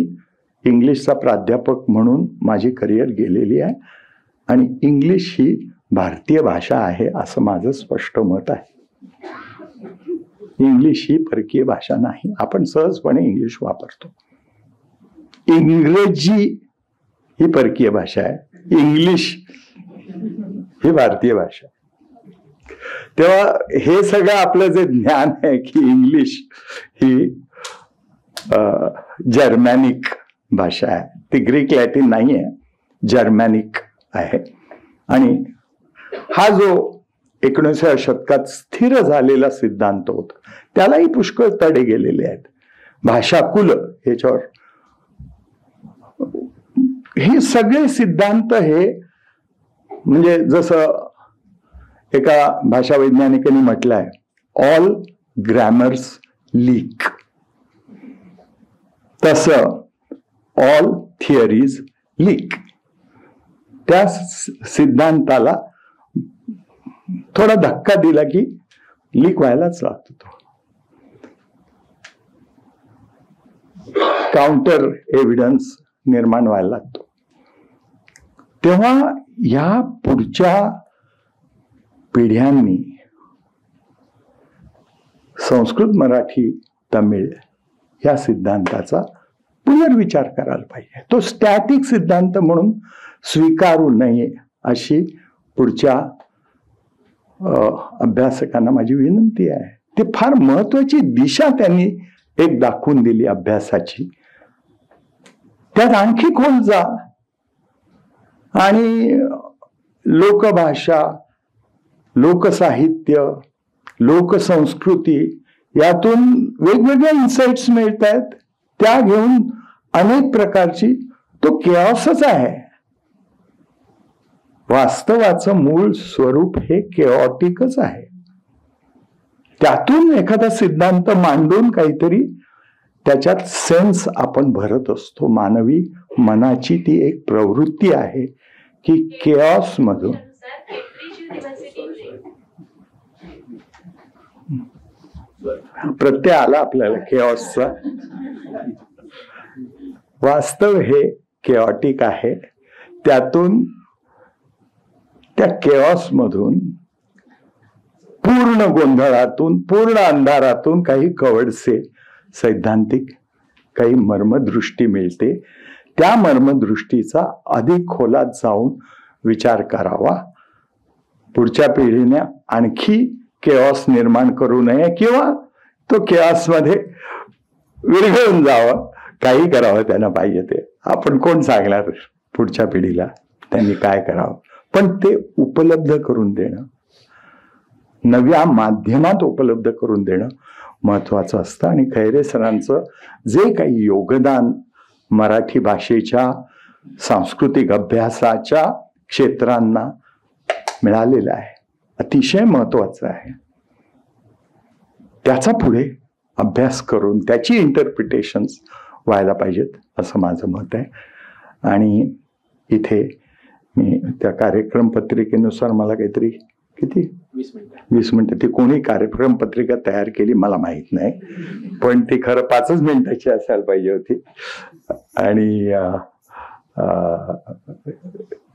इंग्लिशचा प्राध्यापक म्हणून माझी करिअर गेलेली आहे आणि इंग्लिश ही भारतीय भाषा आहे असं माझं स्पष्ट मत आहे. इंग्लिश ही परकीय भाषा नाही. आपण सहजपणे इंग्लिश वापरतो. इंग्रजी ही परकीय भाषा आहे, इंग्लिश ही भारतीय भाषा. तेव्हा हे सगळं आपलं जे ज्ञान आहे की इंग्लिश ही जर्मॅनिक भाषा आहे, ती ग्रीक लॅटिन नाही आहे, जर्मॅनिक आहे. आणि हा जो 19व्या शतकात स्थिर झालेला सिद्धांत होता त्यालाही पुष्कळ तडे गेलेले आहेत. भाषाकुल ह्याच्यावर हे सगळे सिद्धांत हे म्हणजे जसं एका भाषा वैज्ञानिकांनी म्हटलंय, ऑल ग्रॅमर्स लीक, तसं ऑल थिअरीज लीक. त्या सिद्धांताला थोडा धक्का दिला की लीक व्हायलाच लागतो. तो काउंटर एव्हिडन्स निर्माण व्हायला लागतो. तेव्हा या पुढच्या पिढ्यांनी संस्कृत, मराठी, तमिळ या सिद्धांताचा पुनर्विचार करायला पाहिजे. तो स्टॅटिक सिद्धांत म्हणून स्वीकारू नये अशी पुढच्या अभ्यासकांना माझी विनंती आहे. ते फार महत्वाची दिशा त्यांनी एक दाखवून दिली अभ्यासाची. त्यात आणखी खोल जा आणि लोकभाषा, लोकसाहित्य, लोकसंस्कृती यातून वेगवेगळ्या इन्साइट्स मिळत आहेत. त्या घेऊन अनेक प्रकारची तो केऑसच आहे. वास्तवाचं मूळ स्वरूप हे केऑटिकच आहे. त्यातून एखादा सिद्धांत मांडून काहीतरी त्याच्यात सेन्स आपण भरत असतो. मानवी मनाची ती एक प्रवृत्ती आहे की केऑस मधून प्रत्यय आला आपल्याला केऑसचा. वास्तव हे केऑटिक आहे. त्यातून त्या केऑस मधून, पूर्ण गोंधळातून, पूर्ण अंधारातून काही कवडसे सैद्धांतिक काही मर्मदृष्टी मिळते. त्या मर्मदृष्टीचा अधिक खोलात जाऊन विचार करावा पुढच्या पिढीने आणखी केऑस निर्माण करू नये किंवा तो केऑस मध्ये विरघळून जावं, काही करावं त्यांना पाहिजे ते. आपण कोण सांगणार पुढच्या पिढीला त्यांनी काय करावं, पण ते उपलब्ध करून देणं, नव्या माध्यमात उपलब्ध करून देणं महत्वाचं असतं. आणि खैरे सरांचं जे काही योगदान मराठी भाषेच्या सांस्कृतिक अभ्यासाच्या क्षेत्रांना मिळालेलं आहे अतिशय महत्वाचं आहे. त्याचा पुढे अभ्यास करून त्याची इंटरप्रिटेशन्स व्हायला पाहिजेत असं माझं मत आहे. आणि इथे मी त्या कार्यक्रम पत्रिकेनुसार मला काहीतरी किती 20 मिनिटं ती कोणी कार्यक्रम पत्रिका तयार केली मला माहित नाही, पण ती खरं 5 मिनिटाची असायला पाहिजे होती. आणि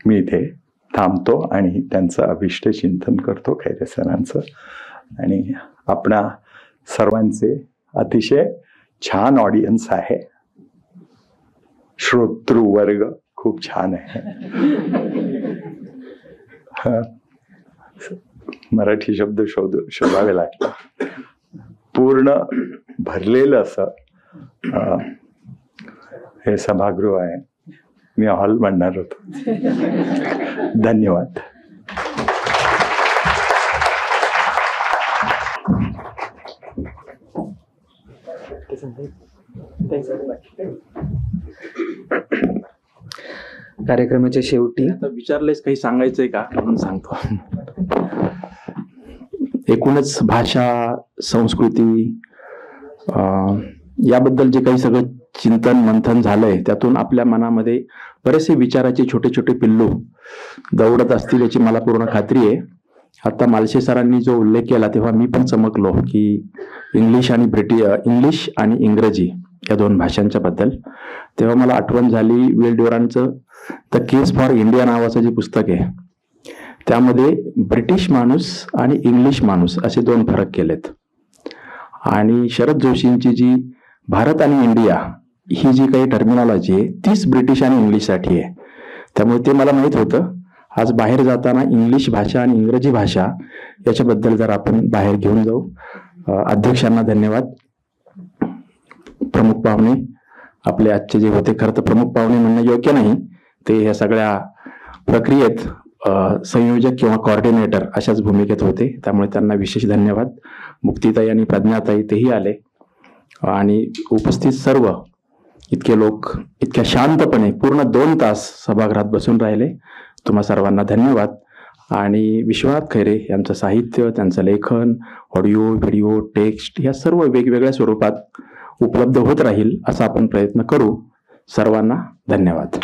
मी इथे थांबतो आणि त्यांचं अभिष्ट चिंतन करतो खैरे सरांचं. आणि आपणा सर्वांचे अतिशय छान ऑडियन्स आहे, श्रोतृ वर्ग खूप छान आहे. मराठी शब्द शोधावे लागतात. पूर्ण भरलेलं असं हे सभागृह आहे. मी हॉल म्हणणार होतो. धन्यवाद. कार्यक्रमाच्या शेवटी विचारलेस काही सांगायचंय का म्हणून सांगतो. एकूणच भाषा, संस्कृती याबद्दल जे काही सगळं चिंतन मंथन झालंय त्यातून आपल्या मनामध्ये बरेचसे विचाराचे छोटे छोटे पिल्लू दौडत असतील याची मला पूर्ण खात्री आहे. आता मालशे सरांनी जो उल्लेख केला तेव्हा मी पण चमकलो की इंग्लिश आणि इंग्रजी या 2 भाषांच्या बद्दल. तेव्हा मला आठवण झाली विल ड्युरांटचं द केस फॉर इंडिया नावाचं जे पुस्तक आहे त्यामध्ये ब्रिटिश माणूस आणि इंग्लिश माणूस असे 2 फरक केलेत. आणि शरद जोशींची जी भारत आणि इंडिया ही जी काही टर्मिनॉलॉजी आहे तीच ब्रिटिश आणि इंग्लिशसाठी आहे. त्यामुळे ते मला माहीत होतं. आज बाहेर जाताना इंग्लिश भाषा आणि इंग्रजी भाषा याच्याबद्दल जर आपण बाहेर घेऊन जाऊ. अध्यक्षांना धन्यवाद. प्रमुख पाहुणे आपले आजचे जे होते, खरं तर प्रमुख पाहुणे म्हणणं योग्य नाही, ते या सगळ्या प्रक्रियेत संयोजक किंवा कोऑर्डिनेटर अशाच भूमिकेत होते, त्यामुळे त्यांना विशेष धन्यवाद. मुक्तीताई आणि प्रज्ञाताई तेही आले आणि उपस्थित सर्व इतके लोक इतक्या शांतपणे पूर्ण 2 तास सभागृहात बसून राहिले. तुम्हा सर्वांना धन्यवाद. आणि विश्वनाथ खैरे यांचं साहित्य, त्यांचं लेखन, ऑडिओ, व्हिडिओ, टेक्स्ट या सर्व वेगवेगळ्या स्वरूपात उपलब्ध होत राहील असा आपण प्रयत्न करू. सर्वांना धन्यवाद.